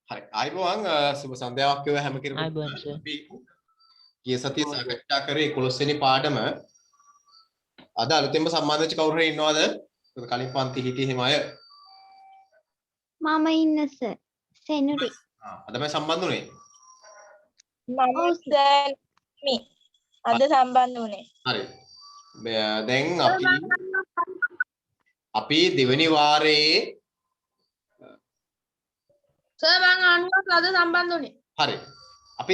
හරි. ආයිබෝවන් සුබ සන්ධ්‍යාවක් වේවා හැම කෙනෙකුටම. ආයිබෝවන් සර්. අපි ගිය සතියේ සාකච්ඡා කරේ 11 වෙනි පාඩම. අද අලුතෙන්ම සම්බන්ධ වෙච්ච කවුරු හරි ඉන්නවද? ඒක කලින් පන්ති හිටියේ හිම අය. මම ඉන්න සර්. සෙනුරි. අද මම සම්බන්ධ වුණේ. මම සර් මේ අද සම්බන්ධ වුණේ. හරි. දැන් අපි දෙවෙනි වාරයේ සර් මම අනුවත් අද සම්බන්ධ වුණේ. හරි. අපි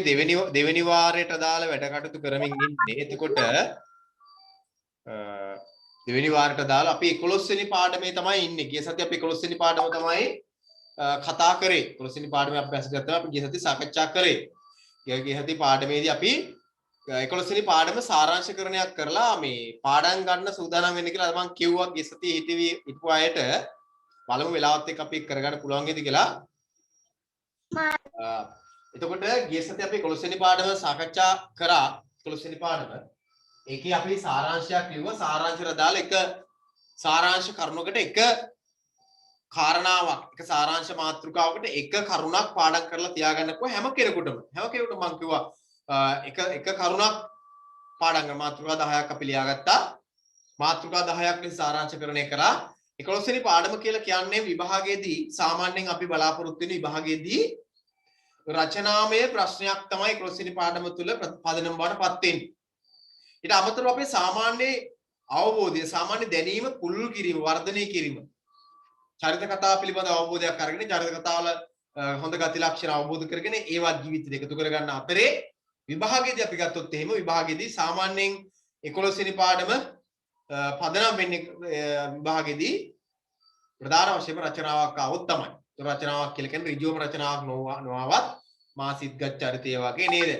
දෙවෙනි වාරයට අදාළ වැඩ කටයුතු කරමින් ඉන්නේ. එතකොට දෙවෙනි වාරයට අදාළ අපි 11 වෙනි පාඩමේ තමයි ඉන්නේ. ගිය සතියේ අපි 11 වෙනි පාඩම තමයි කතා කරේ. 11 වෙනි පාඩමේ අභ්‍යාස කරලා අපි ගිය සතියේ සාකච්ඡා කරේ. ගිය සතියේ පාඩමේදී අපි 11 වෙනි පාඩම සාරාංශකරණයක් කරලා මේ පාඩම් ගන්න සූදානම් වෙන්න කියලා මම කිව්වා. ගිය සතියේ හිටපු අයට බලමු වෙලාවත් එක්ක අපි කරගන්න පුළුවන් වේද කියලා. එතකොට ගිය සතියේ අපි 11 වෙනි පාඩම සාකච්ඡා කරා. 11 වෙනි පාඩම ඒකේ අපි සාරාංශයක් ලිව්වා. සාරාංශයට දාලා එක සාරාංශ කරුණකට එක කාරණාවක් එක සාරාංශ මාතෘකාවකට එක කරුණක් පාඩම් කරලා තියාගන්නකෝ හැම කෙනෙකුටම මම කිව්වා එක කරුණක් පාඩම් කරන මාතෘකා 10ක් අපි ලියාගත්තා. මාතෘකා 10ක් ලෙස සාරාංශකරණය කරා. 11 වෙනි පාඩම කියලා කියන්නේ විභාගයේදී සාමාන්‍යයෙන් අපි බලාපොරොත්තු වෙන විභාගයේදී රචනාමය ප්‍රශ්නයක් තමයි 11 වෙනි පාඩම තුල පදනම් බවට පත් වෙන්නේ. ඊට අමතරව අපේ සාමාන්‍ය අවබෝධය සාමාන්‍ය දැනීම පුළුල් කිරීම වර්ධනය කිරීම චරිත කතා පිළිබඳ අවබෝධයක් අරගෙන චරිත කතාවල හොඳ ගති ලක්ෂණ අවබෝධ කරගෙන ඒවත් ජීවිතයට එකතු කරගන්න අතරේ විභාගයේදී අපි ගත්තොත් එහෙම විභාගයේදී සාමාන්‍යයෙන් 11 වෙනි පාඩම පදනම් වෙන්නේ විභාගයේදී ප්‍රධාන වශයෙන්ම රචනාවක් આવොත් තමයි. ඒ රචනාවක් කියලා කියන්නේ ඍජුවම රචනාවක් නොආවත් මාසිත ගත් චරිතය වගේ නේද?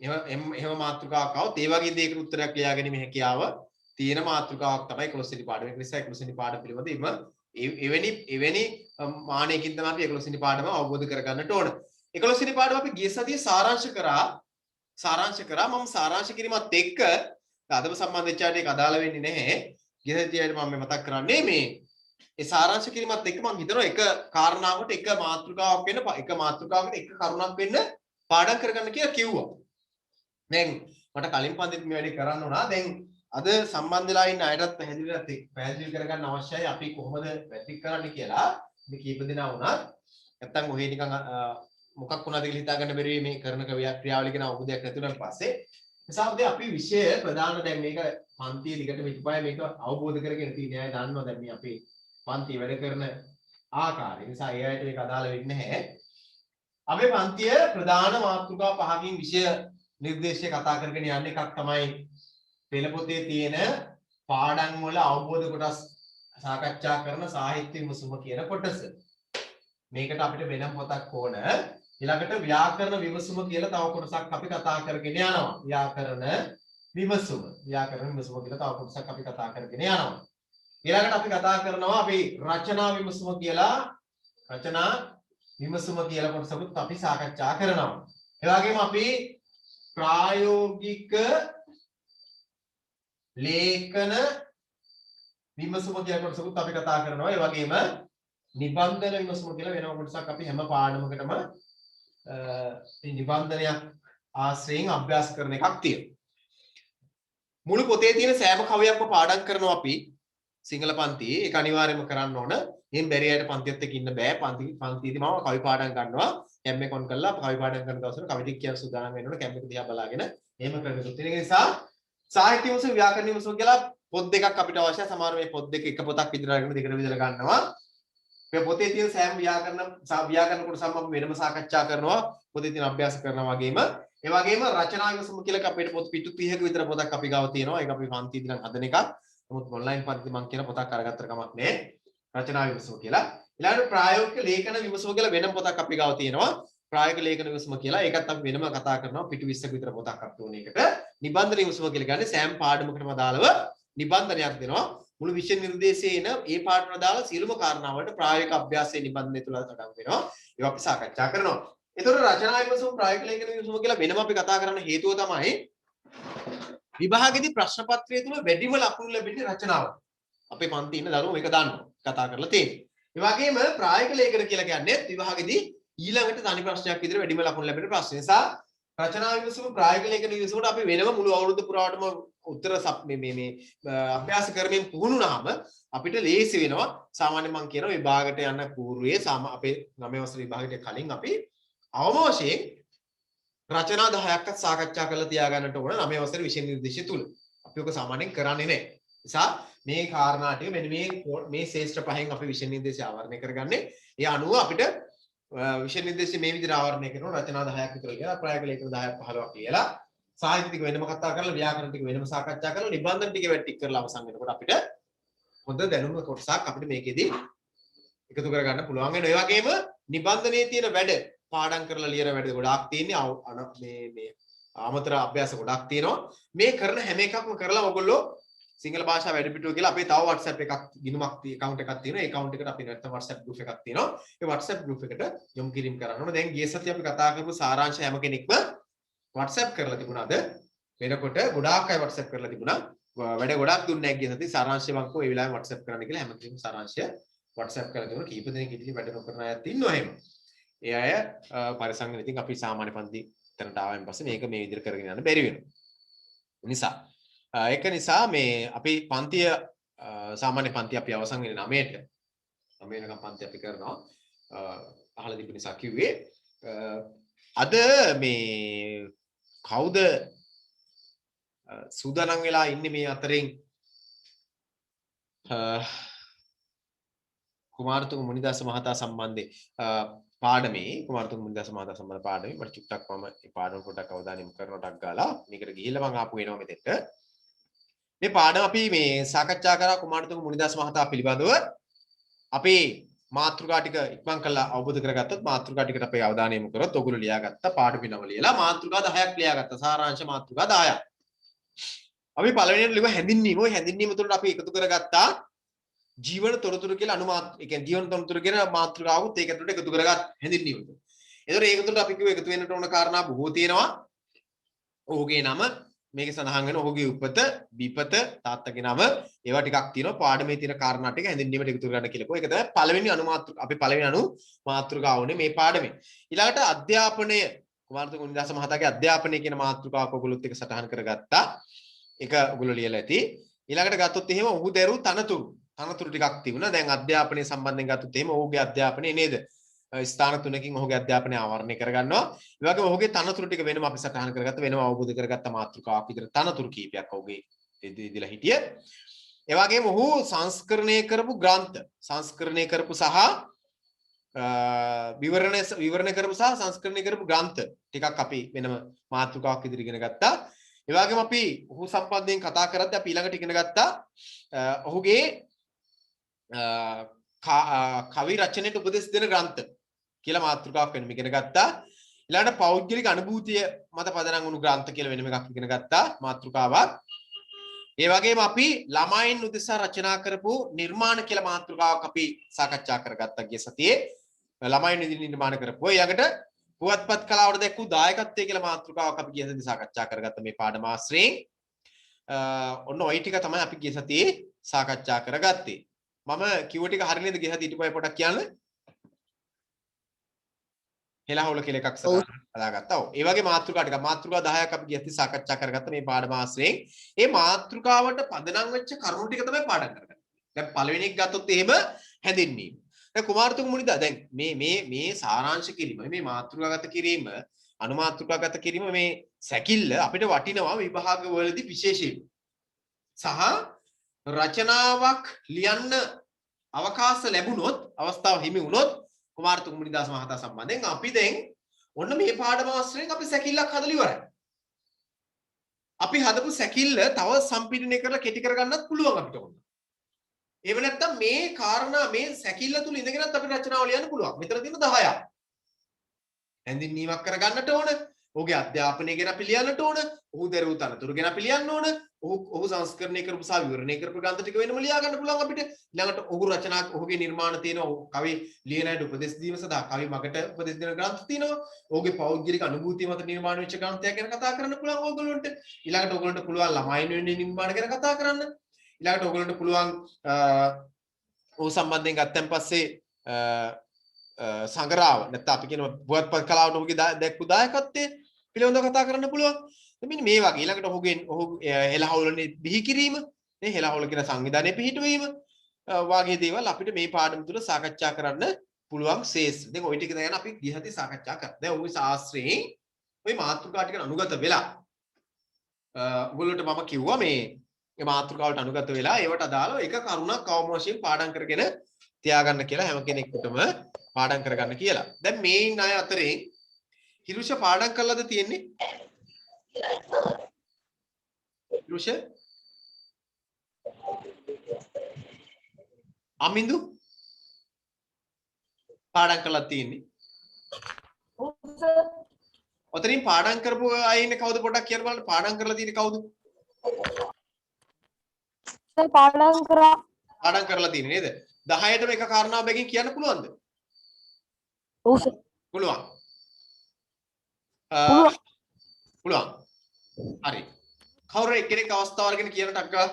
එහෙම මාතෘකාවක් આવොත් ඒ වගේ දෙයකට උත්තරයක් ලියා ගැනීම හැකියාව තියෙන මාතෘකාවක් තමයි 11 වෙනි පාඩම. ඒ නිසා 11 වෙනි පාඩම පිළිබඳව එවැනි මානයකින් තමයි අපි 11 වෙනි පාඩම අවබෝධ කරගන්නට ඕන. 11 වෙනි පාඩම අපි ගිය සතියේ සාරාංශ කරා මම සාරාංශ කිරීමත් එක්ක අදම සම්බන්ධ වෙච්ච ආකාරයට ඒක අදාළ වෙන්නේ නැහැ. ගිය සතියේ මම මතක් කරන්නේ මේ ඒ සාරාංශ කිරීමත් එක්ක මම හිතනවා එක කාරණාවකට එක මාතෘකාවක් වෙන්න එක මාතෘකාවකට එක කරුණක් වෙන්න පාඩම් කරගන්න කියලා කිව්වා. දැන් මට කලින් පන්තිත් මේ වැඩේ කරන්න උනා. දැන් අද සම්බන්ධ වෙලා ඉන්න අයටත් පැහැදිලි කරගන්න අවශ්‍යයි අපි කොහොමද මැට්‍රික් කරන්න කියලා. මේ කීප දෙනා වුණා. නැත්තම් ඔහේ නිකන් මොකක් වුණාද කියලා හිතා ගන්න බැරි මේ කරන ක්‍රියාවලිය ගැන අවබෝධයක් නැති වුණාට පස්සේ නිසා අපි විෂය ප්‍රධාන දැන් මේක පන්තියේ දිගට විපය මේක අවබෝධ කරගෙන තියෙන අය දන්නවා දැන් මේ අපේ පන්තිය වැඩ කරන ආකාරය. නිසා ඒ අයට මේක අදාළ වෙන්නේ නැහැ. අපේ පන්තිය ප්‍රධාන මාතෘකා පහකින් විෂය නිර්දේශය කතා කරගෙන යන්න එකක් තමයි පෙළ පොතේ තියෙන පාඩම් වල අවබෝධ කොටස් සාකච්ඡා කරන සාහිත්‍ය විමසුම කියන කොටස. මේකට අපිට වෙනම පොතක් ඕන. ඊළඟට ව්‍යාකරණ විමසුම කියලා තව කොටසක් අපි කතා කරගෙන යනවා. ව්‍යාකරණ විමසුම කියලා තව කොටසක් අපි කතා කරගෙන යනවා. ඊළඟට අපි කතා කරනවා අපි රචනා විමසුම කියලා කොටසකුත් අපි සාකච්ඡා කරනවා. ඒ වගේම අපි ප්‍රායෝගික ලේඛන විමසුම කියලා කොටසකුත් අපි කතා කරනවා. ඒ වගේම නිබන්ධන විමසුම කියලා වෙනම කොටසක් අපි හැම පාඩමකටම නිබන්ධනයක් ආශ්‍රයෙන් අභ්‍යාස කරන එකක් තියෙනවා. මුළු පොතේ තියෙන සෑම කවියක්ම පාඩම් කරනවා අපි සිංහල පන්තියේ. ඒක අනිවාර්යයෙන්ම කරන්න ඕන. එහෙන් බැරි අයට පන්තියත් එක්ක ඉන්න බෑ. පන්තියේදී මම කවි පාඩම් ගන්නවා. කැම්ප් එක ඔන් කරලා කවි පාඩම් කරන දවසට කවි ටික කියන සූදානම් වෙන්න ඕන. කැම්ප් එක දිහා බලාගෙන එහෙම කරගත්තොත් ඒ නිසා සාහිත්‍ය විමසුම ව්‍යාකරණ විමසුම කියලා පොත් දෙකක් අපිට අවශ්‍යයි. සමහර මේ පොත් දෙක එක පොතක් විතර අරගෙන දෙකට බෙදලා ගන්නවා. මේ පොතේ තියෙන සෑම ව්‍යාකරණ කොටසම අපි වෙනම සාකච්ඡා කරනවා. පොතේ තියෙන අභ්‍යාස කරනවා වගේම ඒ වගේම රචනා විමසුම කියලා අපිට පොත් පිටු 30ක විතර පොතක් අපි ගාව තියෙනවා. ඒක අපි පන්තියේදී නම් හදන එකක්. නමුත් ඔන්ලයින් පන්ති මම කියන පොතක් අරගත්තට කමක් නැහැ. රචනා විමසුම කියලා. ඊළඟට ප්‍රායෝගික ලේඛන විමසුම කියලා වෙනම පොතක් අපි ගාව තියෙනවා. ප්‍රායෝගික ලේඛන විමසුම කියලා ඒකත් අපි වෙනම කතා කරනවා. පිටු 20ක විතර පොතක් අත් උන එකට. නිබන්ධන විමසුම කියලා කියන්නේ සෑම පාඩමකටම අදාළව නිබන්ධනයක් දෙනවා. මුළු විෂය නිර්දේශයේ එන ඒ පාඩමට අදාළ සියලුම කාරණා වලට ප්‍රායෝගික අභ්‍යාසයේ නිබන්ධනය තුල සටහන් වෙනවා. ඒක අපි සාකච්ඡා කරනවා. ඒතකොට රචනා විමසුම ප්‍රායෝගික ලේඛන විමසුම කියලා වෙනම අපි කතා කරන්න හේතුව තමයි විභාගයේදී ප්‍රශ්න පත්‍රය තුල වැඩිම ලකුණු ලැබෙන්නේ රචනාවට. අපේ පන්තියේ ඉන්න දරුවෝ මේක දන්නවා. කතා කරලා තියෙනවා. ඒ වගේම ප්‍රායෝගික ලේඛන කියලා කියන්නේ විභාගෙදී ඊළඟට තනි ප්‍රශ්නයක් විදිහට වැඩිම ලකුණු ලැබෙන ප්‍රශ්න. නිසා රචනා විමසුම ප්‍රායෝගික ලේඛන විමසුමට අපි වෙනම මුළු අවුරුද්ද පුරාවටම උත්තර මේ අභ්‍යාස කරමින් පුහුණුනාම අපිට ලේසි වෙනවා. සාමාන්‍ය මම කියන විභාගයට යන పూర్වයේ අපේ 9 වසර විභාගයට කලින් අපි අවම වශයෙන් රචනා 10ක්වත් සාකච්ඡා කරලා තියාගන්නට ඕන 9 වසරේ විෂය නිර්දේශය තුල. අපි ඔක සාමාන්‍යයෙන් කරන්නේ නැහැ. නිසා මේ කාරණා ටික මෙන්න මේ ශේෂ්ත්‍ර පහෙන් අපි විෂය නිර්දේශය ආවරණය කරගන්නේ. ඒ අනුව අපිට විෂය නිර්දේශය මේ විදිහට ආවරණය කරනවා. රචනා 10ක් විතර කියලා ප්‍රායෝගික ලේඛන 10ක් 15ක් කියලා. සාහිත්‍ය ටික වෙනම කතා කරලා ව්‍යාකරණ ටික වෙනම සාකච්ඡා කරලා නිබන්ධන ටික වැටික් කරලා අවසන් වෙනකොට අපිට හොඳ දැනුම කොටසක් අපිට මේකෙදී එකතු කරගන්න පුළුවන් වෙනවා. ඒ වගේම නිබන්ධනයේ තියෙන වැඩ පාඩම් කරලා ලියන වැඩ ගොඩාක් තියෙන්නේ. මේ අමතර අභ්‍යාස ගොඩක් තියෙනවා. මේ කරන හැම එකක්ම කරලා ඔයගොල්ලෝ සිංහල භාෂා වැඩපිළිවෙල කියලා අපේ තව WhatsApp එකක් ගිණුමක් account එකක් තියෙනවා. ඒ account එකට අපි නැත්නම් WhatsApp group එකක් තියෙනවා. ඒ WhatsApp group එකට යොමු කිරීම කරන්න ඕනේ. දැන් ගිය සතියේ අපි කතා කරපු සාරාංශය හැම කෙනෙක්ම WhatsApp කරලා තිබුණාද? වෙනකොට ගොඩාක් අය WhatsApp කරලා තිබුණා. වැඩ ගොඩක් දුන්නේ නැහැ ගිය සතියේ සාරාංශය වංකෝ ඒ වෙලාවේ WhatsApp කරන්න කියලා හැම කෙනෙක්ම සාරාංශය WhatsApp කරලා තිබුණා. කීප දෙනෙක් ඉතින් වැඩ නොකරන අයත් ඉන්නවා එහෙම. ඒ අය පරිසංගන ඉතින් අපි සාමාන්‍ය පන්ති තැනට ආවෙන් පස්සේ මේක මේ විදිහට කරගෙන යන්න බැරි වෙනවා. නිසා ඒක නිසා මේ අපි පන්තිය සාමාන්‍ය පන්ති අපි අවසන් වෙන්නේ 9ට. 9 වෙනකම් පන්ති අපි කරනවා. අහලා තිබුණ නිසා කිව්වේ අද මේ කවුද සූදානම් වෙලා ඉන්නේ මේ අතරින් කුමාරතුංග මුනිදාස මහතා සම්බන්ධයෙන් පාඩමේ කුමාරතුංග මුනිදාස මහතා සම්බන්ධ පාඩමේ මට චුට්ටක් මම මේ පාඩම පොඩ්ඩක් අවධානය යොමු කරනටක් ගාලා මේකට ගිහිල්ලා මම ආපු වෙනවා මෙතෙන්ට. මේ පාඩම අපි මේ සාකච්ඡා කරා කුමාරතුංග මුනිදාස මහතා පිළිබඳව අපේ මාතෘකා ටික ඉක්මන් කරලා අවබෝධ කරගත්තොත් මාතෘකා ටිකට අපේ අවධානය යොමු කරොත් ඔයගොල්ලෝ ලියාගත්ත පාඩම නම ලියලා මාතෘකා 10ක් ලියාගත්ත සාරාංශ මාතෘකා 10ක්. අපි පළවෙනියට ලියුව හැඳින්වීම. ওই හැඳින්වීම තුළට අපි එකතු කරගත්තා ජීවන තොරතුරු කියලා ඒ කියන්නේ ජීවන තොරතුරු කියන මාතෘකාවුත් ඒක ඇතුළට එකතු කරගත් හැඳින්වීම. ඒතකොට ඒක තුළට අපි කිව්ව එකතු වෙන්නට ඕන කාරණා බොහෝ තියෙනවා. ඔහුගේ නම මේක සඳහන් වෙන ඔහුගේ උපත, විපත, තාත්තගේ නම ඒවා ටිකක් තියෙනවා. පාඩමේ තියෙන කාරණා ටික හැඳින්වීමට එකතු කරගන්න කියලා. ඒක තමයි පළවෙනි අපි පළවෙනි මාතෘකාවනේ මේ පාඩමේ. ඊළඟට අධ්‍යාපනය කුමාරතුංග මුනිදාස මහතාගේ අධ්‍යාපනය කියන මාතෘකාවක ඔයගොල්ලොත් එක සටහන් කරගත්තා. ඒක ඔයගොල්ලෝ ලියලා ඇති. ඊළඟට ගත්තොත් එහෙම ඔහු දරු තනතුරු ටිකක් තිබුණා. දැන් අධ්‍යාපනය සම්බන්ධයෙන් ගත්තොත් එහෙම ඔහුගේ අධ්‍යාපනය නේද? ස්ථාන තුනකින් ඔහුගේ අධ්‍යාපනය ආවරණය කරගන්නවා. ඒ වගේම ඔහුගේ තනතුරු ටික වෙනම අපි සටහන් කරගත්ත වෙනම අවබෝධ කරගත්ත මාතෘකාවක් විදිහට තනතුරු කීපයක් ඔහුගේ ඉදලා හිටිය. ඒ වගේම ඔහු සංස්කරණය කරපු ග්‍රන්ථ සංස්කරණය කරපු සහ විවරණය කරපු සහ සංස්කරණය කරපු ග්‍රන්ථ ටිකක් අපි වෙනම මාතෘකාවක් විදිහට ඉගෙන ගත්තා. ඒ වගේම අපි ඔහු සම්බන්ධයෙන් කතා කරද්දී අපි ඊළඟට ඉගෙන ගත්තා ඔහුගේ කවි රචනයට උපදෙස් දෙන ග්‍රන්ථ කියලා මාතෘකාවක් වෙනම ඉගෙන ගත්තා. ඊළඟට පෞද්ගලික අනුභූතිය මත පදනම් වුණු ග්‍රන්ථ කියලා වෙනම එකක් ඉගෙන ගත්තා මාතෘකාවක්. ඒ වගේම අපි ළමයින් උදෙසා රචනා කරපු නිර්මාණ කියලා මාතෘකාවක් අපි සාකච්ඡා කරගත්තා ගිය සතියේ. ළමයින් විදිහට නිර්මාණ කරපුවා. ඊළඟට පුවත්පත් කලාවට දැක්වූ දායකත්වය කියලා මාතෘකාවක් අපි ගිය සතියේ සාකච්ඡා කරගත්ත මේ පාඩම ආශ්‍රයෙන්. ඔන්න ওই ටික තමයි අපි ගිය සතියේ සාකච්ඡා කරගත්තේ. මම කිව්ව ටික හරිය නේද ගිය සතියේ ඊට පස්සේ පොඩක් කියන්න. හෙළහවුල කියලා එකක් හදාගත්තා. ඔව්. ඒ වගේ මාතෘකා 10ක් අපි ගිය සතියේ සාකච්ඡා කරගත්ත මේ පාඩම ආශ්‍රයෙන්. මේ මාතෘකාවට පදනම් වෙච්ච කරුණු ටික තමයි පාඩම් කරගන්නේ. දැන් පළවෙනි එක ගත්තොත් එහෙම හැඳින්වීම. දැන් කුමාරතුංග මුනිදා දැන් මේ සාරාංශ කිරීම මේ මාතෘකාගත කිරීම අනුමාතෘකාගත කිරීම මේ සැකිල්ල අපිට වටිනවා විභාග වලදී විශේෂයෙන්. සහ රචනාවක් ලියන්න අවකාශ ලැබුණොත් අවස්ථාව හිමි වුණොත් කුමාරතුංග මුනිදාස මහතා සම්බන්ධයෙන් අපි දැන් ඔන්න මේ පාඩම ආශ්‍රයෙන් අපි සැකිල්ලක් හදලා ඉවරයි. අපි හදපු සැකිල්ල තව සම්පීඩනය කරලා කෙටි කරගන්නත් පුළුවන් අපිට ඕන. එහෙම නැත්නම් මේ කාරණා මේ සැකිල්ල තුල ඉඳගෙනත් අපිට රචනාව ලියන්න පුළුවන්. මෙතන තියෙන 10ක්. හැඳින්වීමක් කරගන්නට ඕන. ඔහුගේ අධ්‍යාපනය ගැන අපි ලියන්නට ඕන. ඔහු දරුවෝ තනතුරු ගැන අපි ලියන්න ඕන. ඔහු සංස්කරණය කරපු සහ විවරණය කරපු ග්‍රන්ථ ටික වෙනම ලියා ගන්න පුළුවන් අපිට. ඊළඟට ඔහු රචනා ඔහුගේ නිර්මාණ තියෙනවා. කවි ලියන අයට උපදෙස් දීම සඳහා කවි මගට උපදෙස් දෙන ග්‍රන්ථ තියෙනවා. ඔහුගේ පෞද්ගලික අනුභූතිය මත නිර්මාණය වෙච්ච ග්‍රන්ථයක් ගැන කතා කරන්න පුළුවන් ඕගොල්ලන්ට. ඊළඟට ඕගොල්ලන්ට පුළුවන් ළමයින් වෙනුවෙන් නිර්මාණ ගැන කතා කරන්න. ඊළඟට ඕගොල්ලන්ට පුළුවන් ඔහු සම්බන්ධයෙන් ගත්තන් පස්සේ සංගරාව නැත්නම් අපි කියන පුවත්පත් කලාවට ඔහුගේ දැක්වූ දායකත්වය පිළිබඳව කතා කරන්න පුළුවන්. මෙන්න මේ වගේ ඊළඟට ඔහු හෙළහවුලනේ බිහි කිරීම, මේ හෙළහවුල කියන සංවිධානය පිහිටුවීම වාගේ දේවල් අපිට මේ පාඩම තුල සාකච්ඡා කරන්න පුළුවන් ශේෂ්ත්‍ර. දැන් ওই ටික දැන් අපි ගියහදී සාකච්ඡා කරා. දැන් ওই ශාස්ත්‍රයෙන් ওই මාතෘකා ටික අනුගත වෙලා ඔයගොල්ලන්ට මම කිව්වා මේ මාතෘකාවට අනුගත වෙලා ඒවට අදාළව එක කරුණක් අවම වශයෙන් පාඩම් කරගෙන තියාගන්න කියලා හැම කෙනෙකුටම පාඩම් කරගන්න කියලා. දැන් මේ ඉන්න අය අතරේ හිරුෂ පාඩම් කරලාද තියෙන්නේ? හිරුෂ අමින්දු පාඩම් කරලා තියෙන්නේ. ඔතනින් පාඩම් කරපු අය ඉන්නේ කවුද පොඩ්ඩක් කියන්න බලන්න. පාඩම් කරලා තියෙන්නේ කවුද? සර් පාඩම් කරා. පාඩම් කරලා තියෙන්නේ නේද? 10ටම එක කාරණාවක් බැගින් කියන්න පුළුවන්ද? ඔව් සර්. පුළුවන්. පුළුවන්. හරි. කවුරු එක්කෙනෙක් අවස්ථාව අරගෙන කියන ටක්කා.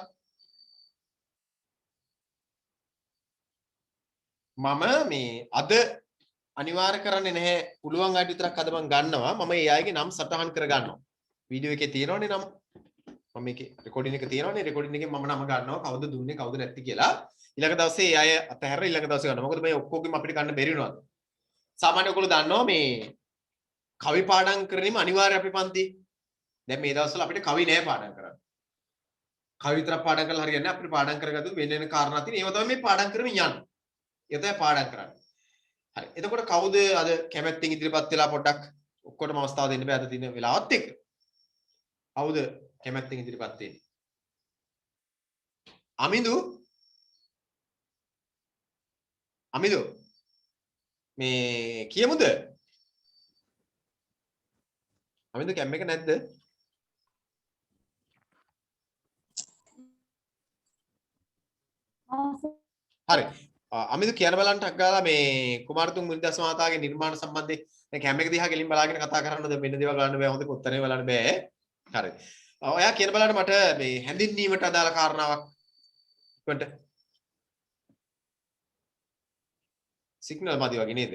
මම මේ අද අනිවාර්ය කරන්නේ නැහැ. පුළුවන් අයට විතරක් අද මම ගන්නවා. මම ඒ අයගේ නම් සටහන් කර ගන්නවා. වීඩියෝ එකේ තියෙනවනේ නම්. මම මේකේ රෙකෝඩින් එක තියෙනවනේ. රෙකෝඩින් එකෙන් මම නම ගන්නවා. කවුද දුන්නේ කවුද නැති කියලා. ඊළඟ දවසේ ඒ අය අතහැරලා ඊළඟ දවසේ ගන්නවා. මොකද මේ ඔක්කොගෙම අපිට ගන්න බැරි වෙනවද? සාමාන්‍ය ඔයගොල්ලෝ දන්නවා මේ කවි පාඩම් කරන්නේම අනිවාර්ය අපේ පන්ති. දැන් මේ දවස්වල අපිට කවි නෑ පාඩම් කරන්න. කවි විතරක් පාඩම් කරලා හරියන්නේ නැහැ. අපිට පාඩම් කරගත්තු වෙන වෙන කාරණා තියෙන. ඒවා තමයි මේ පාඩම් කරමින් යන්නේ. ඒක තමයි පාඩම් කරන්නේ. හරි. එතකොට කවුද අද කැමැත්තෙන් ඉදිරිපත් වෙලා පොඩ්ඩක් ඔක්කොටම අවස්ථාව දෙන්න බෑ අද තියෙන වෙලාවත් එක්ක. කවුද කැමැත්තෙන් ඉදිරිපත් වෙන්නේ? අමිදු මේ කියමුද? අමිදු කැම් එක නැද්ද? හරි. අමිදු කියන බලන්න ටක් ගාලා මේ කුමාරතුංග මුනිදාස මහතාගේ නිර්මාණ සම්බන්ධයෙන් දැන් කැම් එක දිහා ගෙලින් බලාගෙන කතා කරන්නද වෙන දේවල් බලන්න බෑ හොඳ උත්තරේ බලන්න බෑ. හරි. ඔයා කියන බලන්න මට මේ හැඳින්වීමට අදාළ කාරණාවක් ඉක්මනට සිග්නල් මදි වගේ නේද?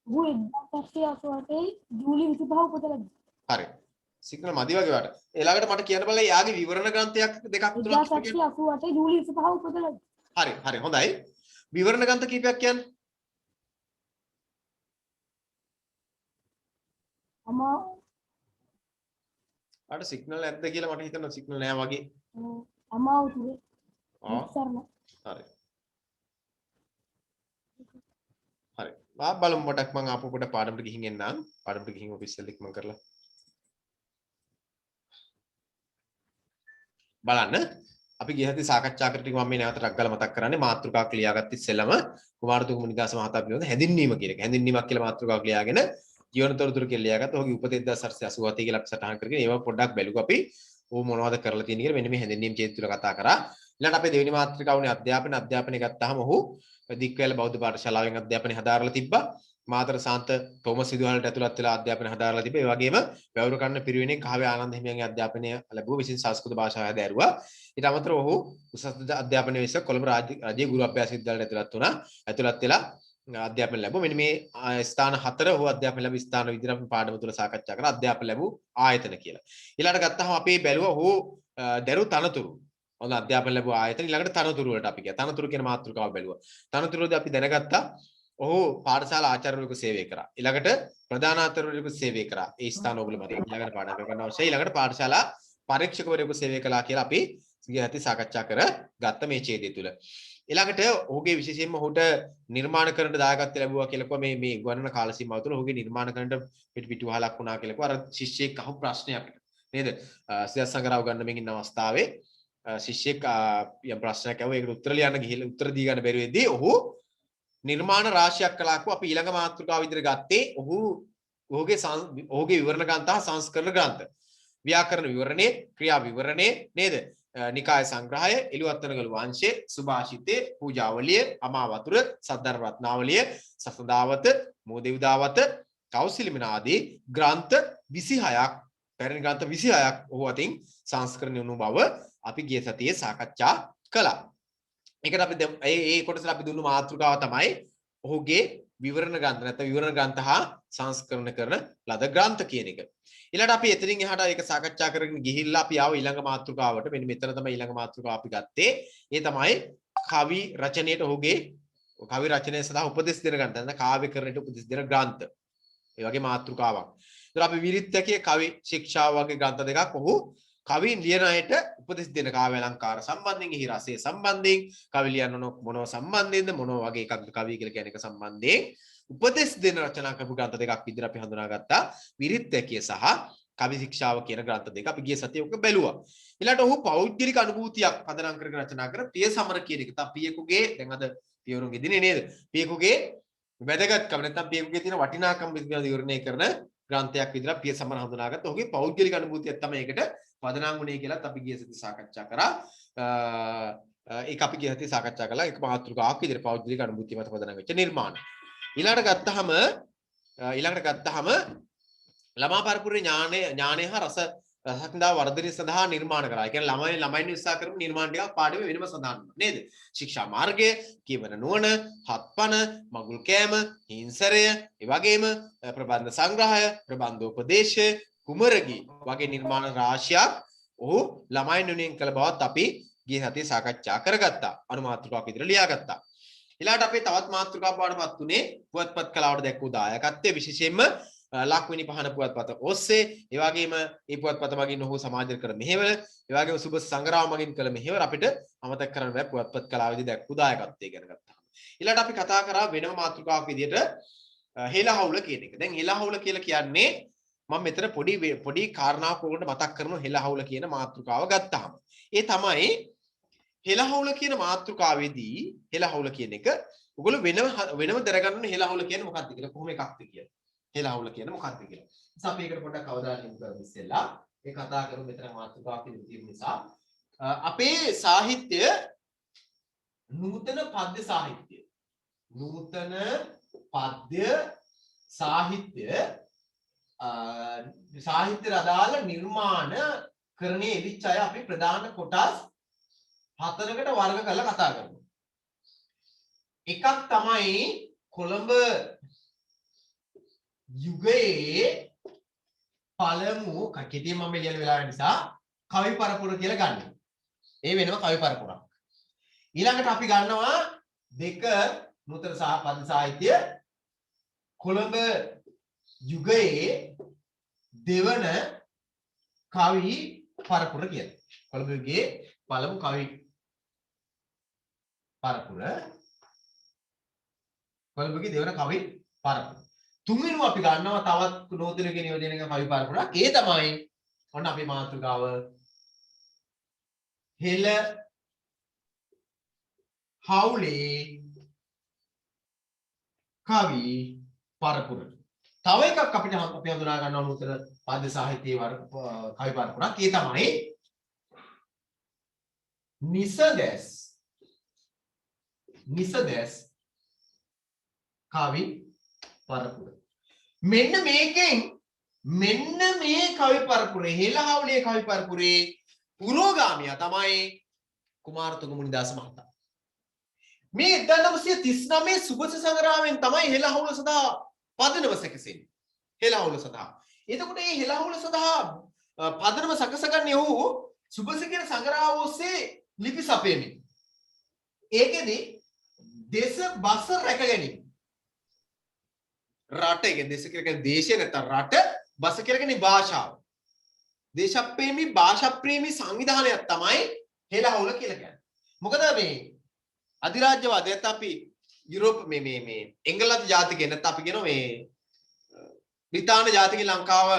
ඌ 1988 ජූලි 25 උපතලද? හරි. සිග්නල් මදි වගේ වට. ඊළඟට මට කියන්න බලන්න යාගේ විවරණ ග්‍රන්ථයක් දෙකක් තුනක් 1988 ජූලි 25 උපතලද? හරි හරි හොඳයි. විවරණ ග්‍රන්ථ කීපයක් කියන්න. අර සිග්නල් නැද්ද කියලා මට හිතෙනවා සිග්නල් නෑ වගේ. අමාවතුරේ. හරි. හරි. බලමු පොඩක් මම ආපහු පොඩ පාඩමට ගිහින් එන්නම්. පාඩමට ගිහින් ඔෆිස් එකෙන් මම කරලා බලන්න. අපි ගියහදී සාකච්ඡා කර ටික මම මේ නැවත ටක් ගාලා මතක් කරන්නේ මාතෘකාවක් ලියාගත්ත ඉස්සෙල්ලම කුමාරතුංග මුනිදාස මහතා පිළිබඳ හැඳින්වීම කියන එක. හැඳින්වීමක් කියලා මාතෘකාවක් ලියාගෙන ජීවන තොරතුරු කියලා ලියාගත්ත. ඔහුගේ උපත 1887 කියලා අපි සටහන් කරගෙන ඒවා පොඩ්ඩක් බැලුවා අපි. ඕ මොනවද කරලා තියෙන්නේ කියලා මෙන්න මේ හැඳින්වීම ඡේද තුල කතා කරා. ඊළඟට අපේ දෙවෙනි මාතෘකාවනේ අධ්‍යාපනය ගත්තාම ඔහු දික්වැල බෞද්ධ පාඨශාලාවෙන් අධ්‍යාපනය හදාරලා තිබ්බා. මාතර සාන්ත තෝමස් විදුහලට ඇතුළත් වෙලා අධ්‍යාපනය හදාරලා තිබ්බා. ඒ වගේම වැවුරු කන්න පිරිවෙනේ කහවේ ආනන්ද හිමියන්ගේ අධ්‍යාපනය ලැබුවා. විශේෂ සංස්කෘත භාෂාව හැදෑරුවා. ඊට අමතරව ඔහු උසස් අධ්‍යාපනය විශ්ව කොළඹ රාජ්‍ය ගුරු අභ්‍යාස විද්‍යාලයට ඇතුළත් වුණා. ඇතුළත් වෙලා අධ්‍යාපනය ලැබුවා. මෙන්න මේ ස්ථාන හතර ඔහු අධ්‍යාපනය ලැබු ස්ථාන විදිහට අපි පාඩම තුල සාකච්ඡා කරා. අධ්‍යාපනය ලැබු ආයතන කියලා. ඊළඟට ගත්තාම අපි බැලුවා ඔහු දරු තනතුරු. ඔන්න අධ්‍යාපනය ලැබු ආයතන ඊළඟට තනතුරු වලට අපි ගියා. තනතුරු කියන මාතෘකාව බැලුවා. තනතුරුදී අපි දැනගත්තා ඔහු පාඨශාලා ආචාර්යවරයෙකු සේවය කරා. ඊළඟට ප්‍රධාන ආචාර්යවරයෙකු සේවය කරා. ඒ ස්ථාන ඔයගොල්ලෝ මතක ඊළඟට පාඩම් කරගන්න අවශ්‍යයි. ඊළඟට පාඨශාලා පරීක්ෂකවරයෙකු සේවය කළා කියලා අපි ගියහදී සාකච්ඡා කරගත්ත මේ ඡේදය තුල. ඊළඟට ඔහුගේ විශේෂයෙන්ම ඔහුට නිර්මාණ කරන්න දායකත්වය ලැබුවා කියලා කිව්වා මේ ගණන කාල සීමාව තුළ ඔහුගේ නිර්මාණ කරන්න පිටුවහලක් වුණා කියලා කිව්වා. අර ශිෂ්‍යෙක් අහපු ප්‍රශ්නයක් නේද? සියස් සංගරාව ගන්න මෙන් ඉන්න අවස්ථාවේ ශිෂ්‍යෙක් යම් ප්‍රශ්නයක් අහුවා. ඒකට උත්තර ලියන්න ගිහිල්ලා උත්තර දී ගන්න බැරි වෙද්දී ඔහු නිර්මාණ රාශියක් කළාකෝ අපි ඊළඟ මාතෘකාව විදිහට ගත්තේ ඔහුගේ විවරණ ග්‍රන්ථ හා සංස්කරණ ග්‍රන්ථ. ව්‍යාකරණ විවරණේ, ක්‍රියා විවරණේ නේද? නිකාය සංග්‍රහය, එළුවත්තනගල වංශය, සුභාෂිතේ, පූජාවලිය, අමාවතුර, සද්ධර්ම රත්නාවලිය, සසදාවත, මෝදෙව්දාවත, කෞසිලිමන ආදී ග්‍රන්ථ 26ක්, පැරණි ග්‍රන්ථ 26ක් ඔහු අතින් සංස්කරණය වුණු බව අපි ගිය සතියේ සාකච්ඡා කළා. ඒකට අපි ඒ කොටසට අපි දුන්නු මාතෘකාව තමයි ඔහුගේ විවරණ ග්‍රන්ථ නැත්නම් විවරණ ග්‍රන්ථ හා සංස්කරණ කරන ලද ග්‍රන්ථ කියන එක. ඊළඟට අපි එතනින් එහාට ඒක සාකච්ඡා කරගෙන ගිහිල්ලා අපි ආව ඊළඟ මාතෘකාවට. මෙන්න මෙතන තමයි ඊළඟ මාතෘකාව අපි ගත්තේ. ඒ තමයි කවි රචනයේට ඔහුගේ කවි රචනය සඳහා උපදෙස් දෙන ග්‍රන්ථ. නැත්නම් කාව්‍ය කරණයට උපදෙස් දෙන ග්‍රන්ථ. ඒ වගේ මාතෘකාවක්. ඒතර අපි විරිත්තකයේ කවි ශික්ෂාව වගේ ග්‍රන්ථ දෙකක් ඔහු කවි ලියන අයට උපදෙස් දෙන කාව්‍ය අලංකාර සම්බන්ධයෙන් එහි රසය සම්බන්ධයෙන් කවි ලියන මොනව සම්බන්ධයෙන්ද මොනව වගේ එකක්ද කවි කියලා කියන එක සම්බන්ධයෙන් උපදෙස් දෙන රචනා කරපු ග්‍රන්ථ දෙකක් විදිහට අපි හඳුනාගත්තා විරිත්තකයේ සහ කවි ශික්ෂාව කියන ග්‍රන්ථ දෙක අපි ගිය සතියේ ඔක බැලුවා. ඊළඟට ඔහු පෞද්ගලික අනුභූතියක් පදනම් කරගෙන රචනා කර ප්‍රිය සමර කියන එක. තව පියෙකුගේ දැන් අද පියවරුන්ගේ දිනේ නේද? පියෙකුගේ වැදගත්කම නැත්නම් පියෙකුගේ තියෙන වටිනාකම පිළිබඳව විවරණය කරන ග්‍රන්ථයක් විදිහට පිය සමර හඳුනාගත්ත. ඔහුගේ පෞද්ගලික අනුභූතියක් තමයි ඒකට පදනම් වුණේ කියලාත් අපි ගිය සතියේ සාකච්ඡා කරා. ඒක අපි ගිය සතියේ සාකච්ඡා කළා. ඒක මාතෘකාවක් විදිහට පෞද්ගලික අනුභූතිය මත පදනම් වෙච්ච නිර්මාණ. ඊළඟට ගත්තහම ළමා පරපුරේ ඥානය හා රසඥතා වර්ධනය සඳහා නිර්මාණ කරා. ඒ කියන්නේ ළමයින් උත්සාහ කරපු නිර්මාණ ටිකක් පාඩමේ වෙනම සඳහන් නේද? ශික්ෂා මාර්ගය, කියවන නුවණ, හත්පන, මගුල් කෑම, හිංසරය, ඒ වගේම ප්‍රබන්ධ සංග්‍රහය, ප්‍රබන්ධෝපදේශය, කුමරගී වගේ නිර්මාණ රාශියක් ඔහු ළමයින් වෙනුවෙන් කළ බවත් අපි ගිය සතියේ සාකච්ඡා කරගත්තා. අනුමාත්‍රිකාවක් විදිහට ලියාගත්තා. ඊළාට අපි තවත් මාතෘකාවක් වඩපත් උනේ පුවත්පත් කලාවට දැක්වූ දායකත්වයේ විශේෂයෙන්ම ලක්විනි පහන පුවත්පත ඔස්සේ ඒ වගේම මේ පුවත්පත මගින් ඔහු සමාජයට කළ මෙහෙවර ඒ වගේම සුබ සංග්‍රාම මගින් කළ මෙහෙවර අපිට අමතක කරන්න බෑ පුවත්පත් කලාවේදී දැක්වූ දායකත්වය ගැන ගත්තාම. ඊළාට අපි කතා කරා වෙනම මාතෘකාවක් විදිහට හෙළහවුල කියන එක. දැන් හෙළහවුල කියලා කියන්නේ මම මෙතන පොඩි කාරණාවක් ඔයගොල්ලන්ට මතක් කරනවා හෙළහවුල කියන මාතෘකාව ගත්තාම. ඒ තමයි හෙළහවුල කියන මාතෘකාවේදී හෙළහවුල කියන එක ඔයගොල්ලෝ වෙනම දරගන්න හෙළහවුල කියන්නේ මොකක්ද කියලා කොහොම එකක්ද කියලා. හෙළහවුල කියන්නේ මොකක්ද කියලා. ඉතින් අපි ඒකට පොඩ්ඩක් අවධානය යොමු කරමු ඉස්සෙල්ලා. ඒ කතා කරමු මෙතන මාතෘකාවක් තියෙන නිසා. අපේ සාහිත්‍ය නූතන පද්‍ය සාහිත්‍ය. නූතන පද්‍ය සාහිත්‍ය සාහිත්‍ය අදාළ නිර්මාණ කරන්නේ එවිච්ච අය අපි ප්‍රධාන කොටස් 4කට වර්ග කරලා කතා කරනවා. එකක් තමයි කොළඹ යුගයේ පළමු කෙටියෙන් මම ලියන වෙලාව නිසා කවි පරපුර කියලා ගන්න. ඒ වෙනම කවි පරපුරක්. ඊළඟට අපි ගන්නවා දෙක නූතන පද්‍ය සාහිත්‍ය කොළඹ යුගයේ දෙවන කවි පරපුර කියලා. කොළඹ යුගයේ පළමු කවි පරපුර කොළඹ යුගයේ දෙවන කවි පරපුර. තුන්වෙනිව අපි ගන්නවා තවත් නූතන යුගයේ නියෝජනය කරන කවි පරපුරක්. ඒ තමයි ඔන්න අපේ මාතෘකාව හෙළ හවුලේ කවි පරපුර. තව එකක් අපිට අපි හඳුනා ගන්නවා නූතන පද්‍ය සාහිත්‍යයේ කවි පරපුරක්. ඒ තමයි නිසදැස් කවි පරපුර. මෙන්න මේ කවි පරපුරේ හෙළහවුලේ කවි පරපුරේ පුරෝගාමියා තමයි කුමාරතුංග මුනිදාස මහතා. මේ 1939 සුබස සංග්‍රාමයෙන් තමයි හෙළහවුල සඳහා පදනම සැකසෙන්නේ. හෙළහවුල සඳහා. එතකොට මේ හෙළහවුල සඳහා පදනම සකසගන්නේ ඔහු සුබස කියන සංග්‍රහය ඔස්සේ ලිපි සපයමින්. ඒකෙදි දේශ බස රැක ගැනීම. රට කියන්නේ දේශ කියන්නේ දේශය නැත්නම් රට බස කියන්නේ භාෂාව. දේශප්‍රේමී භාෂාප්‍රේමී සංවිධානයක් තමයි හෙළහවුල කියලා කියන්නේ. මොකද මේ අධිරාජ්‍යවාදයත් අපි යුරෝප මේ එංගලන්ත ජාතිකය නැත්නම් අපි කියනවා මේ බ්‍රිතාන්‍ය ජාතික ලංකාව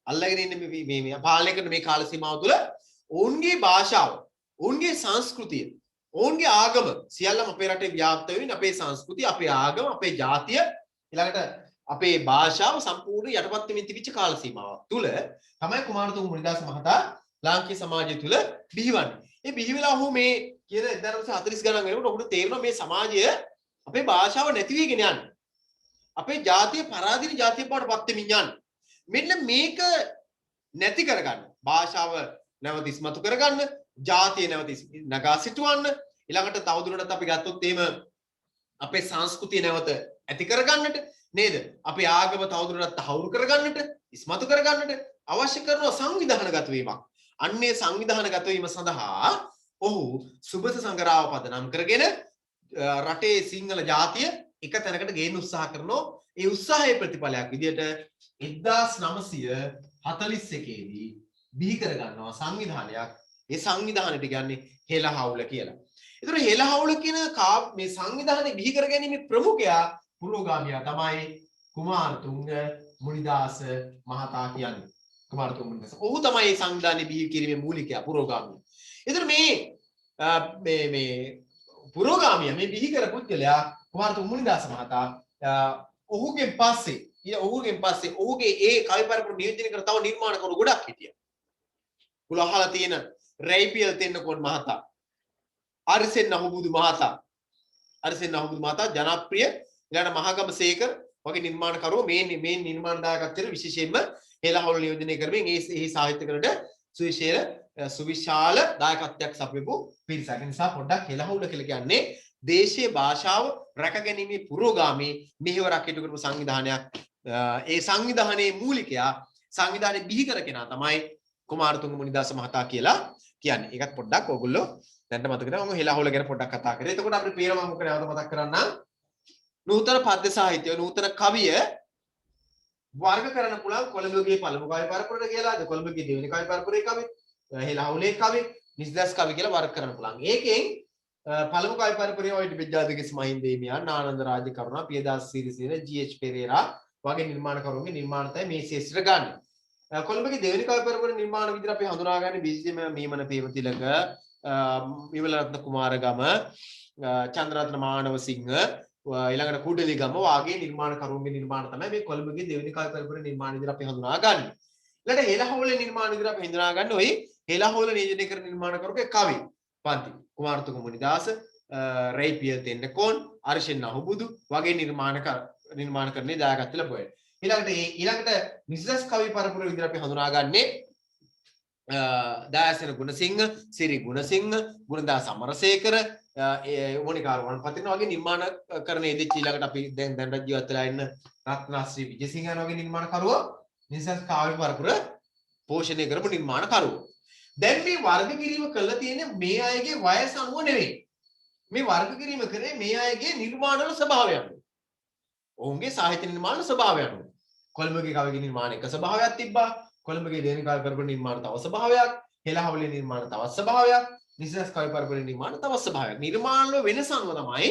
අල්ලගෙන ඉන්නේ මේ පාලනය කරන මේ කාල සීමාව තුළ ඔවුන්ගේ භාෂාව, ඔවුන්ගේ සංස්කෘතිය, ඔවුන්ගේ ආගම සියල්ලම අපේ රටේ ව්‍යාප්ත වෙමින් අපේ සංස්කෘතිය, අපේ ආගම, අපේ ජාතිය ඊළඟට අපේ භාෂාව සම්පූර්ණ යටපත් වෙමින් තිබිච්ච කාල සීමාවක් තුළ තමයි කුමාරතුංග මුනිදාස මහතා ලාංකීය සමාජය තුළ බිහිවන්නේ. ඒ බිහිවෙලා ඔහු මේ කියන 1940 ගණන් වෙනකොට ඔහුට තේරෙනවා මේ සමාජය අපේ භාෂාව නැති වෙගෙන යන්නේ. අපේ ජාතිය පරාදීන ජාතිය බවට පත් වෙමින් යන්නේ. මෙන්න මේක නැති කරගන්න. භාෂාව නැවත ඉස්මතු කරගන්න, ජාතිය නැවත නගා සිටවන්න. ඊළඟට තවදුරටත් අපි ගත්තොත් එහෙම අපේ සංස්කෘතිය නැවත ඇති කරගන්නට නේද? අපේ ආගම තවදුරටත් තහවුරු කරගන්නට, ඉස්මතු කරගන්නට අවශ්‍ය කරන සංවිධානගත වීමක්. අන්නේ සංවිධානගත වීම සඳහා ඔහු සුබස සංගරාව පදනම් කරගෙන රටේ සිංහල ජාතිය එක තැනකට ගේන්න උත්සාහ කරනවා. ඒ උත්සාහයේ ප්‍රතිඵලයක් විදියට 1941 දී බිහි කරගන්නවා සංවිධානයක්. ඒ සංවිධානයට කියන්නේ හෙළහවුල කියලා. ඒතර හෙළහවුල කියන මේ සංවිධානය බිහි කර ගැනීමේ ප්‍රමුඛයා පුරෝගාමියා තමයි කුමාරතුංග මුනිදාස මහතා කියන්නේ. කුමාරතුංග මුනිදාස. ඔහු තමයි මේ සංවිධානය බිහි කිරීමේ මූලිකයා පුරෝගාමියා. ඒතර මේ පුරෝගාමියා මේ බිහි කර පුද්ගලයා කුමාරතුංග මුනිදාස මහතා ඔහුගෙන් පස්සේ ඔහුගේ ඒ කවි පරපුර නියෝජනය කර තව නිර්මාණකරු ගොඩක් හිටියා. උල අහලා තියෙන රැයිපියල් තෙන්නකෝන් මහතා, අරිසෙන් නහුබුදු මහතා ජනප්‍රිය ඊළඟ මහගම සේකර වගේ නිර්මාණකරුවෝ මේ නිර්මාණදායකත්වයට විශේෂයෙන්ම හෙළහවුල නියෝජනය කරමින් ඒ සාහිත්‍යකරණයට සුවිශාල දායකත්වයක් සපයපු පිරිසක්. ඒ නිසා පොඩ්ඩක් හෙළහවුල කියලා කියන්නේ දේශීය භාෂාව රැකගැනීමේ පුරෝගාමී මෙහෙවරක් ඉටු කරපු සංවිධානයක්. ඒ සංවිධානයේ මූලිකයා සංවිධානයේ බිහි කර කෙනා තමයි කුමාරතුංග මුනිදාස මහතා කියලා කියන්නේ. ඒකත් පොඩ්ඩක් ඕගොල්ලෝ දැන්ට මතක තියාගන්න. මම හෙළහවුල ගැන පොඩ්ඩක් කතා කරේ. එතකොට අපිට පේනවා මම මොකද නැවත මතක් කරන්නම්. නූතන පද්‍ය සාහිත්‍ය, නූතන කවිය වර්ග කරන්න පුළුවන් කොළඹගේ පළමු කවි පරපුරට කියලාද, කොළඹගේ දෙවෙනි කවි පරපුරේ කවි, හෙළහවුලේ කවි, නිස්දස් කවි කියලා වර්ග කරන්න පුළුවන්. ඒකෙන් පළමු කවි පරපුරේ ඔය විජ්ජාදගස් මහින්දේමියන්, ආනන්ද රාජ්‍ය කරුණා, පියදාස සිරිසේන, ජී.එච්. පෙරේරා වගේ නිර්මාණකරුවන්ගේ නිර්මාණ තමයි මේ ශේෂ්ත්‍ර ගන්න. කොළඹගේ දෙවෙනි කවි පරපුරේ නිර්මාණ විදිහට අපි හඳුනාගන්නේ බීජම මීමන පේමතිලක, විමලරත්න කුමාරගම, චන්ද්‍රරත්න මානවසිංහ, ඊළඟට කුඩලිගම වාගේ නිර්මාණකරුවන්ගේ නිර්මාණ තමයි මේ කොළඹගේ දෙවෙනි කවි පරපුරේ නිර්මාණ විදිහට අපි හඳුනාගන්නේ. ඊළඟට හෙළහවුලේ නිර්මාණ විදිහට අපි හඳුනාගන්නේ ওই හෙළහවුල නියෝජනය කරන නිර්මාණකරුවගේ කවි පන්ති. කුමාරතුංග මුනිදාස, රැයිපියල් තෙන්නකෝන්, අරිසෙන් නහුබුදු වගේ නිර්මාණකරණයේ දායකත්ව ලැබුවා. ඊළඟට නිස්දස් කවි පරපුර විදිහට අපි හඳුනාගන්නේ දායසන ගුණසිංහ, සිරි ගුණසිංහ, ගුණදාස අමරසේකර, ඕනිකාර වන්පතින වගේ නිර්මාණ කරන ඉදිච්ච ඊළඟට අපි දැන් ජීවත් වෙලා ඉන්න රත්නශ්‍රී විජේසිංහන් වගේ නිර්මාණකරුවෝ නිස්දස් කවි පරපුර පෝෂණය කරපු නිර්මාණකරුවෝ. දැන් මේ වර්ග කිරීම කළා තියෙන්නේ මේ අයගේ වයස අනුව නෙවෙයි. මේ වර්ග කිරීම කරේ මේ අයගේ නිර්මාණවල ස්වභාවය අනුව. ඔවුන්ගේ සාහිත්‍ය නිර්මාණ ස්වභාවය අනුව. කොළඹගේ කවිගේ නිර්මාණ එක ස්වභාවයක් තිබ්බා. කොළඹගේ දෙවෙනි කවි පරපුරේ නිර්මාණ තව ස්වභාවයක්. හෙළහවුලේ නිර්මාණ තවත් ස්වභාවයක්. නිස්දස් කවි පරපුරේ නිර්මාණ තවත් ස්වභාවයක්. නිර්මාණ වල වෙනස අනුව තමයි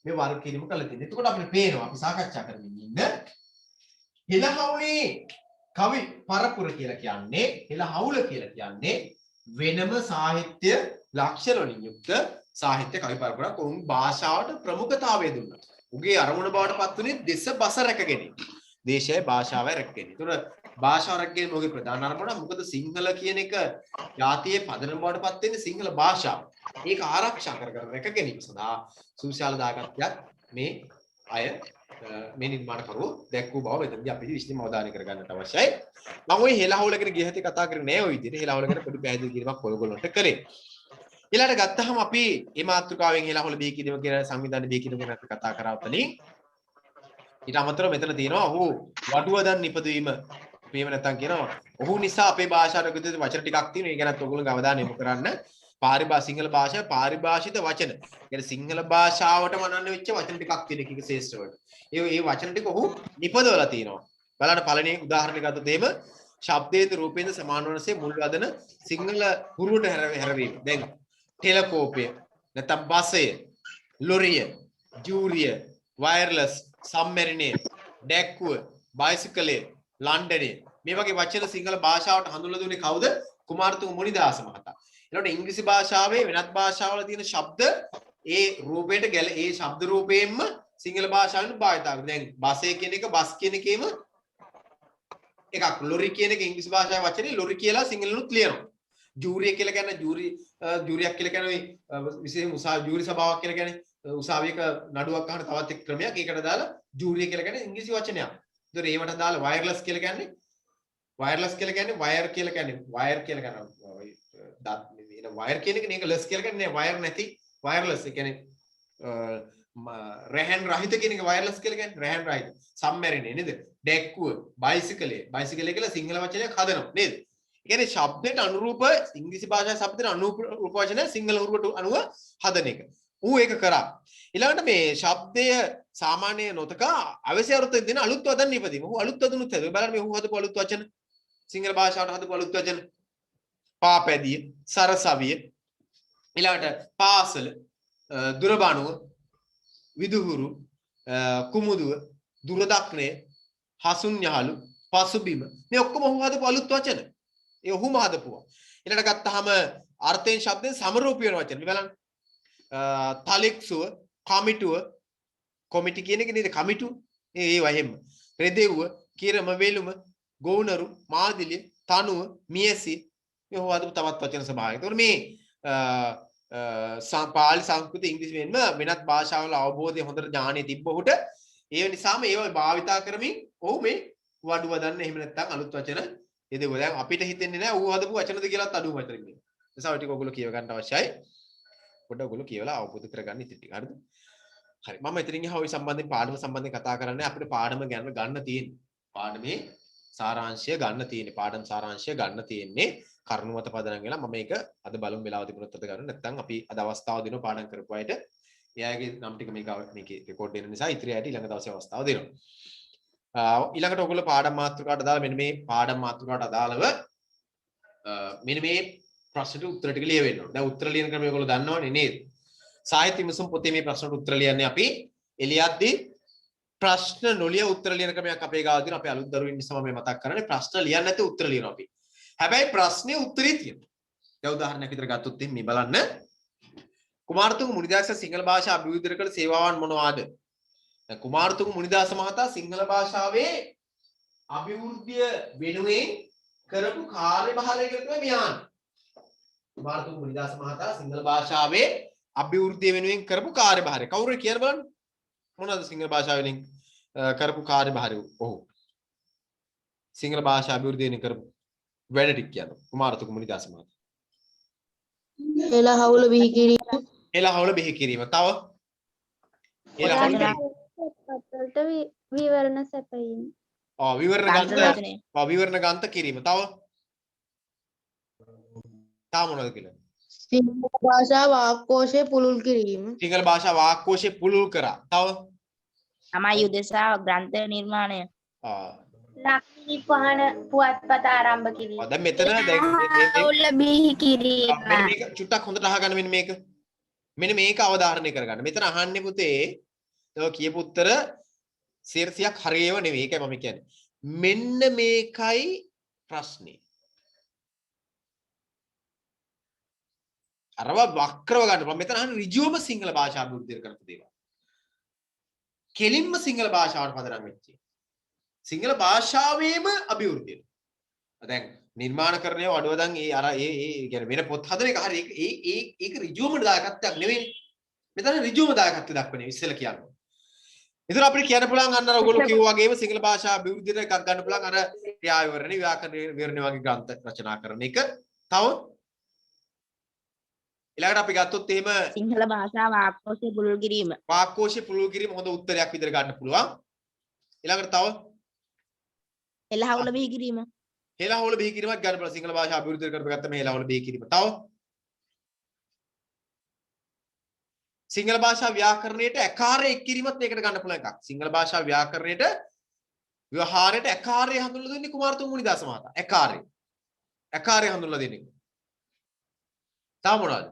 මේ වර්ග කිරීම කළා තියෙන්නේ. එතකොට අපිට පේනවා අපි සාකච්ඡා කරමින් ඉන්න හෙළහවුලේ කවි පරපුර කියලා කියන්නේ, හෙළහවුල කියලා කියන්නේ වෙනම සාහිත්‍ය ලක්ෂණ වලින් යුක්ත සාහිත්‍ය කවි පරපුරක්. උන් භාෂාවට ප්‍රමුඛතාවය දුන්නා. උගේ අරමුණ බවට පත් වුණේ දේශ බස රැකගැනීම. දේශයයි භාෂාවයි රැකගැනීම. ඒතර භාෂාව රැකගැනීම ඔහුගේ ප්‍රධාන අරමුණ. මොකද සිංහල කියන එක ජාතියේ පදනම බවට පත් වෙන්නේ සිංහල භාෂාව. ඒක ආරක්ෂා කරගෙන රැකගැනීම සඳහා සුවිශාල දායකත්වයක් මේ අය මේ නිර්මාණකරුවෝ දැක්වූ බව මෙතනදී අපි විශේෂයෙන්ම අවධානය කරගන්නට අවශ්‍යයි. මම ওই හෙළහවුල ගැන ගියහතේ කතා කරන්නේ නෑ ওই විදිහට. හෙළහවුල ගැන පොඩි පැහැදිලි කිරීමක් ඔයගොල්ලන්ට කරේ. ඊළඟට ගත්තහම අපි මේ මාතෘකාවෙන් හෙළහවුල බිහි කිරීම කියන සංවිධාන බිහි කිරීම ගැන අපි කතා කරා උතනින්. ඊට අමතරව මෙතන තියෙනවා ඔහු වඩුවදන් නිපදවීම. මේව නැත්තම් කියනවා ඔහු නිසා අපේ භාෂාවට විදිහට වචන ටිකක් තියෙනවා. ඒ ගැනත් ඔයගොල්ලෝ අවධානය යොමු කරන්න. සිංහල භාෂාවේ පාරිභාෂිත වචන. කියන්නේ සිංහල භාෂාවට මනන්න වෙච්ච වචන ටිකක් තියෙන එක ශේෂ්ත්‍ර වලට. ඒ වචන ටික ඔහු නිපදවලා තියෙනවා. බලන්න පළවෙනි උදාහරණයක් ගත්තොත් එහෙම ශබ්දේන්ද්‍ර රූපේන්ද්‍ර සමාන වනසේ මුල් වදන සිංහල පුරුවට හැරවීම. දැන් ටෙලකෝපය නැත්නම් බසය, ලොරිය, ජූරිය, වයර්ලස්, සම්මැරිනේ, ඩැක්කුව, බයිසිකලය, ලන්ඩනේ මේ වගේ වචන සිංහල භාෂාවට හඳුන්වලා දුන්නේ කවුද? කුමාරතුංග මුනිදාස මහතා. ඊළඟට ඉංග්‍රීසි භාෂාවේ වෙනත් භාෂාවල තියෙන ශබ්ද ඒ රූපයට ඒ ශබ්ද රූපයෙන්ම සිංහල භාෂාවෙන් භාවිත කරනවා. දැන් බස්සේ කියන එක බස් කියන එකේම එකක්. ලොරි කියන එක ඉංග්‍රීසි භාෂාවේ වචනේ ලොරි කියලා සිංහලනුත් ලියනවා. ජූරිය කියලා කියන්නේ ජූරියක් කියලා කියන්නේ විශේෂ ජූරි සභාවක් කියලා කියන්නේ උසාවියක නඩුවක් අහන තවත් එක් ක්‍රමයක්. ඒකට දාලා ජූරිය කියලා කියන්නේ ඉංග්‍රීසි වචනයක්. ඒතර ඒවට දාලා වයර්ලස් කියලා කියන්නේ වයර් කියලා කියන්නේ වයර් කියන වයර් කියන එක නේ ලස් කියලා කියන්නේ වයර් නැති වයර්ලස් ඒ කියන්නේ රැහන් රහිත කියන එක වයර්ලස් කියලා කියන්නේ රැහන් රහිත. සම්මැරෙන්නේ නේද? ඩැක්කුව, බයිසිකලේ කියලා සිංහල වචනයක් හදනවා නේද? ඒ කියන්නේ ශබ්දයට අනුරූප ඉංග්‍රීසි භාෂාවේ ශබ්දයට අනුරූප වචන සිංහල උරුවට අනුව හදන එක. ඌ ඒක කරා. ඊළඟට මේ ශබ්දය සාමාන්‍ය නොතකා අවශ්‍ය අර්ථයෙන් දෙන අලුත් වදන් ඉපදීම. ඌ අලුත් වදනුත් හදුවා. බලන්න මේ ඌ හදපු අලුත් වචන. සිංහල භාෂාවට හදපු අලුත් වචන. පාපැදිය, සරසවිය, ඊළඟට පාසල, දුරබණුව, විදුහුරු, කුමුදුව, දුරදක්නය, හසුන් යහළු, පසුබිම. මේ ඔක්කොම ඌ හදපු අලුත් වචන. ඒ ඔහුම හදපුවා. ඊළඟට ගත්තාම අර්ථයෙන් ශබ්දෙන් සමරූපී වෙන වචන. බලන්න. තලෙක්සුව, කමිටුව, කොමිටි කියන එක නේද කමිටුව? ඒ වහෙම. රෙදෙව්ව, කිරම වෙලුම, ගෝනරු, මාදිලිය, තනුව, මියසි මේ හොවදපු තවත් වචන සභාවයක්. ඒතකොට මේ පාලි සංස්කෘත ඉංග්‍රීසි වෙනම වෙනත් භාෂාවල අවබෝධය හොඳට ඥානෙ තිබ්බ ඔහුට ඒ නිසාම ඒව භාවිතා කරමින් ඔහු මේ වඩුව දන්න එහෙම නැත්නම් අලුත් වචන එදෙව. දැන් අපිට හිතෙන්නේ නැහැ ඌ හදපු වචනද කියලාත් අඩුම වචන කියන්නේ. ඒ නිසා ඔය ටික ඔයගොල්ලෝ කියව ගන්න අවශ්‍යයි. පොඩ්ඩක් ඔයගොල්ලෝ කියවලා අවබෝධ කරගන්න ඉතින් ටික. හරිද? හරි. මම එතනින් එහා ওই සම්බන්ධයෙන් පාඩම සම්බන්ධයෙන් කතා කරන්නේ අපිට පාඩම ගැන ගන්න තියෙන්නේ. පාඩමේ සාරාංශය ගන්න තියෙන්නේ. පාඩම් සාරාංශය ගන්න තියෙන්නේ. කරුණු මත පදනම් වෙලා මම මේක අද බලමු වෙලාව තිබුණොත් අද ගන්න. නැත්නම් අපි අද අවස්ථාව දෙනවා පාඩම් කරපු අයට. එයාගේ නම් ටික මේකේ රෙකෝඩ් වෙන නිසා ඉතිරි අයට ඊළඟ දවසේ අවස්ථාව දෙනවා. ඊළඟට ඔයගොල්ලෝ පාඩම් මාතෘකාවට අදාළ මෙන්න මේ පාඩම් මාතෘකාවට අදාළව මෙන්න මේ ප්‍රශ්නට උත්තර ටික ලියවෙන්න ඕනේ. දැන් උත්තර ලියන ක්‍රමය ඔයගොල්ලෝ දන්නවනේ නේද? සාහිත්‍ය විමසුම් පොතේ මේ ප්‍රශ්නට උත්තර ලියන්නේ අපි එළියද්දී ප්‍රශ්න නොලිය උත්තර ලියන ක්‍රමයක් අපේ ගාව තියෙනවා. අපේ අලුත් දරුවෙන් නිසා මම මතක් කරන්නේ ප්‍රශ්න ලියන්නේ නැති උත්තර ලියනවා අපි. හැබැයි ප්‍රශ්නේ උත්තරේ තියෙනවා. දැන් උදාහරණයක් විතර ගත්තොත් මේ බලන්න. කුමාරතුංග මුනිදාස සිංහල භාෂා අභිවෘද්ධි කළ සේවාවන් මොනවාද? දැන් කුමාරතුංග මුනිදාස මහතා සිංහල භාෂාවේ අභිවෘද්ධිය වෙනුවෙන් කරපු කාර්යභාරය කියලා තමයි මෙයාන. කුමාරතුංග මුනිදාස මහතා සිංහල භාෂාවේ අභිවෘද්ධිය වෙනුවෙන් කරපු කාර්යභාරය. කවුරු කියන බලන්න. මොනවද සිංහල භාෂාවෙන් කරපු කාර්යභාරය? ඔහු සිංහල භාෂා අභිවෘද්ධිය වෙනුවෙන් කරපු වැඩ ටික කියනවා. කුමාරතුංග මුනිදාස මහතා. එළහවුල බිහි කිරීම. එළහවුල බිහි කිරීම. තව පොත්වලට විවරණ සැපයීම. විවරණ ග්‍රන්ථ කිරීම. තව මොනවද කියලා? සිංහල භාෂා වාක්කෝෂය පුළුල් කිරීම. සිංහල භාෂා වාක්කෝෂය පුළුල් කරා. තව තමයි උදෙසා ග්‍රන්ථ නිර්මාණය. ලක්ෂ්මී පහන පුවත්පත ආරම්භ කිරීම. දැන් මෙතන දැන් අවුල බිහි කිරීම. මෙන්න මේක චුට්ටක් හොඳට අහගන්න මෙන්න මේක අවධාරණය කරගන්න. මෙතන අහන්නේ පුතේ ඔය කියපු උත්තර 100ක් හරියව නෙවෙයි. ඒකයි මම කියන්නේ. මෙන්න මේකයි ප්‍රශ්නේ. අරව වක්‍රව ගන්න. මම මෙතන අහන්නේ ඍජුවම සිංහල භාෂාව අභිවෘද්ධි කරපු දේවල්. කෙලින්ම සිංහල භාෂාවට පදනම් වෙච්ච. සිංහල භාෂාවේම අභිවෘද්ධිය. දැන් නිර්මාණකරණය වඩවදන් ඒ කියන්නේ වෙන පොත් හදන එක හරි ඒක ඍජුවම දායකත්වයක් නෙවෙයි. මෙතන ඍජුවම දායකත්වය දක්වන්නේ ඉස්සෙල්ලා කියන්නේ. ඒතර අපිට කියන්න පුළුවන් අන්න අර ඔයගොල්ලෝ කිව්වා වගේම සිංහල භාෂා අභිවෘද්ධියට එකක් ගන්න පුළුවන් අර ක්‍රියා විවරණ ව්‍යාකරණ විවරණ වගේ ග්‍රන්ථ රචනා කරන එක. තව ඊළඟට අපි ගත්තොත් එහෙම සිංහල භාෂා වාක්කෝෂය පුළුල් කිරීම. වාක්කෝෂය පුළුල් කිරීම හොඳ උත්තරයක් විදිහට ගන්න පුළුවන්. ඊළඟට තව එළහවුල බිහි කිරීම. එළහවුල බිහි කිරීමක් ගන්න පුළුවන්. සිංහල භාෂා අභිවෘද්ධි කරපගත්ත මේ එළහවුල බිහි කිරීම. තව සිංහල භාෂා ව්‍යාකරණයට ඇකාරය එක් කිරීමත් මේකට ගන්න පුළුවන් එකක්. සිංහල භාෂා ව්‍යාකරණයට ව්‍යවහාරයට ඇකාරය හඳුන්වලා දෙන්නේ කුමාරතුංග මුනිදාස මහතා. ඇකාරය හඳුන්වලා දෙන්නේ. තව මොනවද?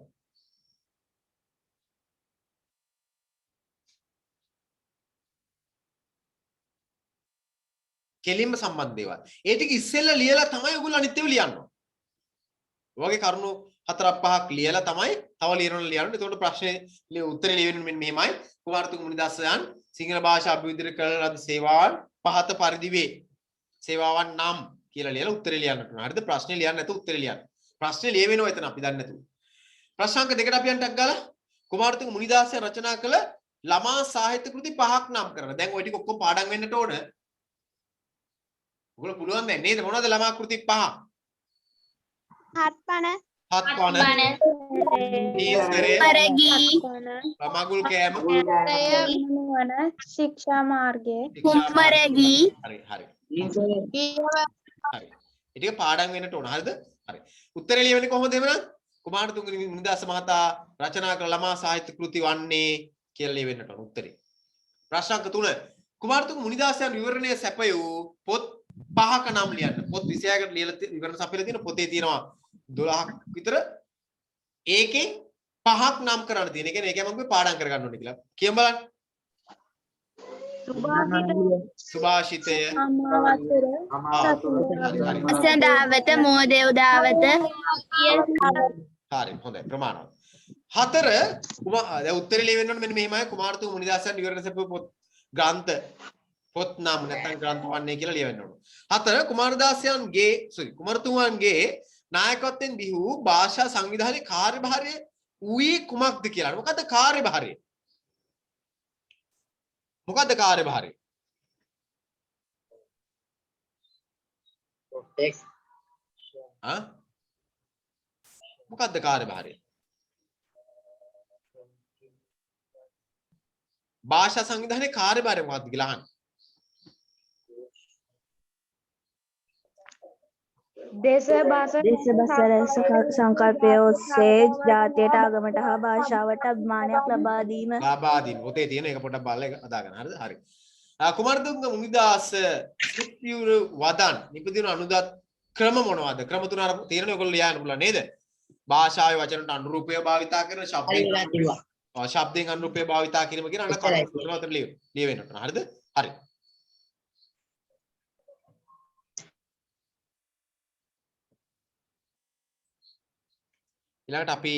කෙලින්ම සම්බන්ධ දේවල්. ඒ ටික ඉස්සෙල්ලා ලියලා තමයි ඔයගොල්ලෝ අනිත් ඒවා ලියන්න ඕනේ. ඔයගේ කරුණු 4-5ක් ලියලා තමයි තව ලියනවා ලියන්න. එතකොට ප්‍රශ්නේ උත්තරේ ලියවෙන්නේ මෙන්න මෙහෙමයි. කුමාරතුංග මුනිදාසයන් සිංහල භාෂා අභිවෘද්ධි කරන ලද සේවාවන් පහත පරිදි වේ. සේවාවන් නම් කියලා ලියලා උත්තරේ ලියන්න ඕනේ. හරිද? ප්‍රශ්නේ ලියන්න නැතුව උත්තරේ ලියන්න. ප්‍රශ්නේ ලියවෙනවා එතන අපි දන්නේ නැතුව. ප්‍රශ්නාංක දෙකට අපි යන්නක් ගාලා කුමාරතුංග මුනිදාසයන් රචනා කළ ළමා සාහිත්‍ය කෘති 5ක් නම් කරනවා. දැන් ওই ටික ඔක්කොම පාඩම් වෙන්නට ඕන. ඔයගොල්ලෝ පුළුවන් දැන් නේද මොනවද ළමා කෘති 5? හත්පන හත් පණ ඊස්තරය පරගී මගුල් කෑම නුවණ ශික්ෂා මාර්ගය ශික්ෂා කුමරගී හරි හරි හරි ඉතින් පාඩම් වෙන්නට ඕන හරිද හරි උත්තරේ ලියවෙන්නේ කොහොමද එවනම් කුමාරතුංග මුනිදාස මහතා රචනා කළ ළමා සාහිත්‍ය කෘති වන්නේ කියලා ලියවෙන්නට ඕන උත්තරේ ප්‍රශ්න අංක 3 කුමාරතුංග මුනිදාසයන් විවරණය සැපයූ පොත් 5ක නම් ලියන්න පොත් 26කට ලියලා විවරණ සපයලා තියෙන පොතේ තියෙනවා 12ක් විතර ඒකෙන් 5ක් නම් කරන්න තියෙන. ඒ කියන්නේ ඒකම අපි පාඩම් කරගන්න ඕනේ කියලා. කියමු බලන්න. සුභාෂිතය අමාවතර සඳාවත මෝදේවදාවත හරි හොඳයි ප්‍රමාණවත්. 4 දැන් උත්තරේ ලියවෙන්න ඕනේ මෙන්න මෙහෙමයි කුමාරතුංග මුනිදාසයන් විවරණ සැපයූ පොත් ග්‍රන්ථ පොත් නම් නැත්නම් ග්‍රන්ථ වන්නේ කියලා ලියවෙන්න ඕනේ. 4 කුමාරතුංගන්ගේ නායකත්වයෙන් බිහි වූ භාෂා සංවිධානයේ කාර්යභාරය ඌයේ කුමක්ද කියලා. මොකද්ද කාර්යභාරය? මොකද්ද කාර්යභාරය? මොකද්ද කාර්යභාරය? භාෂා සංවිධානයේ කාර්යභාරය මොකක්ද කියලා අහන්න. දේශ භාෂා සංකල්පය ඔස්සේ ජාතියට ආගමට හා භාෂාවට අභිමානයක් ලබා දීම ලබා දීම. පොතේ තියෙන එක පොඩ්ඩක් බලලා ඒක හදා ගන්න. හරිද? හරි. කුමාරතුංග මුනිදාස සිත්තිවුරු වදන් නිපදින අනුදත් ක්‍රම මොනවද? ක්‍රම තුන අර තියෙනනේ ඔයගොල්ලෝ ලියන්න පුළුවන් නේද? භාෂාවේ වචනට අනුරූපය භාවිතා කරන ශබ්දයෙන් අනුරූපය භාවිතා කිරීම කියන අන්න කරුණු තුන අතර ලියවෙන්න ඕන. හරිද? හරි. ඊළඟට අපි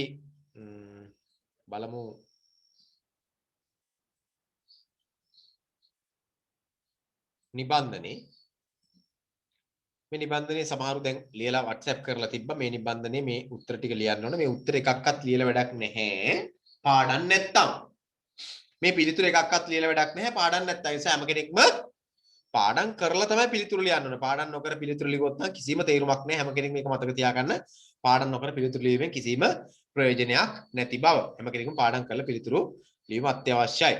බලමු නිබන්ධනේ මේ නිබන්ධනේ සමහරු දැන් ලියලා WhatsApp කරලා තිබ්බා මේ නිබන්ධනේ මේ උත්තර ටික ලියන්න ඕනේ මේ උත්තර එකක්වත් ලියලා වැඩක් නැහැ පාඩම් නැත්තම් මේ පිළිතුර එකක්වත් ලියලා වැඩක් නැහැ පාඩම් නැත්තම් ඒ නිසා හැම කෙනෙක්ම පාඩම් කරලා තමයි පිළිතුරු ලියන්න ඕනේ පාඩම් නොකර පිළිතුරු ලියුවොත් නම් කිසිම තේරුමක් නැහැ හැම කෙනෙක් මේක මතක තියාගන්න පාඩම් නොකර පිළිතුරු ලියීමෙන් කිසිම ප්‍රයෝජනයක් නැති බව හැම කෙනෙකුම පාඩම් කරලා පිළිතුරු ලියීම අත්‍යවශ්‍යයි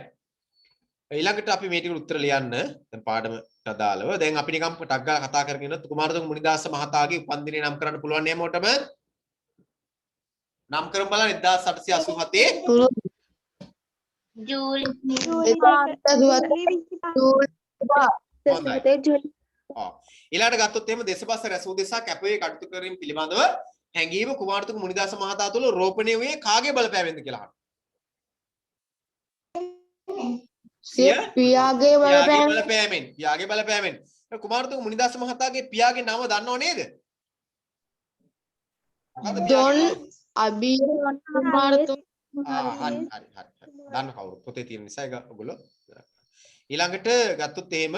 ඊළඟට අපි මේ ටික උත්තර ලියන්න දැන් පාඩමට අදාළව දැන් අපි නිකම් ටක් ගාලා කතා කරගෙන ඉන්නත් කුමාරතුංග මුනිදාස මහතාගේ උපන්දිනේ නම් කරන්න පුළුවන් නේ හැමෝටම නම් කරමු බලන්න 1887 ජූලි ඊළඟට ගත්තොත් එහෙම දේශපාලන රැසූ දෙසා කැපවේ කටයුතු කිරීම පිළිබඳව හැඟීම කුමාරතුංග මුනිදාස මහතා තුළ රෝපණය වූයේ කාගේ බලපෑමෙන්ද කියලා අහනවා. පියාගේ බලපෑමෙන්. පියාගේ බලපෑමෙන්. කුමාරතුංග මුනිදාස මහතාගේ පියාගේ නම දන්නව නේද? ජොන් අබිය කුමාරතුංග හරි. දන්න කවුරු පොතේ තියෙන නිසා ඒක ඔයගොල්ලෝ ඊළඟට ගත්තොත් එහෙම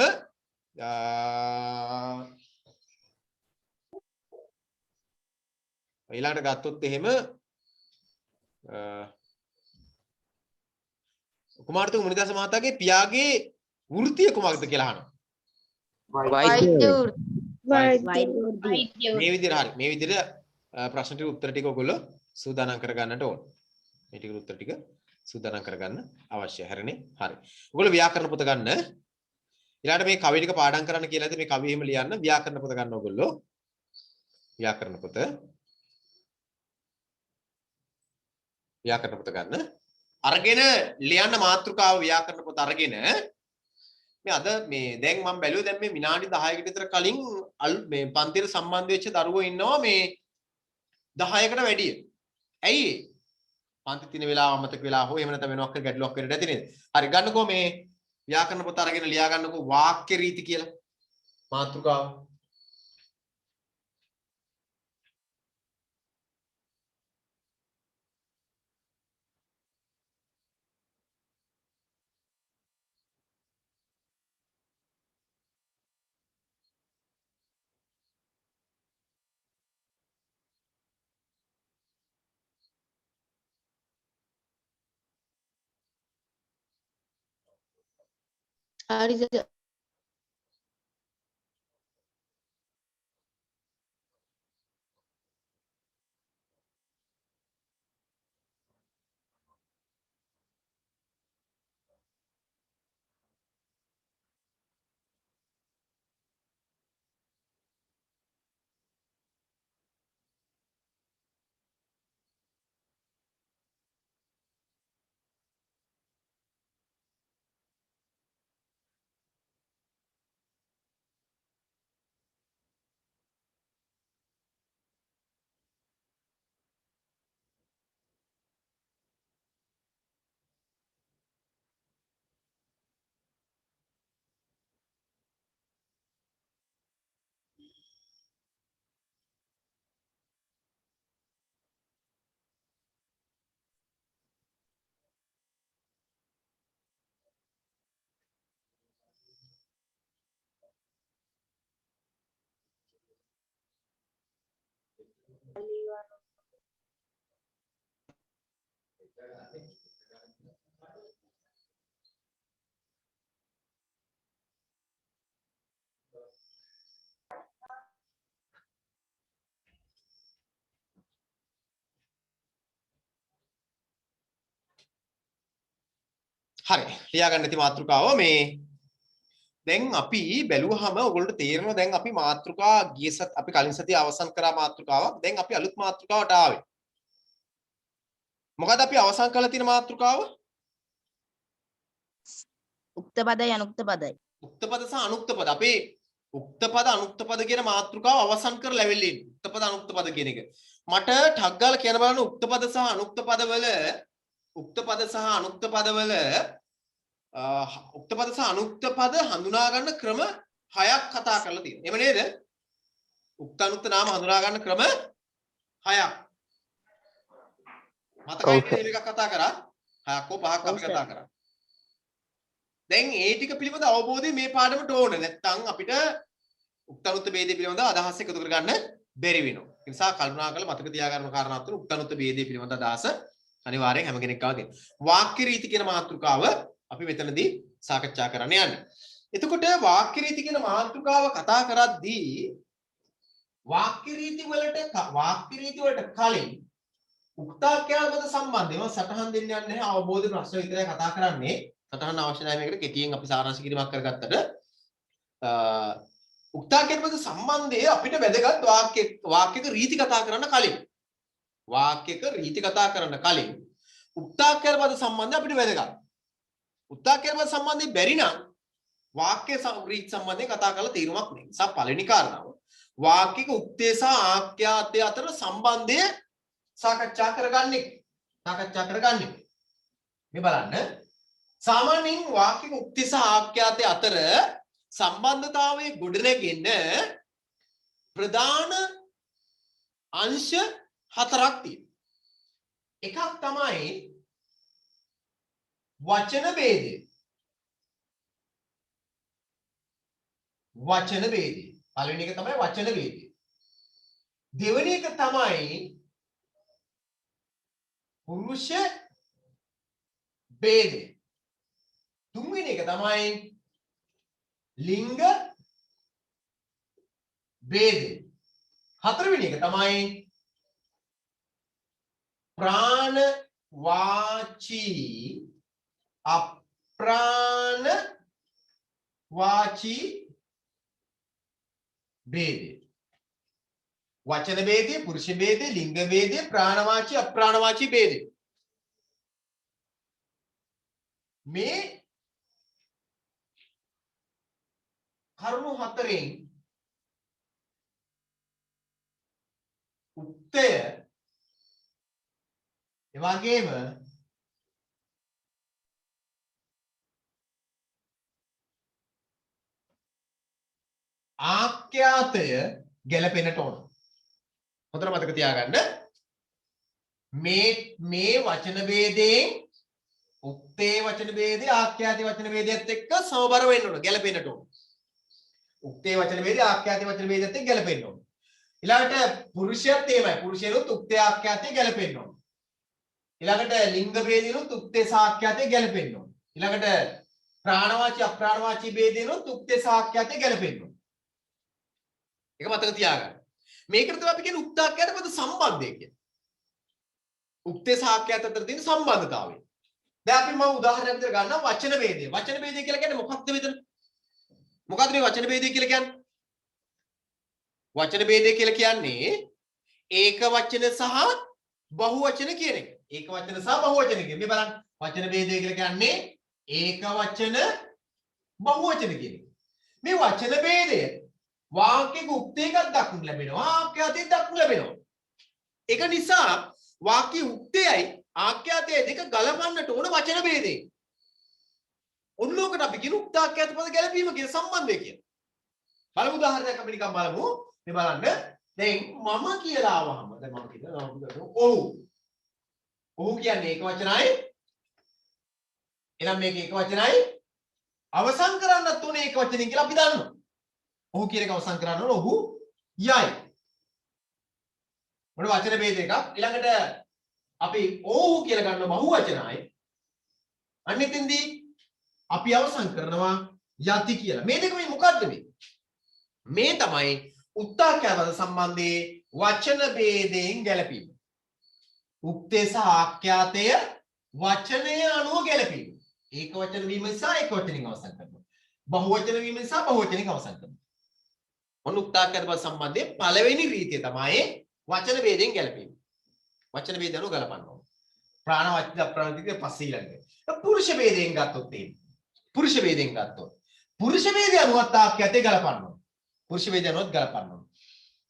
කුමාරතුංග මුනිදාස මහතාගේ පියාගේ වෘත්තිය කුමක්ද කියලා අහනවා. මේ විදිහට හරි. මේ විදිහට ප්‍රශ්න ටික උත්තර ටික ඔයගොල්ලෝ සූදානම් කරගන්නට ඕන. මේ ටික උත්තර ටික සූදානම් කරගන්න අවශ්‍යයි. හරිනේ? හරි. ඔයගොල්ලෝ ව්‍යාකරණ පොත ගන්න. ඊළඟට මේ කවි ටික පාඩම් කරන්න කියලා ඉතින් මේ කවි එහෙම ලියන්න ව්‍යාකරණ පොත ගන්න ඔයගොල්ලෝ. ව්‍යාකරණ පොත ගන්න. අරගෙන ලියන්න මාතෘකාව ව්‍යාකරණ පොත අරගෙන මේ අද මේ දැන් මම බැලුවේ දැන් මේ විනාඩි 10කට විතර කලින් මේ පන්තියට සම්බන්ධ වෙච්ච දරුවෝ ඉන්නවා මේ 10කට වැඩිය. ඇයි ඒ? පන්ති තින වෙලාව අමතක වෙලා හෝ එහෙම නැත්නම් වෙනවක් ගැටලුවක් වෙන්න ඇති නේද? හරි ගන්නකෝ මේ ව්‍යාකරණ පොත අරගෙන ලියා ගන්නකෝ වාක්‍ය රීති කියලා. මාතෘකාව. හරි හරි. ලියාගන්න ඇති මාතෘකාව මේ දැන් අපි බැලුවහම ඔයගොල්ලන්ට තේරෙනවා දැන් අපි මාතෘකා ගිය සත් අපි කලින් සතියේ අවසන් කරා මාතෘකාවක්. දැන් අපි අලුත් මාතෘකාවට ආවේ. මොකද අපි අවසන් කරලා තියෙන මාතෘකාව? උක්ත පදයි අනුක්ත පදයි. උක්ත පද සහ අනුක්ත පද. අපි උක්ත පද අනුක්ත පද කියන මාතෘකාව අවසන් කර ලැබෙන්නේ. උක්ත පද අනුක්ත පද කියන එක. මට ටක් ගාලා කියන බලන්න උක්ත පද සහ අනුක්ත පදවල උක්ත පද සහ අනුක්ත පදවල උක්ත පද සහ අනුක්ත පද හඳුනා ගන්න ක්‍රම 6ක් කතා කරලා තියෙනවා. එහෙම නේද? උක්ත අනුක්ත නාම හඳුනා ගන්න ක්‍රම 6ක්. මතකයි නේද මේක කතා කරා? 6ක් හෝ 5ක් අපි කතා කරා. දැන් ඒ ටික පිළිබඳ අවබෝධය මේ පාඩමට ඕන. නැත්නම් අපිට උක්ත අනුක්ත ભેදය පිළිබඳ අදහස් එකතු කරගන්න බැරි වෙනවා. ඒ නිසා කල්පනා කරලා මතක තියාගන්න කාරණා තුන උක්ත අනුක්ත ભેදය පිළිබඳ අදහස අනිවාර්යෙන් හැම කෙනෙක් ගාව තියෙනවා. වාක්‍ය රීති කියන මාතෘකාව අපි මෙතනදී සාකච්ඡා කරන්න යන්නේ. එතකොට වාක්‍ය රීති කියන මාතෘකාව කතා කරද්දී වාක්‍ය රීති වලට කලින් උක්තාක්‍යාවද සම්බන්ධව සටහන් දෙන්න යන්නේ නැහැ. අවබෝධ ප්‍රශ්න විතරයි කතා කරන්නේ. සටහන් අවශ්‍ය නැහැ මේකට කෙටියෙන් අපි සාරාංශ කිරීමක් කරගත්තට උක්තාක්‍යාවද සම්බන්ධය අපිට වැදගත් වාක්‍යක රීති කතා කරන්න කලින් උක්තාක්‍යාවද සම්බන්ධය අපිට වැදගත්. උක්තාක්‍යාවද සම්බන්ධය බැරි නම් වාක්‍ය රීති සම්බන්ධයෙන් කතා කරලා තීරුමක් නැහැ. නිසා පළවෙනි කාරණාව වාක්‍යක උක්තේ සහ ආඛ්‍යාතය අතර සම්බන්ධය සාකච්ඡා කරගන්නේ. මේ බලන්න සාමාන්‍යයෙන් වාක්‍යක උක්ති සහ ආඛ්‍යාතය අතර සම්බන්ධතාවයේ ගොඩනැගෙන ප්‍රධාන අංශ 4ක් තියෙනවා. එකක් තමයි වචන ભેදය. පළවෙනි එක තමයි වචන ભેදය. දෙවෙනි එක තමයි පුරුෂ ભેදය. තුන්වෙනි එක තමයි ලිංග ભેදය. හතරවෙනි එක තමයි ප්‍රාණ වාචී අප්‍රාණ වාචී ભેදය. වචන ભેදය, පුරුෂ ભેදය, ලිංග ભેදය, ප්‍රාණවාචී අප්‍රාණවාචී ભેදය. මේ කරුණු හතරෙන් උක්තය එවැගේම ආඛ්‍යාතය ගැලපෙන්නට ඕන. හොඳට මතක තියාගන්න මේ වචන ભેදයෙන් උක්තේ වචන ભેදය ආඛ්‍යාතේ වචන ભેදයත් එක්ක සමබර වෙන්න ඕන, ගැලපෙන්නට ඕන. උක්තේ වචන ભેදය ආඛ්‍යාතේ වචන ભેදයත් එක්ක ගැලපෙන්න ඕන. ඊළඟට පුරුෂයත් එහෙමයි. පුරුෂයනොත් උක්තේ ආඛ්‍යාතේ ගැලපෙන්න ඕන. ඊළඟට ලිංග ભેදිනුත් උක්තේ සහ ආඛ්‍යාතේ ගැලපෙන්න ඕන. ඊළඟට ප්‍රාණවාචී අප්‍රාණවාචී ભેදිනුත් උක්තේ සහ ආඛ්‍යාතේ ගැලපෙන්න ඕන. ඒක මතක තියාගන්න. මේකට තමයි අපි කියන්නේ උක්තාක්‍යාත පද සම්බන්ධය කියන්නේ. උක්තේ සහ ආඛ්‍යාත අතර තියෙන සම්බන්ධතාවය. දැන් අපි මම උදාහරණයක් විතර ගන්නම් වචන ભેදය. වචන ભેදය කියලා කියන්නේ මොකක්ද මෙතන? මොකක්ද මේ වචන ભેදය කියලා කියන්නේ? වචන ભેදය කියලා කියන්නේ ඒක වචන සහ බහු වචන කියන එක. ඒක වචන සහ බහු වචන කියන. මේ බලන්න වචන ભેදය කියලා කියන්නේ ඒක වචන බහු වචන කියන එක. මේ වචන ભેදය වාක්‍යක උක්තයක දක්වන්න ලැබෙනවා, ආඛ්‍යාතයක් දක්වන්න ලැබෙනවා. ඒක නිසා වාක්‍ය උක්තයයි ආඛ්‍යාතයයි දෙක ගලපන්නට ඕන වචන ભેදේ. ඔන්නෝකට අපි කියන උක්තාඛ්‍යාත පද ගැලපීම කියන සම්බන්ධය කියන. බලමු උදාහරණයක් අපි නිකන් බලමු. මේ බලන්න. දැන් මම කියලා ආවහම දැන් මම කියනවා ඔව්. ඔව් කියන්නේ ඒක වචනයි. එහෙනම් මේක ඒක වචනයි. අවසන් කරන්නත් ඕනේ ඒක වචනින් කියලා අපි දන්නවා. ඔහු කියන එක අවසන් කරන්න ඕන ඔහු යයි. මොන වචන ભેද එකක්. ඊළඟට අපි ඕහු කියලා ගන්න බහු වචනයි. අනිතෙන්දී අපි අවසන් කරනවා යති කියලා. මේ දෙක මේ මොකද්ද මේ? මේ තමයි උත්තාක්‍යාපද සම්බන්ධයේ වචන ભેදයෙන් ගැලපීම. උක්තේ සහ ආඛ්‍යාතය වචනය අනුව ගැලපීම. ඒක වචන වීම නිසා ඒක වචනෙන් අවසන් කරනවා. බහු වචන වීම නිසා බහු වචනෙන් අවසන් කරනවා. මොන උත්තාක්‍යාපද සම්බන්ධයේ පළවෙනි රීතිය තමයි වචන ભેදයෙන් ගැලපීම. වචන ભેද අනුව ගලපනවා. ප්‍රාණවාචික අප්‍රාණවාචික පස්සේ ඊළඟට. පුරුෂ ભેදයෙන් ගත්තොත් එහෙම. පුරුෂ ભેදයෙන් ගත්තොත්. පුරුෂ ભેදය අනුවත් ආඛ්‍යාතය ගලපනවා. පුරුෂ ભેදය අනුවත් ගලපනවා.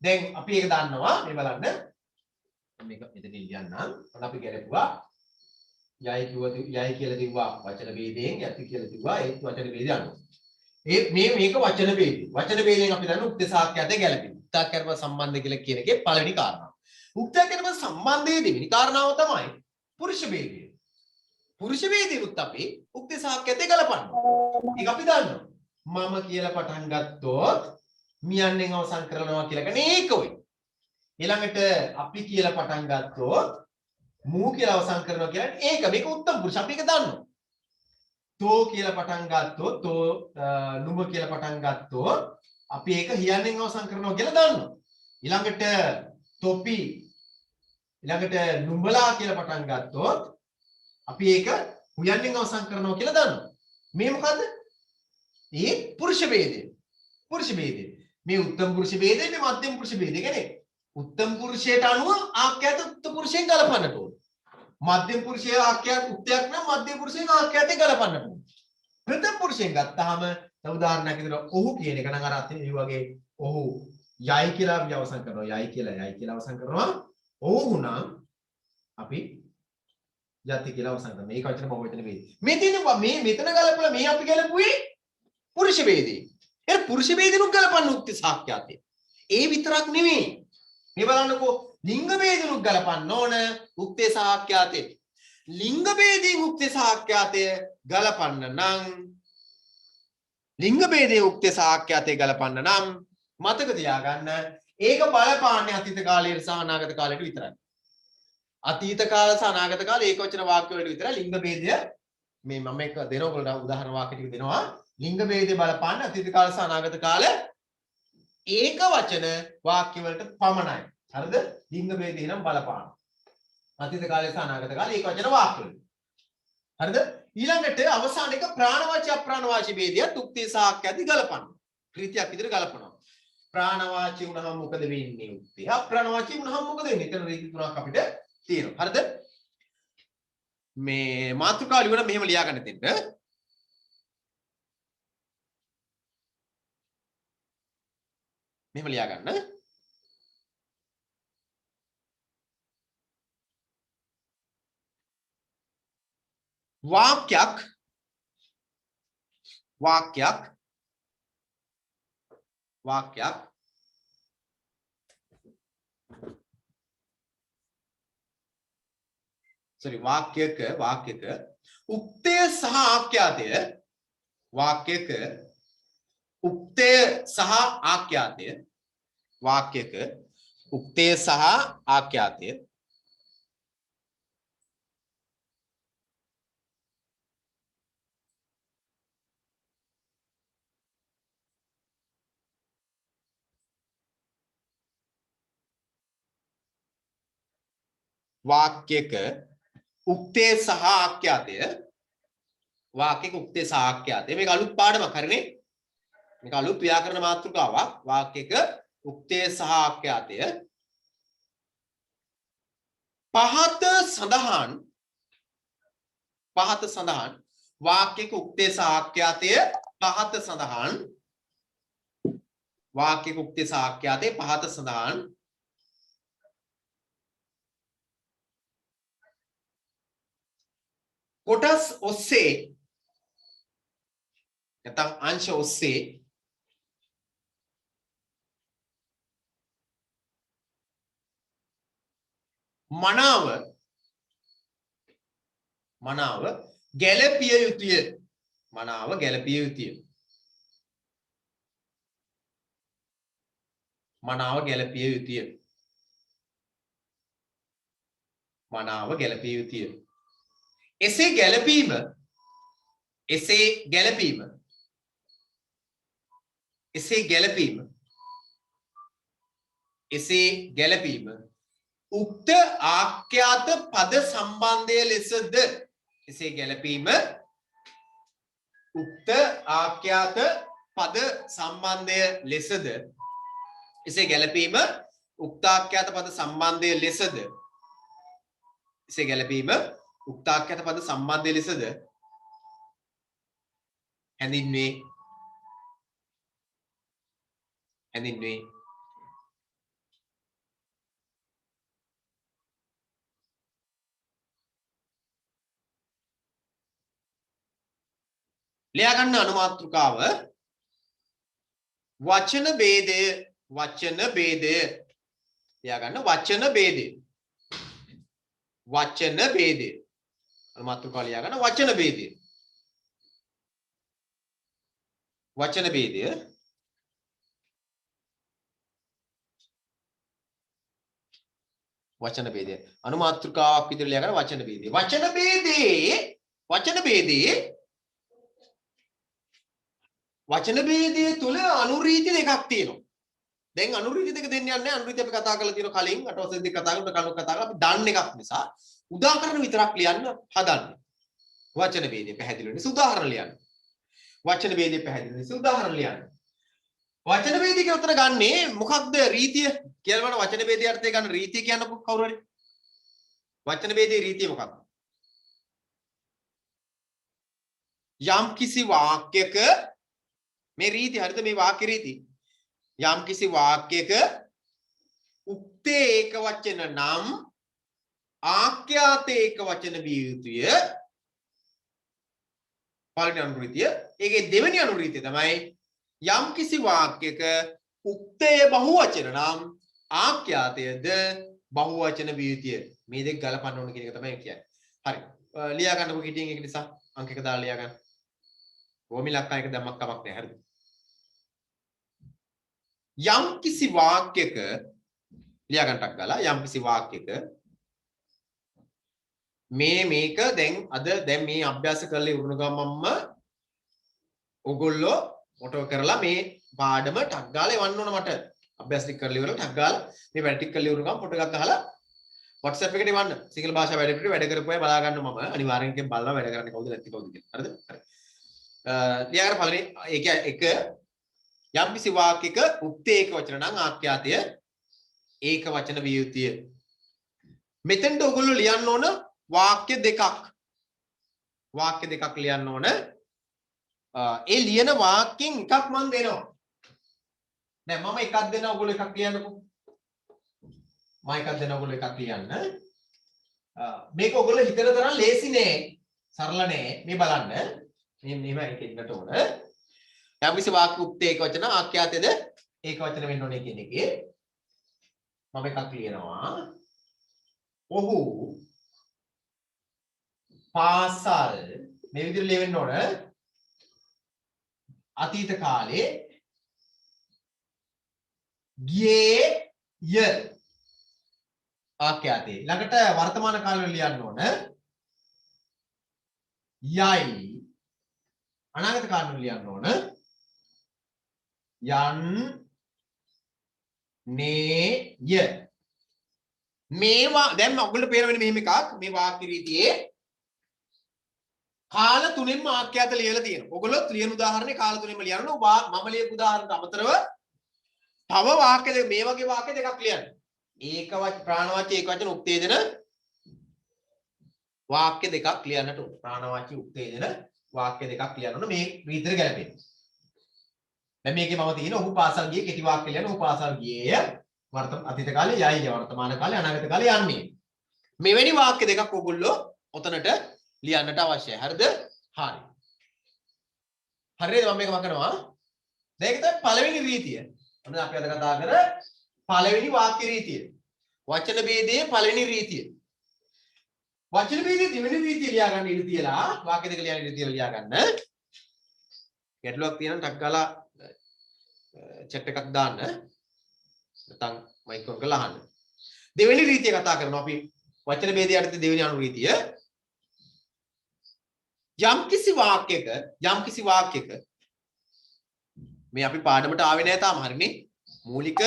දැන් අපි ඒක දන්නවා මේ බලන්න. මේක මෙතන ලියන්නම්. ඔන්න අපි ගැලපුවා. යයි කියලා කිව්වා වචන ભેදයෙන් යති කියලා කිව්වා ඒ වචන ભેදය අනුව. මේක වචන ભેදය. වචන ભેදයෙන් අපි දන්න උක්ත සාක්ෂාතය ගැලපීම. උක්තාකරප සම්බන්ධ කියලා කියන එකේ පළවෙනි කාරණාව. උක්තාකරප සම්බන්ධයේ දෙවෙනි කාරණාව තමයි පුරුෂ ભેදය. පුරුෂ ભેදෙත් අපි උක්ත සාක්ෂාතය ගලපනවා. ඒක අපි දන්නවා. මම කියලා පටන් ගත්තොත් මියන්නෙන් අවසන් කරනවා කියලා කියන්නේ ඒක ඔය. ඊළඟට අපි කියලා පටන් ගත්තොත් මූ කියලා අවසන් කරනවා කියන්නේ ඒක. මේක උත්තම පුරුෂ අපි ඒක දන්නවා. තෝ කියලා පටන් ගත්තොත් තෝ නුඹ කියලා පටන් ගත්තොත් අපි ඒක හියන්නෙන් අවසන් කරනවා කියලා දන්නවා. ඊළඟට තොපි ඊළඟට නුඹලා කියලා පටන් ගත්තොත් අපි ඒක හුයන්නෙන් අවසන් කරනවා කියලා දන්නවා. මේ මොකද්ද? මේ පුරුෂ ભેදය. පුරුෂ ભેදය. මේ උත්තම පුරුෂ ભેදය මේ මධ්‍යම පුරුෂ ભેදය කියන්නේ උත්තම පුරුෂයට අනුව ආඛ්‍යාත උත්තම පුරුෂයෙන් ගලපන්නට ඕන. මධ්‍යම පුරුෂයේ ආඛ්‍යාත උක්තයක් නම් මධ්‍යම පුරුෂයෙන් ආඛ්‍යාතේ ගලපන්නට ඕන. ප්‍රථම පුරුෂයෙන් ගත්තාම උදාහරණයක් විදිහට ඔහු කියන එක නම් අර අතින් මේ වගේ ඔහු යයි කියලා අපි අවසන් කරනවා. යයි කියලා අවසන් කරනවා. ඔහු නම් අපි යති කියලා අවසන් කරනවා. මේක වචන බහුවචන ભેදය. මේ මෙතන ගලපලා මේ අපි ගලපුවේ පුරුෂ ભેදේ. ඒ පුරුෂ ભેදිනුත් ගලපන්න උක්ති සාක්ෂාතේ. ඒ විතරක් නෙමෙයි. මේ බලන්නකෝ ලිංග ભેදිනුත් ගලපන්න ඕන උක්තේ සාක්ෂාතේ. ලිංග ભેදයෙන් උක්තේ සාක්ෂාතය ගලපන්න නම් ලිංග ભેදයේ උක්තේ සාක්ෂාතේ ගලපන්න නම් මතක තියාගන්න ඒක බලපාන්නේ අතීත කාලයේ සහ අනාගත කාලයට විතරයි. අතීත කාල සහ අනාගත කාල ඒකවචන වාක්‍ය වලට විතරයි ලිංග ભેදය මේ මම එක දෙනවා ඔයගොල්ලෝ උදාහරණ වාක්‍ය ටික දෙනවා. ලිංග ભેදේ බලපාන්නේ අතීත කාල සහ අනාගත කාල ඒක වචන වාක්‍ය වලට පමණයි. හරිද? ලිංග ભેදේ නම් බලපාන. අතීත කාලේ සහ අනාගත කාලේ ඒක වචන වාක්‍ය වලට. හරිද? ඊළඟට අවසාන එක ප්‍රාණවාචී අප්‍රාණවාචී ભેදයක් උක්තේ සාක්ෂාතී ගලපන්න. ක්‍රිතියක් විදිහට ගලපනවා. ප්‍රාණවාචී වුණාම මොකද වෙන්නේ උක්තේ? අප්‍රාණවාචී වුණාම මොකද වෙන්නේ? එතන රීති තුනක් අපිට තියෙනවා. හරිද? මේ මාතෘකාව ලියවන මෙහෙම ලියා ගන්න දෙන්න. මෙහෙම ලියා ගන්න. වාක්‍යයක් වාක්‍යක උක්තය සහ ආඛ්‍යාතය වාක්‍යක උක්තය සහ ආඛ්‍යාතය වාක්‍යක උක්තය සහ ආඛ්‍යාතය වාක්‍යක උක්තේ සහ ආඛ්‍යාතය වාක්‍යක උක්තේ සහ ආඛ්‍යාතය මේක අලුත් පාඩමක් හරිනේ මේක අලුත් ව්‍යාකරණ මාතෘකාවක් වාක්‍යක උක්තේ සහ ආඛ්‍යාතය පහත සඳහන් වාක්‍යක උක්තේ සහ ආඛ්‍යාතය පහත සඳහන් වාක්‍යක උක්තේ සහ ආඛ්‍යාතය පහත සඳහන් කොටස් ඔස්සේ නැත්නම් අංශ ඔස්සේ මනාව ගැළපිය යුතුය මනාව ගැලපිය යුතුය. එසේ ගැලපීම උක්ත ආඛ්‍යාත පද සම්බන්ධය ලෙසද එසේ ගැලපීම උක්ත ආඛ්‍යාත පද සම්බන්ධය ලෙසද එසේ ගැලපීම උක්තාඛ්‍යාත පද සම්බන්ධය ලෙසද එසේ ගැලපීම උක්තාඛ්‍යාත පද සම්බන්ධය ලෙසද හැඳින්වේ ලියා ගන්න අනුමාත්‍රිකාව වචන ભેදය ලියා ගන්න වචන ભેදය අනුමාත්‍රිකාව ලියා ගන්න වචන ભેදය අනුමාත්‍රිකාවක් විදිහට ලියා ගන්න වචන ભેදයේ තුල අනුරීති දෙකක් තියෙනවා. දැන් අනුරීති දෙක දෙන්න යන්නේ අනුරීති අපි කතා කරලා තියෙන කලින් අටවසරේදී කතා කරලා කලින් කතා කරලා අපි දන්න එකක් නිසා උදාහරණ විතරක් ලියන්න හදන්නේ. වචන ભેදය පැහැදිලි වෙන නිසා උදාහරණ ලියන්න. වචන ભેදය පැහැදිලි වෙන නිසා උදාහරණ ලියන්න. වචන ભેදය කියලා උතන ගන්නේ මොකක්ද රීතිය කියලා බලන්න වචන ભેදයේ අර්ථය ගන්න රීතිය කියන්නකො කවුරු හරි. වචන ભેදයේ රීතිය මොකක්ද? යම් කිසි වාක්‍යයක මේ රීති හරිද මේ වාක්‍ය රීති යම් කිසි වාක්‍යයක උක්තේ ඒක වචන නම් ආඛ්‍යාතේ ඒක වචන විය යුතුය පළවෙනි අනුරීතිය ඒකේ දෙවෙනි අනුරීතිය තමයි යම් කිසි වාක්‍යයක උක්තේ බහුවචන නම් ආඛ්‍යාතයද බහුවචන විය යුතුය මේ දෙක ගලපන්න ඕන කියන එක තමයි කියන්නේ හරි ලියා ගන්නකො කිටියෙන් ඒක නිසා අංක එක දාලා ලියා ගන්න ඕමි ලක්කා එක දැම්මක් කමක් නැහැ හරිද යම් කිසි වාක්‍යයක ලියා ගන්නටක් ගාලා යම් කිසි වාක්‍යයක මේක දැන් මේ අභ්‍යාස කරලා ඉවරන ගමන්ම ඔයගොල්ලෝ ඔටෝ කරලා මේ පාඩම ටක් ගාලා එවන්න ඕන මට අභ්‍යාස ටික කරලා ඉවරලා ටක් ගාලා මේ වැඩ ටික කරලා ඉවරන ගමන් ෆොටෝ එකක් අහලා WhatsApp එකට එවන්න සිංහල භාෂාව වැඩ කරපු අය බලා ගන්න මම අනිවාර්යෙන් බලලා වැඩ කරන්නේ කවුද නැති කවුද කියලා හරිද හරි ලියාගන්න පළවෙනි ඒක එක යම් කිසි වාක්‍යයක උක්තේ ඒක වචන නම් ආඛ්‍යාතය ඒක වචන විය යුතුය. මෙතෙන්ට ඔයගොල්ලෝ ලියන්න ඕන වාක්‍ය දෙකක් ලියන්න ඕන. ඒ ලියන වාක්‍යෙන් එකක් මම දෙනවා. දැන් මම එකක් දෙනවා ඔයගොල්ලෝ එකක් ලියන්නකෝ. මම එකක් දෙනවා ඔයගොල්ලෝ එකක් ලියන්න. මේක ඔයගොල්ලෝ හිතන තරම් ලේසි නෑ. සරල නෑ. මේ බලන්න. මෙහෙම එකකට ඕන. යම් කිසි වාක්‍ය උක්තේ ඒක වචන ආඛ්‍යාතයේද ඒක වචන වෙන්න ඕනේ කියන එකේ මම එකක් ලියනවා. ඔහු පාසල් මේ විදිහට ලියවෙන්න ඕන. අතීත කාලේ ගියේ ආඛ්‍යාතේ ළඟට වර්තමාන කාලෙ ලියන්න ඕන. යයි අනාගත කාලෙ ලියන්න ඕන. යන්නේය මේවා දැන් ඔයගොල්ලෝ පේනවනේ මෙහෙම එකක් මේ වාක්‍ය රීතියේ කාල තුනෙන්ම ආඛ්‍යාත ලියලා තියෙනවා. ඔයගොල්ලෝ ලියන උදාහරණේ කාල තුනෙන්ම ලියනවා. මම ලියපු උදාහරණට අමතරව තව වාක්‍ය දෙක මේ වගේ වාක්‍ය දෙකක් ලියන්න. ඒකවත් ප්‍රාණවාචී ඒකවචන උක්තේජන වාක්‍ය දෙකක් ලියන්නට ඕන. ප්‍රාණවාචී උක්තේජන වාක්‍ය දෙකක් ලියන්න ඕන මේ රීතියට ගැලපෙන්නේ. දැන් මේකේ මම තියෙන ඔහු පාසල් ගියේ කෙටි වාක්‍ය ලියන ඔහු පාසල් ගියේය අතීත කාලේ යයි වර්තමාන කාලේ අනාගත කාලේ යන්නේ. මෙවැනි වාක්‍ය දෙකක් ඔයගොල්ලෝ ඔතනට ලියන්නට අවශ්‍යයි. හරිද? හරි. හරිද? මම මේක මකනවා. දැන් ඒක තමයි පළවෙනි රීතිය. මොනවද අපි අද කතා කර පළවෙනි වාක්‍ය රීතිය. වචන ભેදයේ පළවෙනි රීතිය. වචන ભેදයේ දෙවෙනි රීතිය ලියා ගන්න ඉඳ තියලා වාක්‍ය දෙක ලියන්න ඉඳ තියලා ලියා ගන්න. ගැටලුවක් තියෙනවා ටක් ගාලා chat එකක් දාන්න. නැත්නම් මයික් ඔන් කරලා අහන්න. දෙවෙනි රීතිය කතා කරනවා අපි වචන ભેදය යටතේ දෙවෙනි අනුරීතිය යම් කිසි වාක්‍යයක මේ අපි පාඩමට ආවේ නැහැ තාම හරිනේ මූලික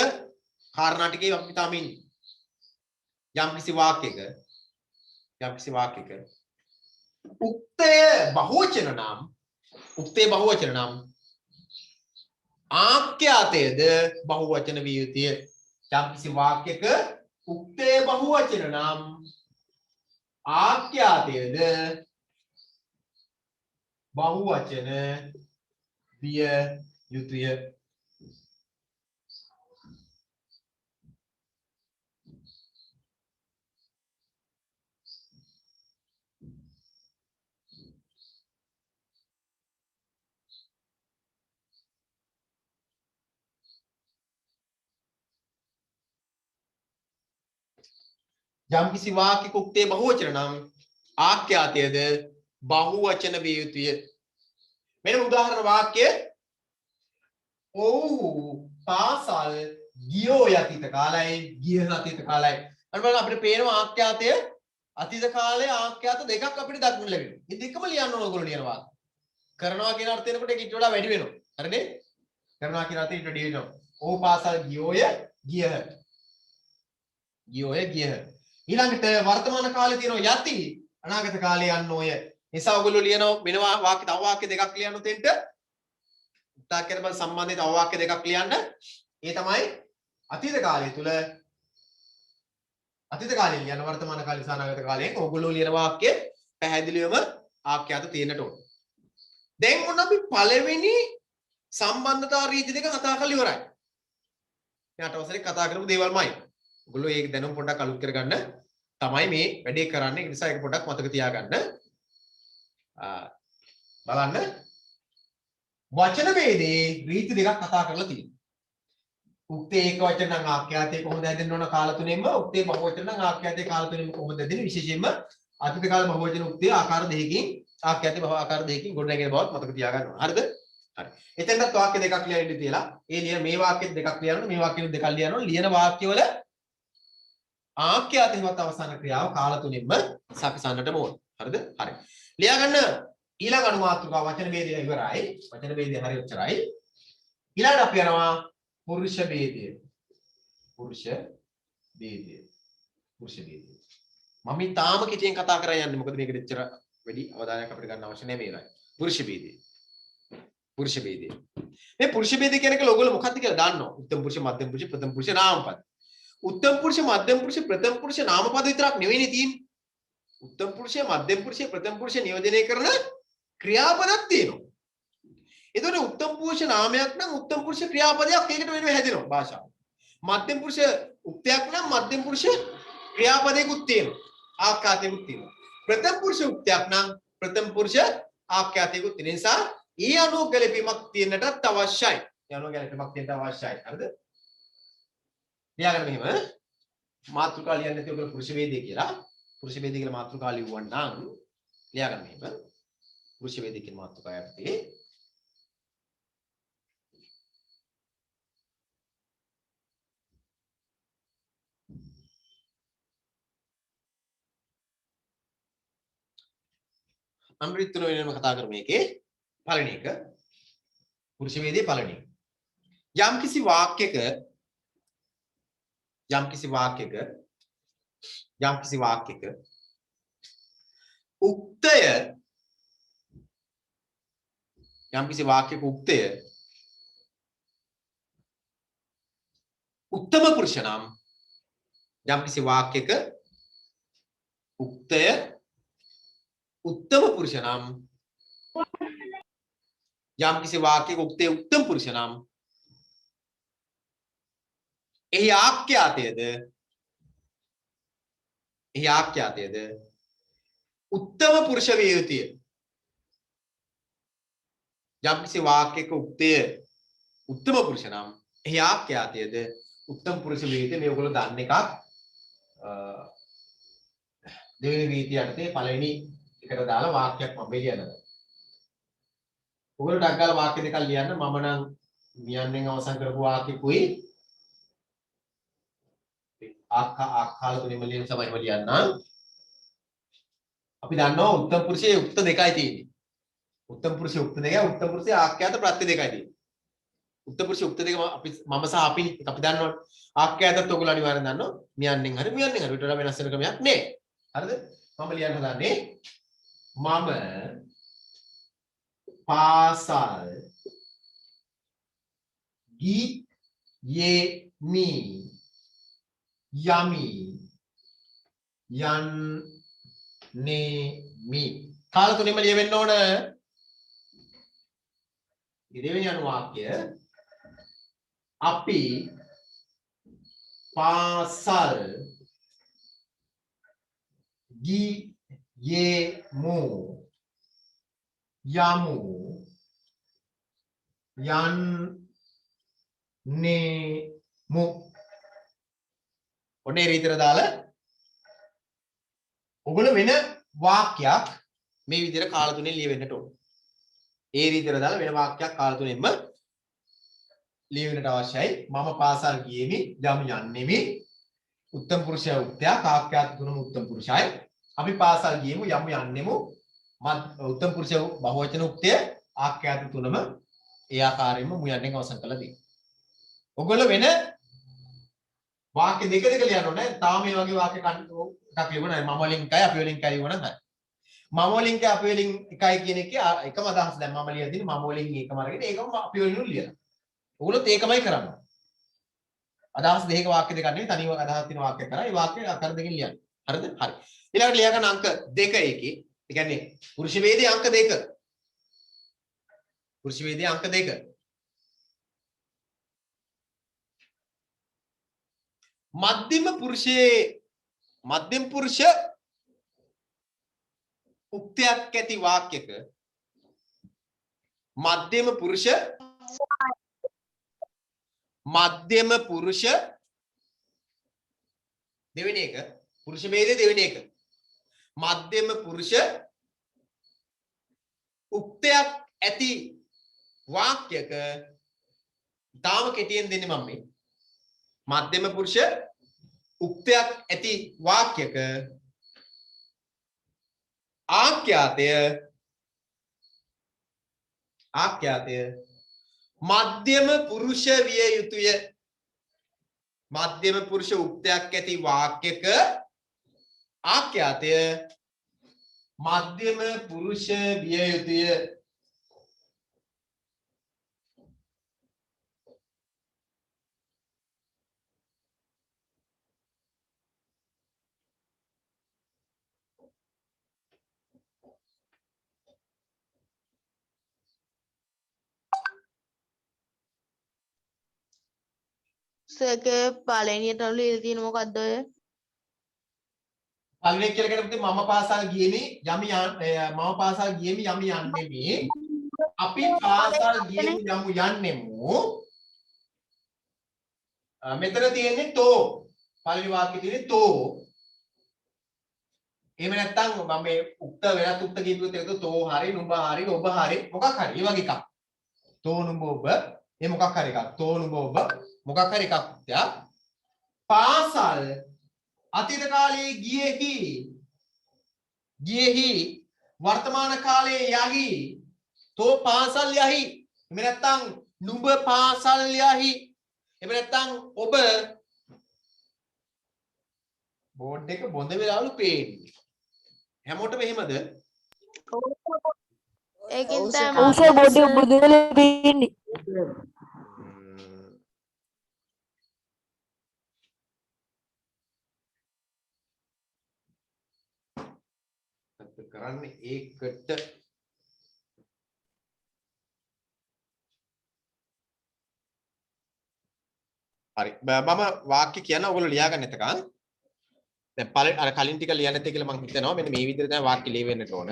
කාරණා ටිකේ අපි තාම ඉන්නේ යම් කිසි වාක්‍යයක උක්තය බහුවචන නම් ආඛ්‍යාතයද බහුවචන විය යුතුය යම් කිසි වාක්‍යයක උක්තය බහුවචන නම් ආඛ්‍යාතයද බහුවචන විය යුතුය යම් කිසි වාක්‍යයක උක්තේ බහුවචන නම් ආඛ්‍යාතයද බහුවචන විය යුතුය මෙන්න උදාහරණ වාක්‍ය ඔව්හු පාසල් ගියෝ යතිත කාලයි ගිය අතීත කාලයි අන්න බලන්න අපිට පේනවා ආඛ්‍යාතය අතීත කාලයේ ආඛ්‍යාත දෙකක් අපිට දක්වන්න ලැබෙනවා මේ දෙකම ලියන්න ඕන ඔයගොල්ලෝ ලියනවා කරනවා කියන අර්ථය එනකොට ඒක ඊට වඩා වැඩි වෙනවා හරිනේ කරනවා කියන අර්ථය ඊට වැඩි වෙනවා ඔව් පාසල් ගියෝය ගියහ ඊළඟට වර්තමාන කාලේ තියෙන යති අනාගත කාලේ යන්නෝය නිසා ඔයගොල්ලෝ ලියනවා වෙන වාක්‍ය තව වාක්‍ය දෙකක් ලියන්න උතෙන්ට උත්සාහ කරපන් සම්බන්ධිත තව වාක්‍ය දෙකක් ලියන්න ඒ තමයි අතීත කාලය තුල අතීත කාලේ ලියන වර්තමාන කාලේ සහ අනාගත කාලයෙන් ඔයගොල්ලෝ ලියන වාක්‍ය පැහැදිලිවම ආඛ්‍යාත තියෙන්නට ඕන දැන් මොන අපි පළවෙනි සම්බන්ධතා රීති දෙක කතා කරලා ඉවරයි මේ 8 වසරේ කතා කරපු දේවල්මයි ඔයගොල්ලෝ ඒක දැනුම් පොඩ්ඩක් අලුත් කරගන්න තමයි මේ වැඩේ කරන්නේ ඒ නිසා ඒක පොඩ්ඩක් මතක තියාගන්න බලන්න වචන ભેදේ රීති දෙකක් කතා කරලා තියෙනවා උක්තේ ඒක වචන නම් ආඛ්‍යාතේ කොහොමද හැදෙන්න ඕන කාල තුනෙන්ම උක්තේ බහුවචන නම් ආඛ්‍යාතේ කාල තුනෙන්ම කොහොමද හැදෙන්නේ විශේෂයෙන්ම අතීත කාල බහුවචන උක්තේ ආකාර දෙකකින් ආඛ්‍යාතේ බහුව ආකාර දෙකකින් ගොඩනැගෙන බවත් මතක තියාගන්න ඕන හරිද හරි එතෙන්ට වාක්‍ය දෙකක් ලියන්න තියලා ඒ ලියන මේ වාක්‍යෙත් දෙකක් ලියනවා මේ වාක්‍යෙත් දෙකක් ලියනවා ලියන වාක්‍යවල ආඛ්‍යාතේවත් අවසාන ක්‍රියාව කාල තුනෙන්ම සකසන්නට ඕන හරිද හරි ලියා ගන්න ඊළඟ අනුමාත්‍රිකා වචන ભેදය ඉවරයි වචන ભેදය හරිය උච්චරයි ඊළඟට අපි යනවා පුරුෂ ભેදය මම තාම කිටියෙන් කතා කරා යන්නේ මොකද මේකට එච්චර වැඩි අවධානයක් අපිට ගන්න අවශ්‍ය නැහැ මේකයි පුරුෂ ભેදය මේ පුරුෂ ભેදය කියන එක ඔයගොල්ලෝ මොකක්ද කියලා දන්නවා උත්තම පුරුෂ මධ්‍යම පුරුෂ ප්‍රථම පුරුෂ නාමපද උත්තම පුරුෂ මධ්‍යම පුරුෂ ප්‍රථම පුරුෂ නාමපද විතරක් නෙවෙයිනේ තියෙන්නේ උත්තම පුරුෂය මධ්‍යම පුරුෂය ප්‍රථම පුරුෂය නියෝජනය කරන ක්‍රියාපදයක් තියෙනවා. එතකොට උත්තම පුරුෂ නාමයක් නම් උත්තම පුරුෂ ක්‍රියාපදයක් ඒකට වෙනම හැදෙනවා භාෂාව. මධ්‍යම පුරුෂ උක්තයක් නම් මධ්‍යම පුරුෂ ක්‍රියාපදයකුත් තියෙනවා. ආඛ්‍යාතයකුත් තියෙනවා. ප්‍රථම පුරුෂ උක්තයක් නම් ප්‍රථම පුරුෂ ආඛ්‍යාතයකුත් තියෙන නිසා ඒ අනුව ගැලපීමක් තියෙන්නටත් අවශ්‍යයි. ඒ අනුව ගැලපීමක් තියෙන්නට අවශ්‍යයි. හරිද? ලියාගන්න මෙහෙම මාතෘකා ලියන්න නැති ඔයගොල්ලෝ පුරුෂ ભેදය කියලා පුරුෂ ભેදය කියලා මාතෘකා ලියවන්නම් ලියාගන්න මෙහෙම පුරුෂ ભેදය කියන මාතෘකාව යටතේ අනුරිත්තුන වෙනම කතා කරමු මේකේ පළවෙනි එක පුරුෂ ભેදයේ පළවෙනි එක යම්කිසි වාක්‍යයක උක්තය උත්තම පුරුෂ නම් යම්කිසි වාක්‍යයක උක්තය උත්තම පුරුෂ නම් යම්කිසි වාක්‍යයක උක්තේ උත්තම පුරුෂ නම් එහි ආඛ්‍යාතයද උත්තම පුරුෂ විය යුතුය. යම්කිසි වාක්‍යයක උක්තය උත්තම පුරුෂ නම් එහි ආඛ්‍යාතයද උත්තම පුරුෂ විය යුතුය. මේ ඔයගොල්ලෝ දන්න එකක්. දෙවෙනි රීතිය යටතේ පළවෙනි එකට දාලා වාක්‍යයක් මම ලියනවා. ඔයගොල්ලෝ ටක් ගාලා වාක්‍ය දෙකක් ලියන්න. මම නම් මියන්නෙන් අවසන් කරපු වාක්‍යකුයි කාල තුනෙම ලියන සමයම ලියන්න. අපි දන්නවා උත්තම පුරුෂයේ උක්ත දෙකයි තියෙන්නේ. උත්තම පුරුෂයේ උක්ත දෙකයි උත්තම පුරුෂයේ ආඛ්‍යාත ප්‍රත්‍ය දෙකයි තියෙන්නේ. උත්තම පුරුෂයේ උක්ත දෙක අපි මම සහ අපි දන්නවනේ. ආඛ්‍යාතත් ඔයගොල්ලෝ අනිවාර්යෙන් දන්නවා. මියන්නෙන් හරි විතර වෙනස් වෙන ක්‍රමයක් නේ. හරිද? මම ලියන්න හදන්නේ මම පාසල් ගියෙමි යමි යන්නේමි කාල තුනෙම ලියවෙන්න ඕන. දෙවෙනි අනුවාක්‍ය අපි පාසල් ගියෙමු යමු යන්නේමු ඔන්නේ රීතර දාලා ඔගොල්ලෝ වෙන වාක්‍යයක් මේ විදිහට කාල තුනෙන් ලියවෙන්නට ඕන. ඒ රීතර දාලා වෙන වාක්‍යයක් කාල තුනෙන්ම ලියවෙන්නට අවශ්‍යයි. මම පාසල් ගියෙමි යම් යන්නෙමි උත්තම පුරුෂයා උක්තයා කාක්‍යාත තුනම උත්තම පුරුෂයයි. අපි පාසල් ගියෙමු යම් යන්නෙමු උත්තම පුරුෂයා බහුවචන උක්තය ආක්‍යාත තුනම ඒ ආකාරයෙන්ම මු යන්නෙන් අවසන් කළා තියෙනවා. ඔයගොල්ලෝ වෙන වාක්‍ය දෙක ලියන්න ඕනේ. තාම මේ වගේ වාක්‍ය එකක් ලියුණා. මම වලින් එකයි අපි වලින් එකයි ලියුණා නම් හරි. මම වලින් එකයි අපි වලින් එකයි කියන එකේ එකම අදහස දැන් මම ලියලා තියෙන්නේ මම වලින් එකම අරගෙන ඒකම අපි වලින් ලියලා. ඔයගොල්ලෝත් ඒකමයි කරන්නේ. අදහස් දෙකක වාක්‍ය දෙකක් නෙවෙයි තනියම අදහස් තියෙන වාක්‍යයක් කරා. ඒ වාක්‍ය ආකාර දෙකකින් ලියන්න. හරිද? හරි. ඊළඟට ලියා ගන්න අංක 2 එකේ. ඒ කියන්නේ පුරුෂ වේදේ අංක 2. පුරුෂ වේදේ අංක 2. මධ්‍යම පුරුෂ උක්තයක් ඇති වාක්‍යක මධ්‍යම පුරුෂ දෙවෙනි එක පුරුෂ වේදේ දෙවෙනි එක මධ්‍යම පුරුෂ උක්තයක් ඇති වාක්‍යක තාම කෙටියෙන් දෙන්නේ මම මේ මධ්‍යම පුරුෂ උක්තයක් ඇති වාක්‍යක ආඛ්‍යාතය මධ්‍යම පුරුෂ විය යුතුය. මධ්‍යම පුරුෂ උක්තයක් ඇති වාක්‍යක ආඛ්‍යාතය මධ්‍යම පුරුෂ විය යුතුය. සර්ගේ පළවෙනියට ලියලා තියෙන මොකද්ද ඔය? පළවෙනි කියලා කියනකොට මම පාසල් ගියෙමි මම පාසල් ගියෙමි යන්නෙමි අපි පාසල් ගියෙමු යමු යන්නෙමු මෙතන තියෙන්නේ තෝ පළවෙනි වාක්‍යයේ තියෙන්නේ තෝ එහෙම නැත්නම් මම මේ උක්ත වෙනත් උක්ත කියපුවත් ඒක තෝ හරි නුඹ හරි ඔබ හරි මොකක් හරි ඒ වගේ එකක් තෝ නුඹ ඔබ ඒ මොකක් හරි එකක් තෝ නුඹ ඔබ මොකක් හරි එකක් යා පාසල් අතීත කාලයේ ගියෙහි වර්තමාන කාලයේ යහි තෝ පාසල් යහි එහෙම නැත්නම් නුඹ පාසල් යහි එහෙම නැත්නම් ඔබ බෝඩ් එක බොඳ වෙලාවලු පේන්නේ හැමෝටම එහෙමද ඒකෙන් ඔව් තමයි සර් බෝඩ් එක බුදු වෙලා පේන්නේ. කරන්නේ ඒකට හරි මම වාක්‍ය කියන ඔයගොල්ලෝ ලියා ගන්න එතකන් දැන් පළවෙනි අර කලින් ටික ලියන්න නැත්තේ කියලා මම හිතනවා මෙන්න මේ විදිහට තමයි වාක්‍ය ලියවෙන්නට ඕන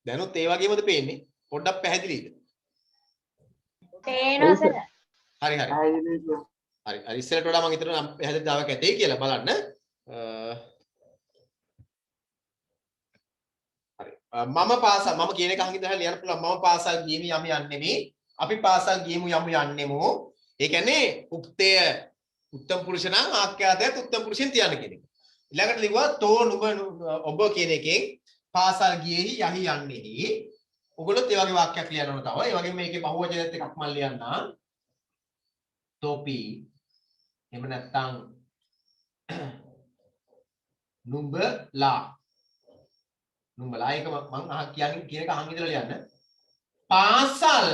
දැනුත් ඒ වගේමද පේන්නේ පොඩ්ඩක් පැහැදිලිද? තේනවා සර්. හරි හරි. හරි හරි ඉස්සෙල්ට වඩා මම හිතනවා නම් පැහැදිලිතාවයක් ඇතේ කියලා බලන්න. හරි. මම පාසල් මම කියන එක අහන් ඉඳලා ලියන්න පුළුවන්. මම පාසල් ගියමි යම් යන්නෙමි. අපි පාසල් ගියමු යමු යන්නෙමු. ඒ කියන්නේ උක්තය උත්තම පුරුෂ නම් ආඛ්‍යාතයත් උත්තම පුරුෂෙන් තියන්න කියන එක. ඊළඟට ලිව්වා තෝ නුඹ ඔබ කියන එකෙන් පාසල් ගියේහි යහි යන්නේහි. ඔයගොල්ලොත් ඒ වගේ වාක්‍යයක් ලියන්න ඕන තව. ඒ වගේම මේකේ බහුවචනයත් එකක් මම ලියන්නම්. තෝපි එහෙම නැත්නම් නුඹලා ඒක මම කියන්නේ කියන එක අහන් ඉඳලා ලියන්න. පාසල්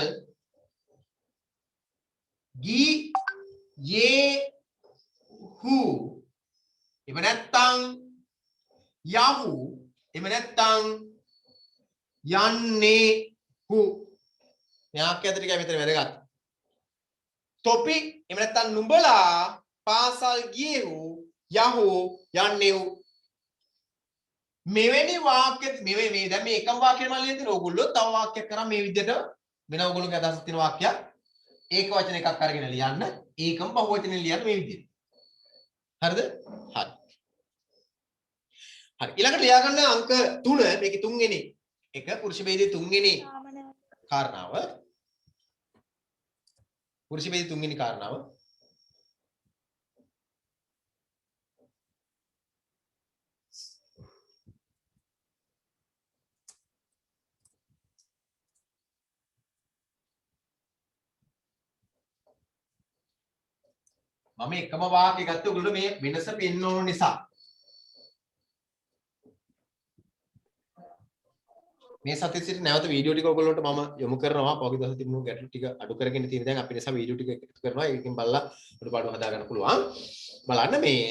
යෙහු එහෙම නැත්නම් යහු එහෙම නැත්නම් යන්නේ හු යාක් ඇතට කිය මෙතන වැදගත්. තොපි එහෙම නැත්නම් නුඹලා පාසල් ගියේහු යහු යන්නේහු මෙවැනි වාක්‍ය මේ දැන් මේ එකම වාක්‍යෙ මම ලියන දේ ඕගොල්ලෝ තව වාක්‍යයක් කරා මේ විදිහට වෙන ඕගොල්ලෝගේ අදහසක් තියෙන වාක්‍යයක් ඒක වචන එකක් අරගෙන ලියන්න ඒකම බහුවචනෙන් ලියන්න මේ විදිහට. හරිද? හරි. හරි. ඊළඟට ලියා ගන්න අංක 3 මේකේ තුන්වෙනි එක පුරුෂ ભેදයේ තුන්වෙනි කාරණාව. පුරුෂ ભેදයේ තුන්වෙනි කාරණාව. මම එකම වාක්‍ය ගත්ත ඔයගොල්ලෝ මේ වෙනස පෙන්වන්න ඕන නිසා මේ සතියේ සිට නැවත වීඩියෝ ටික ඔයගොල්ලන්ට මම යොමු කරනවා. පොකි දවස් තිබුණු ගැටලු ටික අඩු කරගෙන තියෙන දැන් අපි නිසා වීඩියෝ ටික එකතු කරනවා. ඒකෙන් බලලා අඩුපාඩු හදා ගන්න පුළුවන්. බලන්න මේ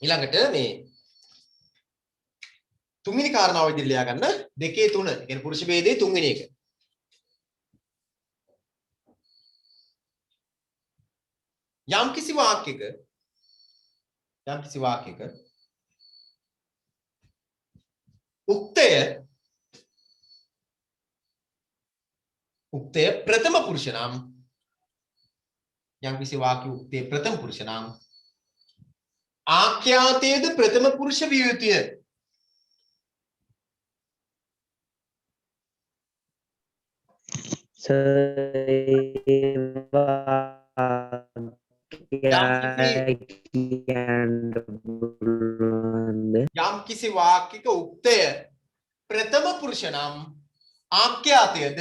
ඊළඟට මේ තුන්වෙනි කාරණාව විදිහට ලියා ගන්න 2 3 කියන්නේ පුරුෂ ભેදයේ තුන්වෙනි එක. යම් කිසි වාක්‍යයක උක්තය ප්‍රථම පුරුෂ නම් යම් කිසි වාක්‍ය උක්තේ ප්‍රථම පුරුෂ නම් ආඛ්‍යාතයේද ප්‍රථම පුරුෂ විය යුතුය. යම් කිසි වාක්‍යයක උක්තය ප්‍රථම පුරුෂ නම් ආඛ්‍යාතයද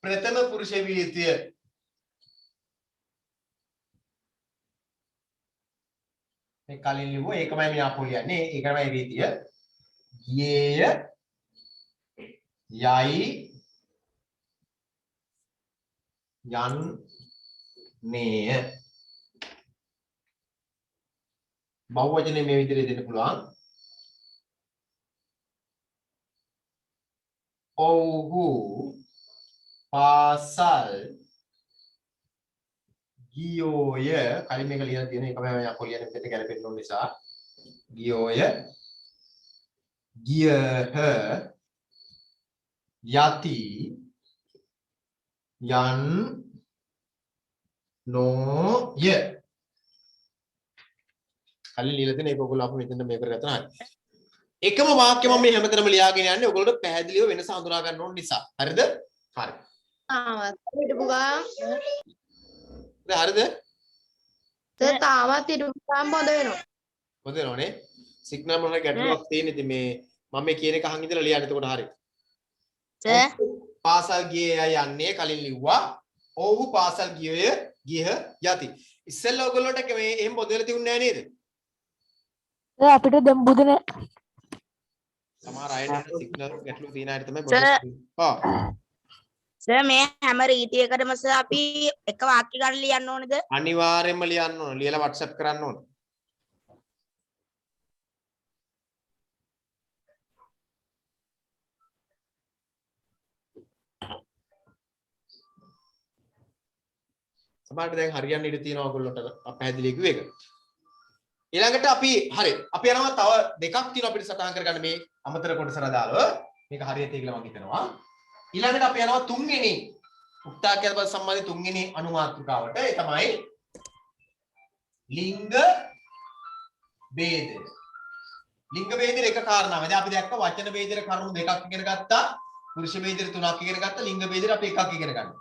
ප්‍රථම පුරුෂ විය යුතුය. මේ කලින් ලිව්වා ඒකමයි මේ අපෝ කියන්නේ ඒකමයි රීතිය. ගියේය යයි යන්නේය. බහුවචනේ මේ විදිහට දෙන්න පුළුවන්. ඔව්හු පාසල් ගියෝය කලින් මේක ලියලා තියෙන එකම මම අපෝ ලියන විදිහට ගැලපෙන්න ඕන නිසා ගියෝය ගියහ යති යන්නෝය කලින් ලියලා තියෙන ඒක ඔයගොල්ලෝ අපු මෙතන මේ කරගත්තා හරි. එකම වාක්‍ය මම මේ හැමතැනම ලියාගෙන යන්නේ ඔයගොල්ලෝ පැහැදිලිව වෙනස හඳුනා ගන්න ඕන නිසා. හරිද? හරි. තාමත් හිටපු ගාම දැන් හරිද? තාමත් හිටපු ගාම බොඳ වෙනවා. බොඳ වෙනවනේ. සිග්නල් මොන ගැටලුවක් තියෙන ඉතින් මේ මම මේ කියන එක අහන් ඉඳලා ලියන්න. එතකොට හරි. සර් පාසල් ගියේ යන්නේ කලින් ලිව්වා. ඔව්හු පාසල් ගියය ගියහ යති. ඉස්සෙල්ලා ඔයගොල්ලන්ට මේ එහෙම බොඳ වෙලා තියුන්නේ නැහැ නේද? අපිට දැන් බුදන සමහර අයට සිග්නල් ගැටලු තියෙන අයට තමයි සර්. ඔව්. සර් මේ හැම රීතියකටම සර් අපි එක වාක්‍ය ගන්න ලියන්න ඕනද? අනිවාර්යයෙන්ම ලියන්න ඕන. ලියලා WhatsApp කරන්න ඕන. සමහරට දැන් හරියන්න ඉඩ තියෙනවා ඔයගොල්ලන්ට පැහැදිලි කිව්ව එක. ඊළඟට අපි හරි අපි යනවා තව දෙකක් තියෙනවා අපිට සටහන් කරගන්න මේ අමතර කොටසට දාලා මේක හරියට කියලා මම හිතනවා. ඊළඟට අපි යනවා තුන්වෙනි උක්තාක්‍යත පද සම්බන්ධ තුන්වෙනි අනුමාත්‍රිකාවට. ඒ තමයි ලිංග ભેදය. ලිංග ભેදයේ එක කාරණාවක්. දැන් අපි දැක්ක වචන ભેදයේ කරුණු දෙකක් ඉගෙන ගත්තා. පුරුෂ ભેදයේ තුනක් ඉගෙන ගත්තා. ලිංග ભેදයේ අපි එකක් ඉගෙන ගන්නවා.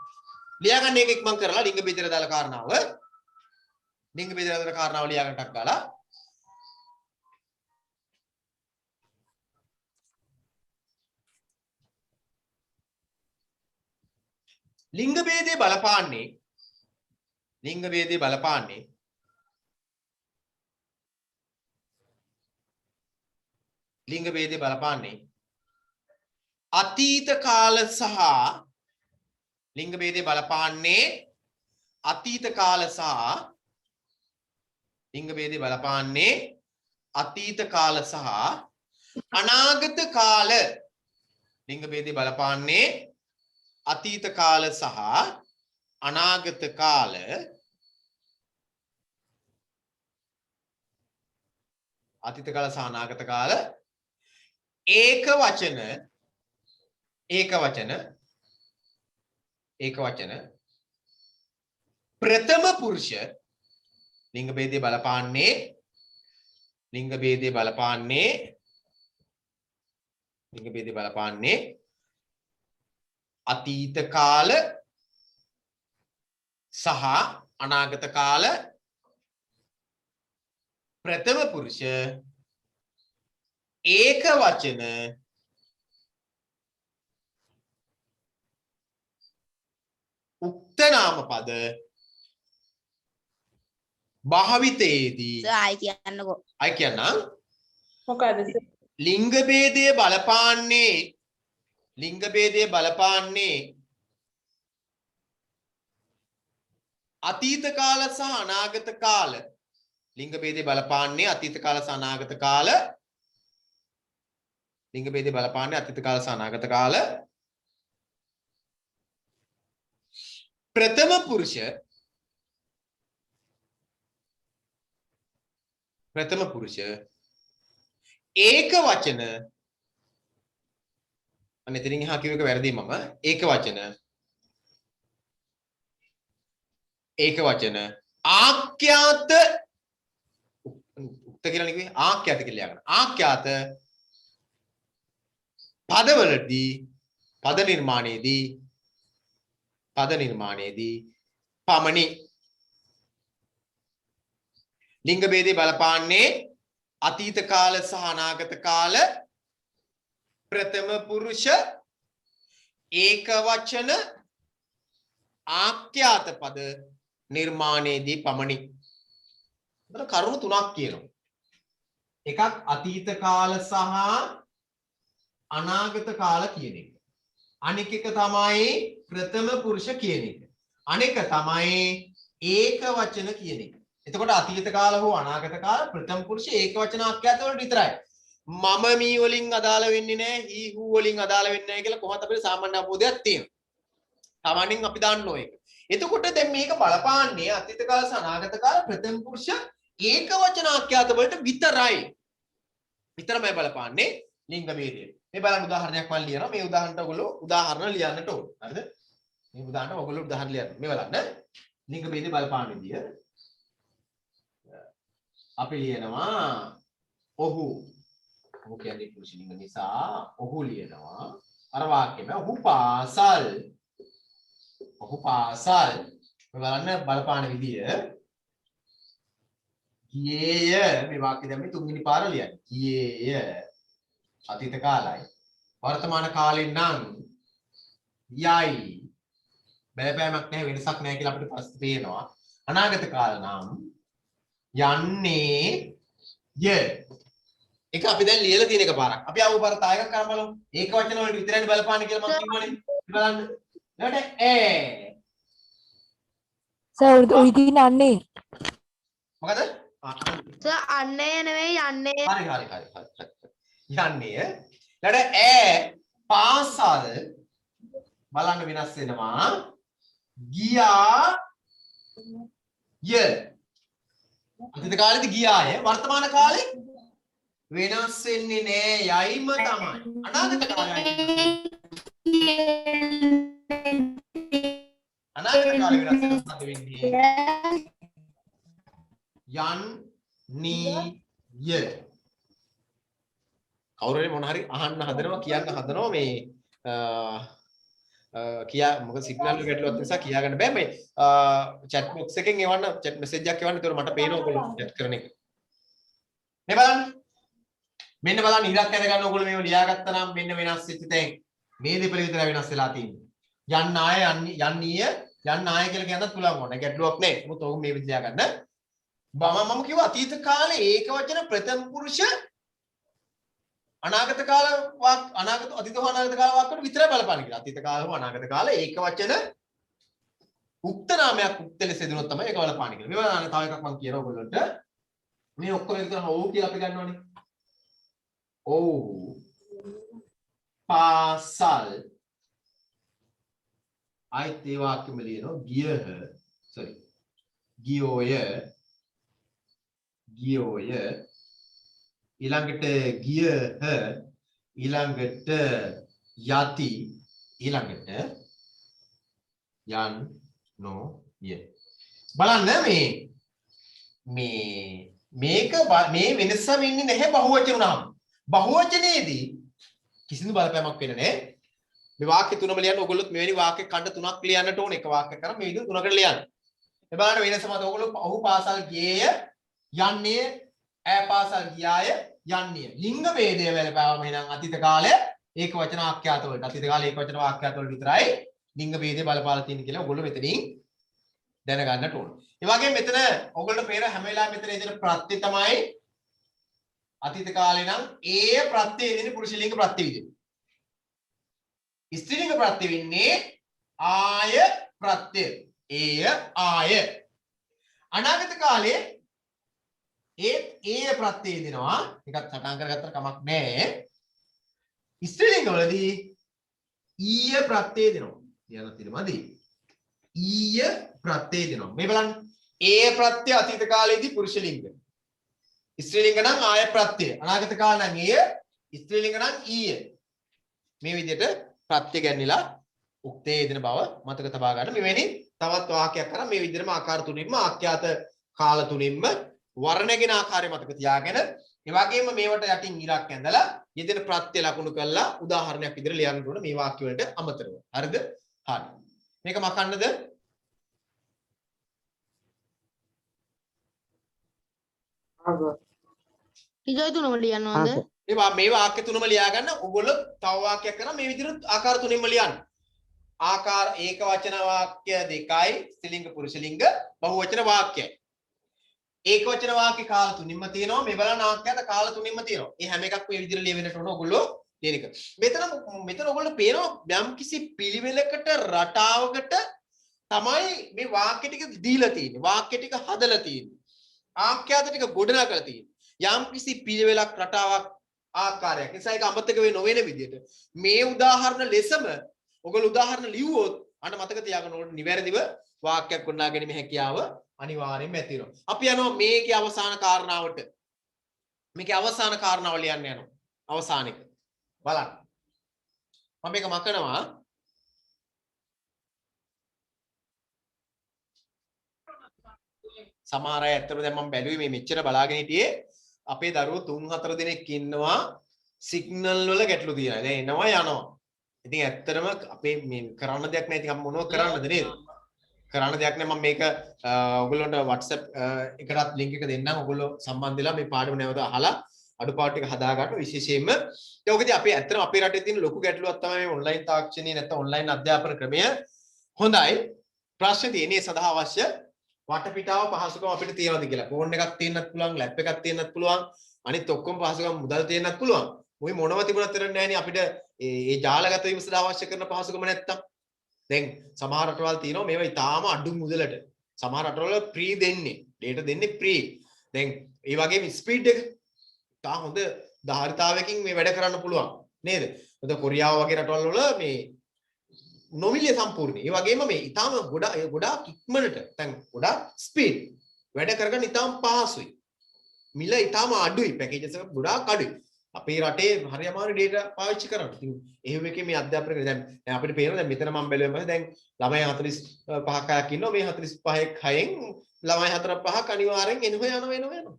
ලියා ගන්න එක මම කරලා ලිංග ભેදයේ දාලා කාරණාව. ලිංග ભેදයේ දාලා කාරණාව ලියා ගන්න ටක් ගාලා. ලිංග ભેදයේ බලපාන්නේ අතීත කාල සහ ලිංග ભેදයේ බලපාන්නේ අතීත කාල සහ ලිංග ભેදයේ බලපාන්නේ අතීත කාල සහ අනාගත කාල. ලිංග ભેදයේ බලපාන්නේ අතීත කාල සහ අනාගත කාල. අතීත කාල සහ අනාගත කාල. ඒක වචන ප්‍රථම පුරුෂ. ලිංග ભેදයේ බලපාන්නේ අතීත කාල සහ අනාගත කාල. ප්‍රථම පුරුෂ ඒක වචන උක්ත නාම පද භාවිතයේදී ආයි කියන්නකෝ. අය කියන්නම්. මොකද ලිංග ભેදයේ බලපාන්නේ අතීත කාල සහ අනාගත කාල. ලිංග ભેදයේ බලපාන්නේ අතීත කාල සහ අනාගත කාල. ලිංග ભેදයේ බලපාන්නේ අතීත කාල සහ අනාගත කාල. ප්‍රථම පුරුෂ ඒක වචන. අන්න එතනින් එහා කියව එක වැරදි මම. ඒක වචන ආඛ්‍යාත උක්ත කියලා නේ කිව්වේ. ආඛ්‍යාත කියලා ලියා ගන්න. ආඛ්‍යාත පදවලදී පද නිර්මාණයේදී පමණි. ලිංග ભેදයේ බලපාන්නේ අතීත කාල සහ අනාගත කාල. ප්‍රථම පුරුෂ ඒක වචන ආඛ්‍යාත පද නිර්මාණයේදී පමණි. මෙතන කරුණු තුනක් කියනවා. එකක් අතීත කාල සහ අනාගත කාල කියන එක. අනෙක් එක තමයි ප්‍රථම පුරුෂ කියන එක. අනෙක තමයි ඒක වචන කියන එක. එතකොට අතීත කාල හෝ අනාගත කාල ප්‍රථම පුරුෂ ඒක වචන ආඛ්‍යාත වලට විතරයි. මම මී වලින් අදාළ වෙන්නේ නැහැ, හි හූ වලින් අදාළ වෙන්නේ නැහැ කියලා කොහොමද අපිට සාමාන්‍ය අවබෝධයක් තියෙනවා. සාමාන්‍යයෙන් අපි දන්නෝ ඒක. එතකොට දැන් මේක බලපාන්නේ අතීත කාල සහ අනාගත කාල ප්‍රථම පුරුෂ ඒක වචන ආඛ්‍යාත වලට විතරමයි බලපාන්නේ ලිංග ભેදය. මේ බලන්න උදාහරණයක් මම ලියනවා. මේ උදාහරණට ඔයගොල්ලෝ උදාහරණ ලියන්නට ඕන. හරිද? මේ උදාහරණට ඔයගොල්ලෝ උදාහරණ ලියන්න. මේ බලන්න. ලිංග ભેදය බලපාන විදිය. අපි ලියනවා ඔහු කියන්නේ පුරුෂ ලිංග නිසා ඔහු ලියනවා. අර වාක්‍යෙම ඔහු පාසල්. මේ බලන්න බලපාන විදිය. ගියේය. මේ වාක්‍ය දැන් මේ තුන්වෙනි පාර ලියන්නේ. ගියේය අතීත කාලයි. වර්තමාන කාලෙන් නම් යයි. බැලපෑමක් නැහැ, වෙනසක් නැහැ කියලා අපිට ප්‍රශ්න පේනවා. අනාගත කාල නම් යන්නේ ය. ඒක අපි දැන් ලියලා තියෙන එක පාරක්. අපි ආව පාර තායක කරන් බලමු. ඒක වචන වලට විතරයි බලපාන්නේ කියලා මම කිව්වනේ. බලන්න. ඊට සර් ඔය තියෙන අන්නේ මොකද? සර් අන්නේ නෙවෙයි යන්නේ. හරි. යන්නේ. ඊට පාසල් බලන්න වෙනස් වෙනවා. ගියා ය. අතීත කාලේදී ගියාය. වර්තමාන කාලේ වෙනස් වෙන්නේ නෑ. යයිම තමයි. අනාගත කාලේ අනාගත කාලේ වෙනස් වෙනස් මොකද වෙන්නේ? යන්නීය. කවුරු හරි මොන හරි අහන්න හදනවා කියන්න හදනවා මේ කියා මොකද සිග්නල් එක ගැටලුවක් නිසා කියා ගන්න බෑ මේ chat box එකෙන් එවන්න chat message එකක් එවන්න ඒතකොට මට පේනවා ඔයගොල්ලෝ chat කරන එක මේ බලන්න මෙන්න බලන්න ඉරක් ඇද ගන්න ඔයගොල්ලෝ මේව ලියාගත්තා නම් මෙන්න වෙනස් වෙච්ච තැන් මේ දෙපළ විතරයි වෙනස් වෙලා තියෙන්නේ යන්න ආය යන්නීය යන්න ආය කියලා කියන්නත් පුළුවන් ඕනේ ගැටලුවක් නෑ මොකද ඔයගොල්ලෝ මේ විදිහ ගන්න මම කිව්වා අතීත කාලේ ඒක වචන ප්‍රථම පුරුෂ අනාගත කාල අනාගත අතීත හෝ අනාගත කාල වාක්‍යවල විතරයි බලපාන්නේ කියලා. අතීත කාල හෝ අනාගත කාල ඒක වචන උක්ත නාමයක් උක්ත ලෙස දෙනොත් තමයි ඒක බලපාන්නේ කියලා. මේ බලන්න තව එකක් මම කියනවා ඔයගොල්ලන්ට. මේ ඔක්කොම එකතු කරලා ඔව් කියලා අපි ගන්නවනේ. ඔව්. පාසල් ආයිත් ඒ වාක්‍යෙම ලියනවා ගියහ. sorry. ගියෝය. ගියෝය. ඊළඟට ගියහ ඊළඟට යති ඊළඟට යන් නෝ ය බලන්න මේක මේ වෙනසම ඉන්නේ නැහැ බහුවචන උනහම බහුවචනයේදී කිසිදු බලපෑමක් වෙන්නේ නැහැ මේ වාක්‍ය තුනම ලියන්න ඕගොල්ලොත් මෙවැනි වාක්‍ය ඛණ්ඩ තුනක් ලියන්නට ඕන එක වාක්‍ය කරා මේ විදිහට තුනකට ලියන්න ඒ බලන්න වෙනස මත ඕගොල්ලෝ ඔහු පාසල් ගියේය යන්නේ ඈ පාසල් ගියාය යන්නේ ලිංග ભેදය වැළපෑවම එහෙනම් අතීත කාලය ඒක වචන වාක්‍යාත වලට අතීත කාලේ ඒක වචන වාක්‍යාත වලට විතරයි ලිංග ભેදය බලපාලා තියෙන කියලා ඔයගොල්ලෝ මෙතනින් දැනගන්නට ඕන. ඒ වගේම මෙතන ඔයගොල්ලෝ පේන හැම වෙලාවෙම මෙතන එදින ප්‍රත්‍ය තමයි අතීත කාලේ නම් ඒ ප්‍රත්‍ය එදින පුරුෂ ලිංග ප්‍රත්‍ය විදිහට. ස්ත්‍රී ලිංග ප්‍රත්‍ය වෙන්නේ ආය ප්‍රත්‍ය. ඒය ආය. අනාගත කාලේ ඒ ප්‍රත්‍යය දෙනවා එකක් සටහන් කරගත්තට කමක් නැහැ ස්ත්‍රී ලිංග වලදී ඊය ප්‍රත්‍යය දෙනවා කියන තිරමදි ඊය ප්‍රත්‍යය දෙනවා මේ බලන්න ඒ ප්‍රත්‍ය අතීත කාලයේදී පුරුෂ ලිංග ස්ත්‍රී ලිංග නම් ආය ප්‍රත්‍යය අනාගත කාල නම් ඒය ස්ත්‍රී ලිංග නම් ඊය මේ විදිහට ප්‍රත්‍ය ගැන්විලා උක්තේ දෙන බව මතක තබා ගන්න මෙවැනි තවත් වාක්‍යයක් කරා මේ විදිහටම ආකාර තුනින්ම ආඛ්‍යාත කාල තුනින්ම වර්ණගෙන ආකාරය මතක තියාගෙන ඒ වගේම මේවට යටින් ඉරක් ඇඳලා යෙදෙන ප්‍රත්‍ය ලකුණු කරලා උදාහරණයක් විදිහට ලියන්න ඕන මේ වාක්‍ය වලට අමතරව. හරිද? හරි. මේක මකන්නද? ටිකයි තුනම ලියන්න ඕනද? මේ වාක්‍ය තුනම ලියා ගන්න. ඔයගොල්ලෝ තව වාක්‍යයක් කරා මේ විදිහට ආකාර තුනෙන්ම ලියන්න. ආකාර ඒක වචන වාක්‍ය දෙකයි ස්ත්‍රීලිංග පුරුෂලිංග බහුවචන වාක්‍යයි. ඒක වචන වාක්‍ය කාල තුනින්ම තියෙනවා මේ බලන්න ආඛ්‍යාත කාල තුනින්ම තියෙනවා. මේ හැම එකක් මේ විදිහට ලියවෙන්නට ඕන ඔයගොල්ලෝ ලියන එක. මෙතන ඔයගොල්ලෝ පේනවා යම් කිසි පිළිවෙලකට රටාවකට තමයි මේ වාක්‍ය ටික දීලා තියෙන්නේ. වාක්‍ය ටික හදලා තියෙන්නේ. ආඛ්‍යාත ටික ගොඩනගලා තියෙන්නේ. යම් කිසි පිළිවෙලක් රටාවක් ආකාරයක්. නිසා ඒක අමතක වෙ නොවන විදිහට මේ උදාහරණ ලෙසම ඔයගොල්ලෝ උදාහරණ ලිව්වොත් අන්න මතක තියාගන්න ඕනේ නිවැරදිව වාක්‍යයක් ගොඩනගා ගැනීම හැකියාව අනිවාර්යෙන්ම ඇති වෙනවා. අපි යනවා මේකේ අවසාන කාරණාවට. මේකේ අවසාන කාරණාව ලියන්න යනවා. අවසාන එක. බලන්න. මම මේක මකනවා. සමහර අය ඇත්තටම දැන් මම බැලුවේ මේ මෙච්චර බලාගෙන හිටියේ අපේ දරුවෝ 3-4 දෙනෙක් ඉන්නවා සිග්නල් වල ගැටලු තියෙනවා. දැන් එනවා යනවා. ඉතින් ඇත්තටම අපේ මේ කරන්න දෙයක් නැහැ. ඉතින් අපි මොනව කරන්නද නේද? කරන්න දෙයක් නැහැ. මම මේක ඔයගොල්ලන්ට WhatsApp එකටත් link එක දෙන්නම්. ඔයගොල්ලෝ සම්බන්ධ වෙලා මේ පාඩම නැවත අහලා අඩුපාඩු ටික හදා ගන්න විශේෂයෙන්ම ඒ ඔකදී අපි ඇත්තටම අපේ රටේ තියෙන ලොකු ගැටලුවක් තමයි මේ ඔන්ලයින් තාක්ෂණයේ නැත්නම් ඔන්ලයින් අධ්‍යාපන ක්‍රමය. හොඳයි. ප්‍රශ්න තියෙන්නේ සඳහා අවශ්‍ය වටපිටාව පහසුකම් අපිට තියෙනවද කියලා. ෆෝන් එකක් තියෙන්නත් පුළුවන්, ලැප් එකක් තියෙන්නත් පුළුවන්. අනිත් ඔක්කොම පහසුකම් මුදල් තියෙන්නත් පුළුවන්. ওই මොනව තිබුණත් තරන්නේ නැහැ නේ අපිට ඒ ජාලගත වීම සඳහා අවශ්‍ය කරන පහසුකම නැත්තම්. දැන් සමහර රටවල් තියෙනවා මේවා ඊටාම අඩු මුදලට. සමහර රටවල ප්‍රී දෙන්නේ. data දෙන්නේ ප්‍රී. දැන් ඒ වගේම ස්පීඩ් එක තා හොඳ ධාරිතාවයකින් මේ වැඩ කරන්න පුළුවන් නේද? මොකද කොරියාව වගේ රටවල් වල මේ නොමිලිය සම්පූර්ණයි. ඒ වගේම මේ ඊටාම ගොඩාක් ඉක්මනට දැන් ගොඩාක් ස්පීඩ් වැඩ කරගන්න ඊටාම පහසුයි. මිල ඊටාම අඩුයි. පැකේජස් එක ගොඩාක් අඩුයි. අපේ රටේ හරි අමාරු data පාවිච්චි කරනවා. ඉතින් එහෙම එකේ මේ අධ්‍යාපනය දැන් අපිට පේනවා දැන් මෙතන මම බැලුවම දැන් ළමයි 45ක් අයක් ඉන්නවා. මේ 45ක් හයෙන් ළමයි 4-5ක් අනිවාර්යෙන් එනවා.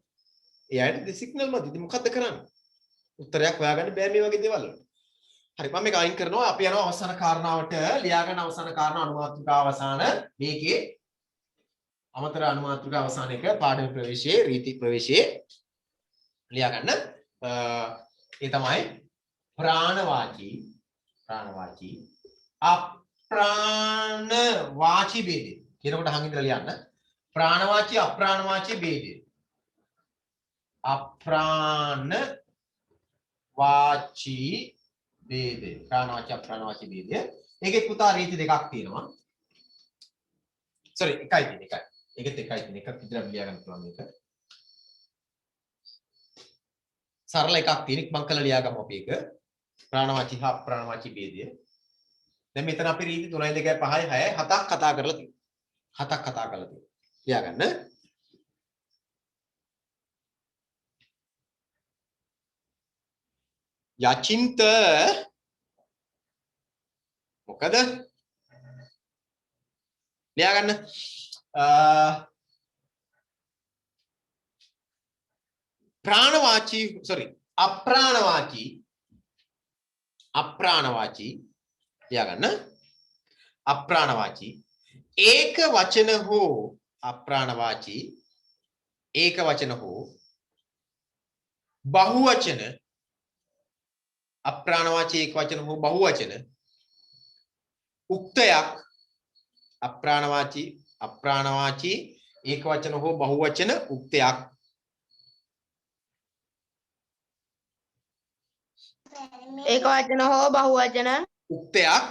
ඒ අයට සිග්නල් මදි. ඉතින් මොකද්ද කරන්නේ? උත්තරයක් හොයාගන්න බෑ මේ වගේ දේවල් වලට. හරි මම මේක අයින් කරනවා. අපි යනවා අවසාන කාරණාවට. ලියා ගන්න අවසාන කාරණා අනුමාත්‍රිකාව අවසාන මේකේ අමතර අනුමාත්‍රිකාව අවසාන එක පාඩම ප්‍රවේශයේ රීති ප්‍රවේශයේ ලියා ගන්න. ඒ තමයි ප්‍රාණවාචී අප්‍රාණවාචී ભેදය. කියනකොට අහන් ඉඳලා ලියන්න. ප්‍රාණවාචී අප්‍රාණවාචී ભેදය. අප්‍රාණවාචී ભેදය. ප්‍රාණවාචී අප්‍රාණවාචී ભેදය. ඒකේ පුතා රීති දෙකක් තියෙනවා. sorry එකයි තියෙන්නේ එකයි. ඒකෙත් එකයි තියෙන්නේ. එකක් විතරක් ලියා ගන්න පුළුවන් මේක. සරල එකක් තියෙන මම කළා ලියා ගමු අපි ඒක. ප්‍රාණවාචී හා අප්‍රාණවාචී ભેදය. දැන් මෙතන අපි රීති 3 2 5 6 7ක් කතා කරලා තියෙනවා. 7ක් කතා කරලා තියෙනවා. ලියා ගන්න. යචින්ත මොකද ලියා ගන්න ප්‍රාණවාචී sorry අප්‍රාණවාචී ලියා ගන්න අප්‍රාණවාචී ඒක වචන හෝ අප්‍රාණවාචී ඒක වචන හෝ බහුවචන අප්‍රාණවාචී ඒක වචන හෝ බහුවචන උක්තයක් අප්‍රාණවාචී ඒක වචන හෝ බහුවචන උක්තයක් ඒක වචන හෝ බහුවචන උක්තයක්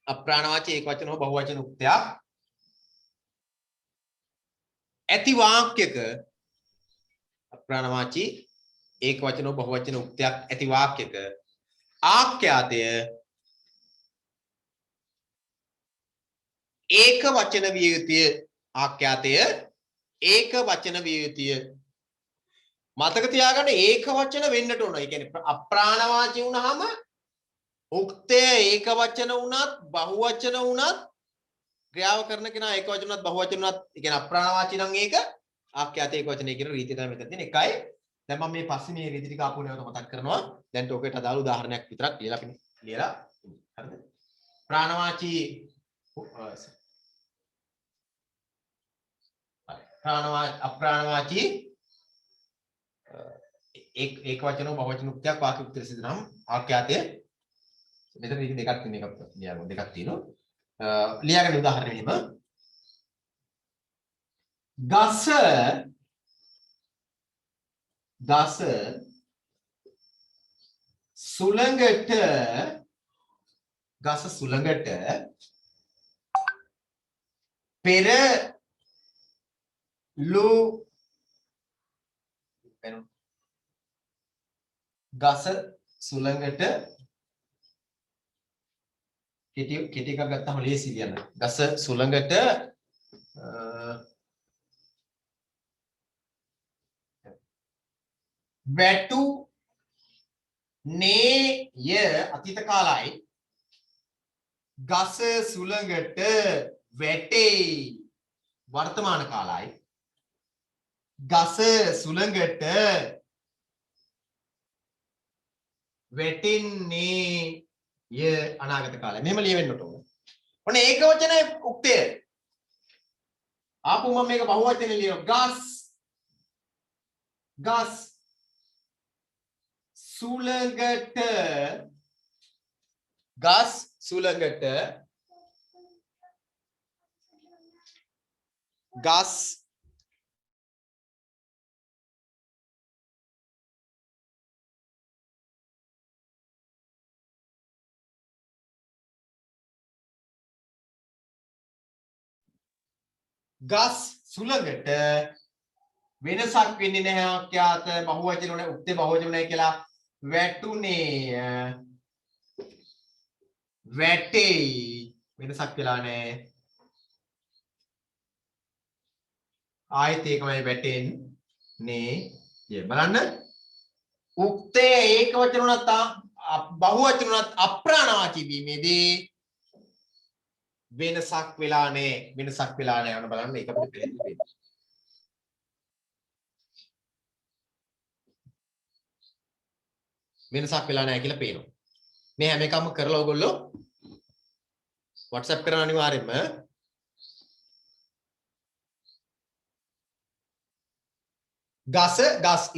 අප්‍රාණවාචී ඒක වචන හෝ බහුවචන උක්තයක් ඇති වාක්‍යක අප්‍රාණවාචී ඒක වචන හෝ බහුවචන උක්තයක් ඇති වාක්‍යක ආඛ්‍යාතය ඒක වචන විය යුතුය ආඛ්‍යාතය ඒක වචන විය යුතුය මතක තියාගන්න ඒක වචන වෙන්නට ඕන. ඒ කියන්නේ අප්‍රාණවාචී වුණාම උක්තය ඒක වචන වුණත් බහුවචන වුණත් ක්‍රියාව කරන කෙනා ඒක වචන වුණත් බහුවචන වුණත් ඒ කියන්නේ අප්‍රාණවාචී නම් ඒක ආඛ්‍යාත ඒක වචනේ කියන රීතිය තමයි මෙතන තියෙන එකයි. දැන් මම මේ පස්සේ මේ රීති ටික ආපහු නැවත මතක් කරනවා. දැන් ඔකට අදාළ උදාහරණයක් විතරක් ලියලා අපි ලියලා හරිද? ප්‍රාණවාචී අප්‍රාණවාචී ඒක වචන බහුවචන උක්තයක් වාක්‍ය උත්තර සිදු නම් ආඛ්‍යාතය මෙතන රීති දෙකක් තියෙන එකක් ලියගන්න දෙකක් තියෙනවා. ලියාගන්න උදාහරණ මෙහෙම ගස සුළඟට පෙරළු ගස සුළඟට කෙටි එකක් ගත්තාම ලේසි කියන්න. ගස සුළඟට වැටුනේය අතීත කාලයි ගස සුළඟට වැටේ වර්තමාන කාලයි ගස සුළඟට වැටෙන්නේ ය අනාගත කාලය. මෙහෙම ලියවෙන්නට ඕන. ඔන්න ඒක වචන උක්තය. ආපහු මම මේක බහුවචනේ ලියනවා. ගස් සුළඟට ගස් සුළඟට වෙනසක් වෙන්නේ නැහැ ආඛ්‍යාත බහුවචන උනේ උක්තේ බහුවචන උනේ කියලා වැටුනේ වැටේ වෙනසක් වෙලා නැහැ ආයෙත් ඒකමයි වැටෙන්නේ ය බලන්න උක්තේ ඒක වචන උනත් බහු වචන උනත් අප්‍රාණවාචී වීමේදී වෙනසක් වෙලා නැහැ යන බලන්න ඒක අපිට පැහැදිලි වෙන්නේ. වෙනසක් වෙලා නැහැ කියලා පේනවා. මේ හැම එකක්ම කරලා ඔයගොල්ලෝ WhatsApp කරන අනිවාර්යයෙන්ම ගස්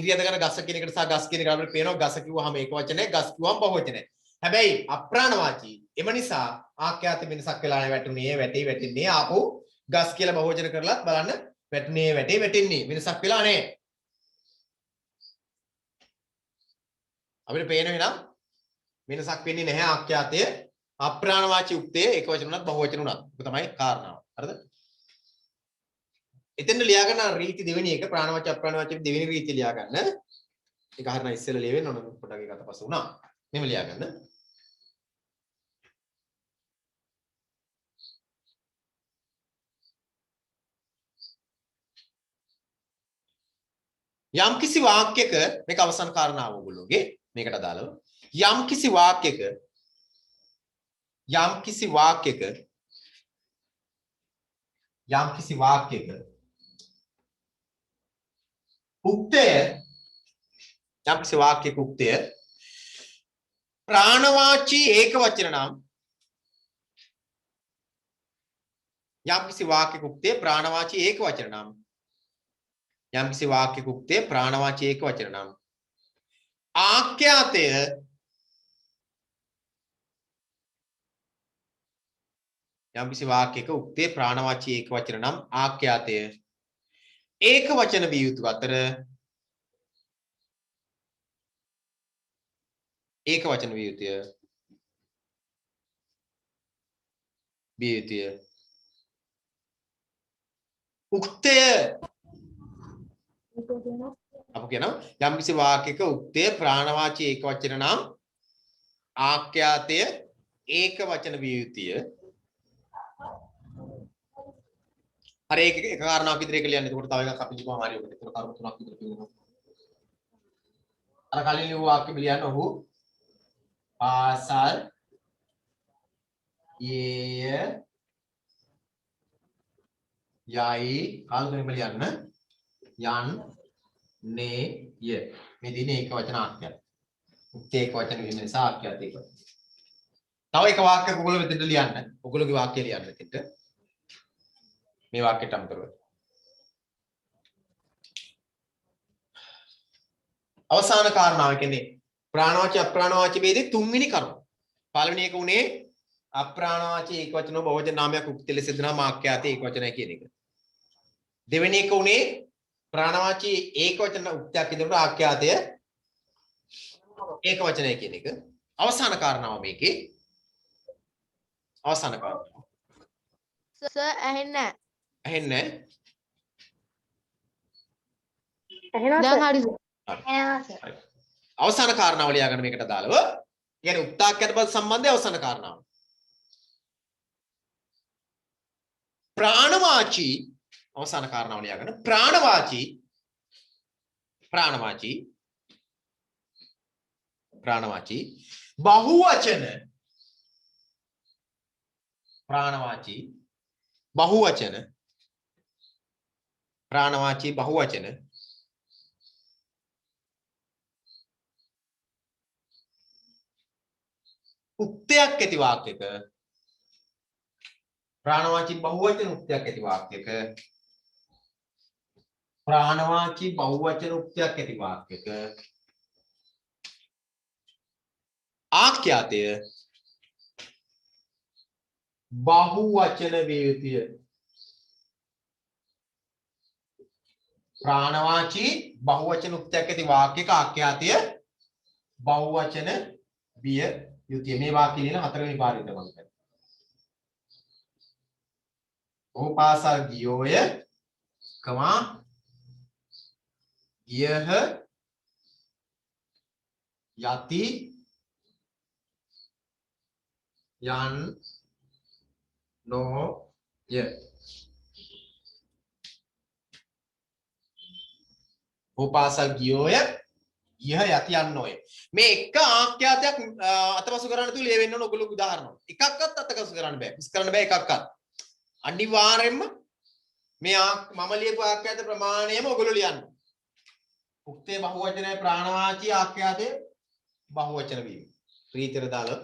ඉරියද ගන්න ගස කියන එකට සහ ගස් කියන එකට අපිට පේනවා ගස කිව්වහම ඒක වචනේ ගස් කිව්වහම බහු වචනේ. හැබැයි අප්‍රාණවාචී එම නිසා ආඛ්‍යාත වෙනසක් වෙලා නැහැ වැටුනේ වැටෙන්නේ ආපහු ගස් කියලා බහු වචන කරලත් බලන්න වැටුනේ වැටෙන්නේ වෙනසක් වෙලා නැහැ. අපිට පේන වෙනම් වෙනසක් වෙන්නේ නැහැ ආඛ්‍යාතයේ අප්‍රාණවාචී උක්තයේ ඒක වචන උනත් බහු වචන උනත්. ඒක තමයි කාරණාව. හරිද? එතෙන්ද ලියා ගන්න රීති දෙවෙනි එක ප්‍රාණවාචී අප්‍රාණවාචී දෙවෙනි රීතිය ලියා ගන්න. ඒක හරියට ඉස්සෙල්ලා ලියවෙන්න ඕන පොඩක් ඒක අතපස වුණා. මෙහෙම ලියා ගන්න. යම්කිසි වාක්‍යයක මේක අවසන් කාරණාව ඔයගොල්ලෝගේ මේකට අදාළව යම්කිසි වාක්‍යයක උක්තය ප්‍රාණවාචී ඒක වචන නම් යම්කිසි වාක්‍යයක උක්තය ප්‍රාණවාචී ඒක වචන නම් යම්කිසි වාක්‍යයක උක්තය ප්‍රාණවාචී ඒක වචන නම් ආඛ්‍යාතය යම්කිසි වාක්‍යයක උක්තේ ප්‍රාණවාචී ඒක වචන නම් ආඛ්‍යාතය ඒක වචන විය යුතු අතර ඒක වචන විය යුතුය උක්තය අප කියනවා යම්කිසි වාක්‍යයක උක්තේ ප්‍රාණවාචී ඒක වචන නම් ආඛ්‍යාතය ඒක වචන විය යුතුය. හරි ඒක කාරණාවක් ඉදිරියට ලියන්න. එතකොට තව එකක් අපි ලියපුවාම හරි ඔබ එතන කරුණු තුනක් විතර කියනවා. අර කලින් ලියුව වාක්‍ය ලියන්න ඔහු පාසල් යේය යයි කාලෙම ලියන්න යන්නේය. මේ දිනේ ඒක වචන ආඛ්‍යාත. ඒක වචන විදිහ නිසා ආඛ්‍යාත ඒක. තව එක වාක්‍යයක් ඔයගොල්ලෝ මෙතෙන්ට ලියන්න. ඔයගොල්ලෝගේ වාක්‍ය ලියන්න මෙතෙන්ට. මේ වාක්‍යයට අමතරව අවසාන කාරණාව කියන්නේ ප්‍රාණවාචී අප්‍රාණවාචී ભેදේ තුන්වෙනි කරුණ. පළවෙනි එක උනේ අප්‍රාණවාචී ඒක වචන බහුවචන නාමයක් උක්ති ලෙස දෙනා ආඛ්‍යාතේ ඒක වචනයි කියන එක. දෙවෙනි එක උනේ ප්‍රාණවාචී ඒක වචන උක්තියක් ඉදලා ආඛ්‍යාතය ඒක වචනයි කියන එක. අවසාන කාරණාව මේකේ අවසාන කාරණාව. සර් ඇහෙන්නේ ඇහෙන්නේ දැන් හරි අවසාන කාරණාව ලියා ගන්න මේකට අදාළව. කියන්නේ උක්තාක්‍යත පද සම්බන්ධය අවසාන කාරණාව. ප්‍රාණවාචී අවසාන කාරණාව ලියා ගන්න. ප්‍රාණවාචී බහුවචන ප්‍රාණවාචී බහුවචන උක්තයක් ඇති වාක්‍යක ප්‍රාණවාචී බහුවචන උක්තයක් ඇති වාක්‍යක ආඛ්‍යාතය බහුවචන විය යුතුය. ප්‍රාණවාචී බහුවචන උක්තයක් ඇති වාක්‍යක ආඛ්‍යාතය බහුවචන විය යුතුය. මේ වාක්‍ය ලියන හතරවෙනි පාඩේට මම කරන්නේ. ඔහු පාසල් ගියෝය කමා ගියහ යති යන් නොය. ඔහු පාසල් ගියෝය යහ යති යන්නෝය. මේ එක ආඛ්‍යාතයක් අතපසු කරන්න තු ලියවෙන්න ඕන ඔයගොල්ලෝ උදාහරණ. එකක්වත් අතපසු කරන්න බෑ. මිස් කරන්න බෑ එකක්වත්. අනිවාර්යෙන්ම මේ මම ලියපු ආඛ්‍යාත ප්‍රමාණයම ඔයගොල්ලෝ ලියන්න. උක්තේ බහුවචනයේ ප්‍රාණවාචී ආඛ්‍යාතයේ බහුවචන වීම. රීතිර දාලා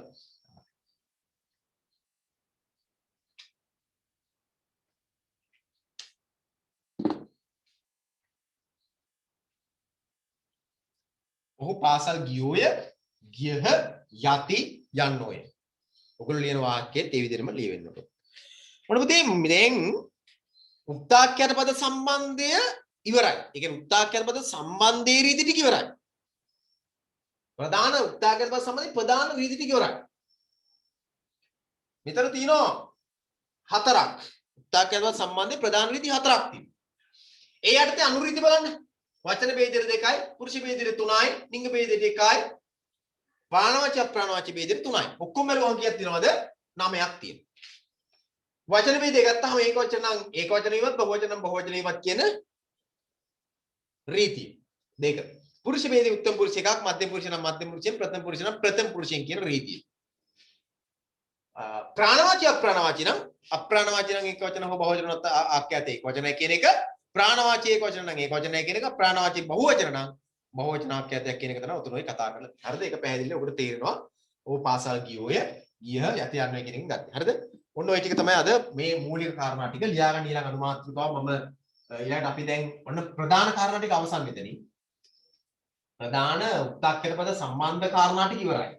ඔහු පාසල් ගියෝය ගියහ යති යන්නෝය. ඔයගොල්ලෝ ලියන වාක්‍යයේත් ඒ විදිහටම ලියවෙන්න ඕනේ. මොන පුතේ දැන් උක්තාක්‍යත පද සම්බන්ධය ඉවරයි. ඒ කියන්නේ උක්තාක්‍යත පද සම්බන්ධයේ රීති ටික ඉවරයි. ප්‍රධාන උක්තාක්‍යත පද සම්බන්ධයේ ප්‍රධාන රීති ටික ඉවරයි. මෙතන තියෙනවා හතරක්. උක්තාක්‍යත පද සම්බන්ධයේ ප්‍රධාන රීති හතරක් තියෙනවා. ඒ යටතේ අනුරීති බලන්න. වචන ભેදෙර 2යි, පුරුෂ ભેදෙර 3යි, ලිංග ભેදෙර 1යි, ප්‍රාණවාචී අප්‍රාණවාචී ભેදෙර 3යි. ඔක්කොම බැලුවම කීයක් තියෙනවද? 9ක් තියෙනවා. වචන ભેදේ ගත්තාම ඒක වචන නම් ඒක වචන විවත් බහුවචන නම් බහුවචන විවත් කියන රීතිය. දෙක. පුරුෂ ભેදේ උත්තම පුරුෂ එකක්, මධ්‍යම පුරුෂ නම් මධ්‍යම පුරුෂයෙන්, ප්‍රථම පුරුෂ නම් ප්‍රථම පුරුෂයෙන් කියන රීතිය. ප්‍රාණවාචී අප්‍රාණවාචී නම් අප්‍රාණවාචී නම් ඒක වචන හෝ බහුවචන නම් ආඛ්‍යාතේ ඒක වචනය කියන එක, ප්‍රාණවාචී ඒක වචන නම් ඒක වචනය කියන එක, ප්‍රාණවාචී බහුවචන නම් බහුවචන ආඛ්‍යාතයක් කියන එක තමයි උතුණෝයි කතා කරලා. හරිද? ඒක පැහැදිලිව ඔබට තේරෙනවා. ඕ පාසල් ගියෝය ගියහ යති යන්නේ කියන එකෙන් ගත්තා. හරිද? ඔන්න ඔය ටික තමයි අද මේ මූලික කාරණා ටික ලියාගන්න ඊළඟ අනුමාත්‍රිකාව මම ඊළඟට අපි දැන් ඔන්න ප්‍රධාන කාරණා ටික අවසන් මෙතනින්. ප්‍රධාන උක්තාක්ෂර පද සම්බන්ධ කාරණා ටික ඉවරයි.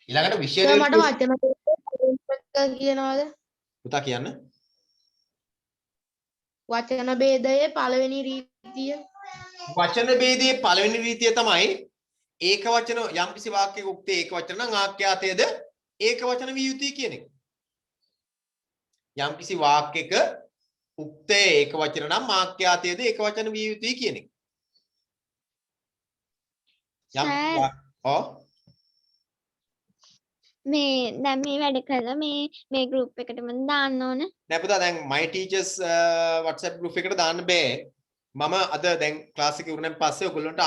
ඊළඟට විෂය සර් මට වචන කියනවාද? පුතා කියන්න. වචන ભેදයේ පළවෙනි රීතිය. වචන ભેදයේ පළවෙනි රීතිය තමයි ඒක වචන යම්කිසි වාක්‍යයක උක්තේ ඒක වචන නම් ආඛ්‍යාතයේද ඒක වචන විය යුතුයි කියන එක. යම්කිසි වාක්‍යයක උක්තේ ඒක වචන නම් ආඛ්‍යාතයේද ඒක වචන විය යුතුයි කියන එක. මේ දැන් මේ වැඩ කරලා මේ group එකටම දාන්න ඕන. නෑ පුතා දැන් my teachers WhatsApp group එකට දාන්න බෑ. මම අද දැන් ක්ලාස් එක ඉවරනන් පස්සේ ඔයගොල්ලන්ට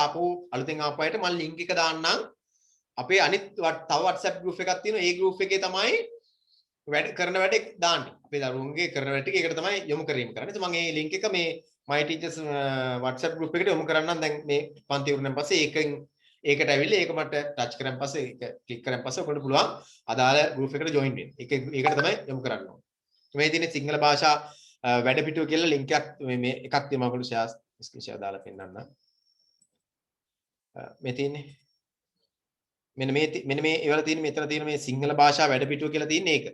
අලුතෙන් ආපු අයට මම link එක දාන්නම්. අපේ අනිත් තව WhatsApp group එකක් තියෙනවා. ඒ group එකේ තමයි වැඩ කරන වැඩ දාන්නේ. අපේ දරුවන්ගේ කරන වැඩ ටික ඒකට තමයි යොමු කිරීම කරන්නේ. ඉතින් මම මේ link එක මේ my teachers WhatsApp group එකට යොමු කරන්නම්. දැන් මේ පන්ති ඉවරනන් පස්සේ ඒකට ඇවිල්ලා ඒක මට ටච් කරන් පස්සේ ඒක ක්ලික් කරන් පස්සේ ඔයගොල්ලෝ පුළුවන් අදාළ group එකට join වෙන්න. ඒකට තමයි යොමු කරන්න ඕනේ. මේ තියෙන සිංහල භාෂා වැඩපිටුව කියලා link එකක් මේ එකක් තියෙනවා ඔයගොල්ලෝ share දාලා පෙන්නන්න. මේ තියෙන්නේ මෙන්න මේ ඒවල තියෙන මෙතන තියෙන මේ සිංහල භාෂා වැඩපිටුව කියලා තියෙන එක.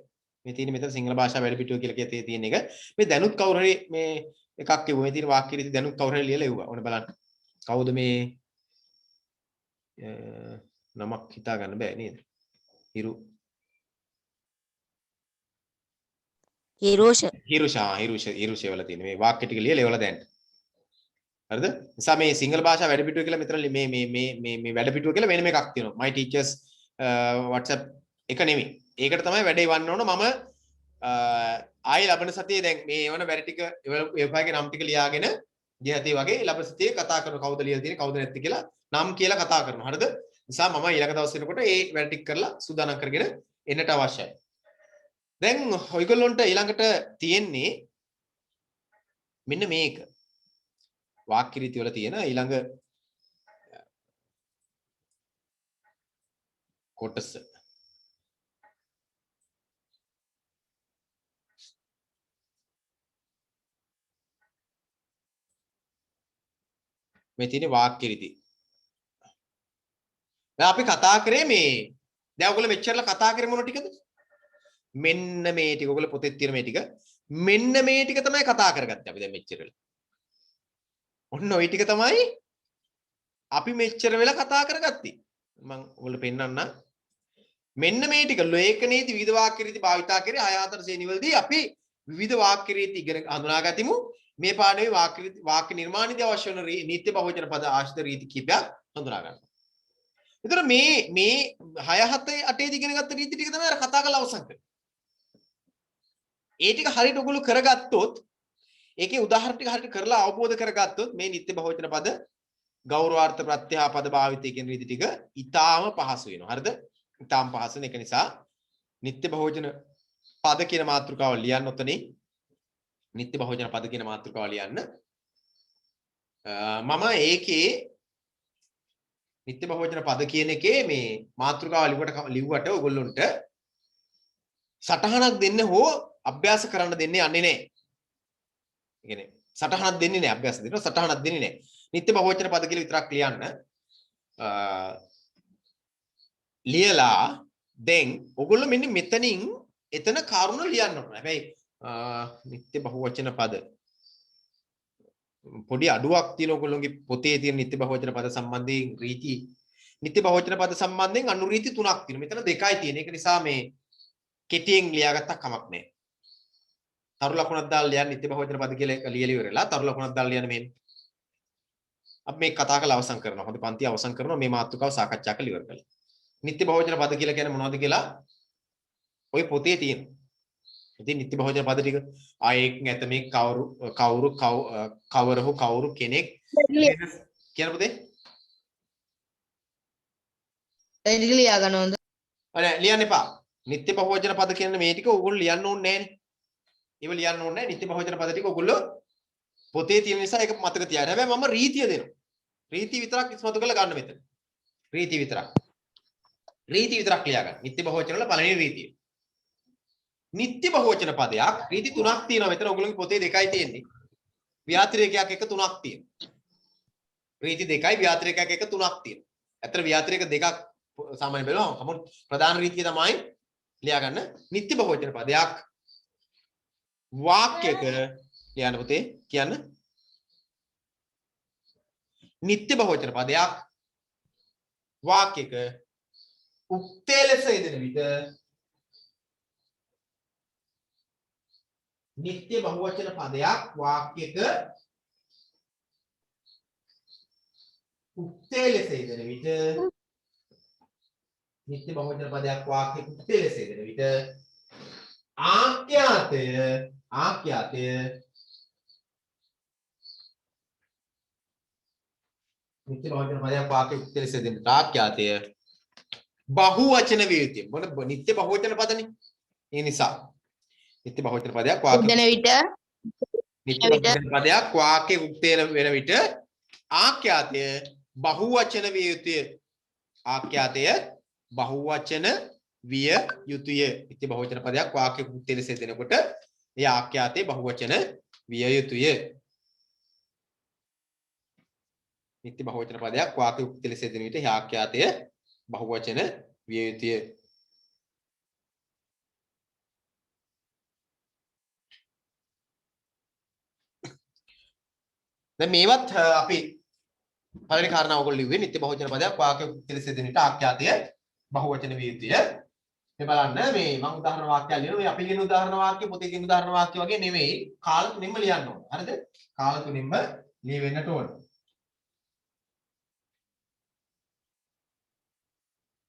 මේ තියෙන මෙතන සිංහල භාෂා වැඩපිටුව කියලා තියෙන එක. මේ දැනුත් කවුරු හරි මේ එකක් කිව්වා. මේ තියෙන වාක්‍ය රීති දැනුත් කවුරු හරි ලියලා එව්වා. ඕන බලන්න. කවුද මේ නමක් හිතා ගන්න බෑ නේද? හිරුෂ වල තියෙන මේ වාක්‍ය ටික ලියලා එවලා දැන්. හරිද? නිසා මේ සිංහල භාෂා වැඩපිටුව කියලා මෙතන මේ වැඩපිටුව කියලා වෙනම එකක් තියෙනවා. my teachers WhatsApp එක නෙමෙයි. ඒකට තමයි වැඩේ වන්න ඕන. මම ආයි ලබන සතියේ දැන් මේ වන වැඩ ටික ඒවගේ නම් ටික ලියාගෙන ගියතේ වගේ ලබන සතියේ කතා කරන කවුද ලියලා තියෙන්නේ කවුද නැත්තේ කියලා නම් කියලා කතා කරනවා. හරිද? නිසා මම ඊළඟ දවස් වෙනකොට ඒ වැඩ ටික කරලා සූදානම් කරගෙන එන්නට අවශ්‍යයි. දැන් ඔයගොල්ලොන්ට ඊළඟට තියෙන්නේ මෙන්න මේක. වාක්‍ය රීති වල තියෙන ඊළඟ කොටස. මේ තියෙන වාක්‍ය රීති. දැන් අපි කතා කරේ මේ දැන් ඔයගොල්ලෝ මෙච්චරලා කතා කරේ මොන ටිකද? මෙන්න මේ ටික ඔයගොල්ලෝ පොතේ තියෙන මේ ටික. මෙන්න මේ ටික තමයි කතා කරගත්තේ අපි දැන් මෙච්චර වෙලා. ඔන්න ওই ටික තමයි අපි මෙච්චර වෙලා කතා කරගත්තේ. මම ඔයගොල්ලෝ පෙන්නන්නම්. මෙන්න මේ ටික ලේඛනයේදී විවිධ වාක්‍ය රීති භාවිතා කරේ 6-4 ශ්‍රේණිවලදී අපි විවිධ වාක්‍ය රීති ඉගෙන හඳුනාගතිමු. මේ පාඩමේ වාක්‍ය නිර්මාණයේදී අවශ්‍ය වන නිත්‍ය බහුවචන පද ආශ්‍රිත රීති කිහිපයක් හඳුනා ගන්න. ඒතර මේ 6-7-8 දී ඉගෙන ගත්ත රීති ටික තමයි අර කතා කරලා අවසන් කරන්නේ. ඒ ටික හරියට ඔයගොල්ලෝ කරගත්තොත් ඒකේ උදාහරණ ටික හරියට කරලා අවබෝධ කරගත්තොත් මේ නිත්‍ය බහුවචන පද ගෞරවාර්ථ ප්‍රත්‍යාපද භාවිතය කියන රීති ටික ඊටාම පහසු වෙනවා. හරිද? ඊටාම පහසු වෙන එක නිසා නිත්‍ය බහුවචන පද කියන මාතෘකාව ලියන්න ඔතනේ. නිත්‍ය බහුවචන පද කියන මාතෘකාව ලියන්න. මම ඒකේ නිත්‍ය බහුවචන පද කියන එකේ මේ මාතෘකාව ලිව්වට ඔයගොල්ලොන්ට සටහනක් දෙන්න හෝ අභ්‍යාස කරන්න දෙන්නේ යන්නේ නැහැ. ඒ කියන්නේ සටහනක් දෙන්නේ නැහැ, අභ්‍යාස දෙනවා සටහනක් දෙන්නේ නැහැ. නිත්‍ය බහුවචන පද කියලා විතරක් ලියන්න. ලියලා දැන් ඔයගොල්ලෝ මෙන්න මෙතනින් එතන කරුණ ලියන්න ඕනේ. හැබැයි නිත්‍ය බහුවචන පද පොඩි අඩුවක් තියෙන ඔයගොල්ලෝගේ පොතේ තියෙන නිත්‍ය බහුවචන පද සම්බන්ධයෙන් රීති නිත්‍ය බහුවචන පද සම්බන්ධයෙන් අනුරීති 3ක් තියෙනවා. මෙතන 2යි තියෙන. ඒක නිසා මේ කෙටියෙන් ලියාගත්තා කමක් නැහැ. තරු ලකුණක් දාලා ලියන්න නිත්‍ය බහුවචන පද කියලා ලියලා ඉවරලා තරු ලකුණක් දාලා ලියන්න මේ. අපි මේ කතා කරලා අවසන් කරනවා. හොඳ පන්ති අවසන් කරනවා මේ මාතෘකාව සාකච්ඡා කරලා ඉවර කළා. නිත්‍ය බහුවචන පද කියලා කියන්නේ මොනවද කියලා ඔය පොතේ තියෙනවා. ඉතින් නිත්‍ය බහුවචන පද ටික ආයෙත් නැත මේ කවුරු කෙනෙක් කියන පොතේ ඒ ටික ලියා ගන්න හොඳ. අනේ ලියන්න එපා. නිත්‍ය බහුවචන පද කියන මේ ටික ඕගොල්ලෝ ලියන්න ඕනේ නැහනේ. ඒව ලියන්න ඕනේ නැහැ. නිත්‍ය බහුවචන පද ටික ඕගොල්ලෝ පොතේ තියෙන නිසා ඒක මතක තියාගන්න. හැබැයි මම රීතිය දෙනවා. රීතිය විතරක් ඉස්මතු කරලා ගන්න මෙතන. රීතිය විතරක්. රීතිය විතරක් ලියා ගන්න. නිත්‍ය බහුවචන වල පළවෙනි රීතිය. නිත්‍ය බහුවචන පදයක් රීති 3ක් තියෙනවා. මෙතන ඔයගොල්ලෝගේ පොතේ 2යි තියෙන්නේ. ව්‍යාතිරේකයක් එක 3ක් තියෙනවා. රීති 2යි ව්‍යාතිරේකයක් එක 3ක් තියෙනවා. අතර ව්‍යාතිරේක 2ක් සාමාන්‍ය බලනවා. කමු ප්‍රධාන රීතිය තමයි ලියා ගන්න. නිත්‍ය බහුවචන පදයක් වාක්‍යයක ලියන්න පුතේ කියන්න. නිත්‍ය බහුවචන පදයක් වාක්‍යයක උක්තේ ලෙස යෙදෙන විට නිත්‍ය බහුවචන පදයක් වාක්‍යයක උක්තේ ලෙස යෙදෙන විට නිත්‍ය බහුවචන පදයක් වාක්‍යයක උක්තේ ලෙස යෙදෙන විට ආඛ්‍යාතය නිත්‍ය බහුවචන පදයක් වාක්‍යයක උක්තේ ලෙස යෙදෙන විට ආඛ්‍යාතය බහුවචන විය යුතුයි. මොන නිත්‍ය බහුවචන පදනේ. ඒ නිසා නිත්‍ය බහුවචන පදයක් වාක්‍ය දෙන විට නිත්‍ය බහුවචන පදයක් වාක්‍ය උක්තේ වෙන විට ආඛ්‍යාතය බහුවචන විය යුතුය. ආඛ්‍යාතය බහුවචන විය යුතුය. නිත්‍ය බහුවචන පදයක් වාක්‍ය උක්තේ ලෙස දෙනකොට ඒ ආඛ්‍යාතය බහුවචන විය යුතුය. නිත්‍ය බහුවචන පදයක් වාක්‍ය උක්තේ ලෙස දෙන විට ඒ ආඛ්‍යාතය බහුවචන විය යුතුය. දැන් මේවත් අපි පළවෙනි කාරණාව ඔයගොල්ලෝ ලිව්වේ නිත්‍ය බහුවචන පදයක් වාක්‍ය උක්තේ ලෙස දෙන විට ආඛ්‍යාතය බහුවචන විය යුතුය. මේ බලන්න මේ මම උදාහරණ වාක්‍යයක් ලියනවා. මේ අපි ලියන උදාහරණ වාක්‍ය පොතේ තියෙන උදාහරණ වාක්‍ය වගේ නෙමෙයි. කාල තුනින්ම ලියන්න ඕන. හරිද? කාල තුනින්ම ලියවෙන්නට ඕන.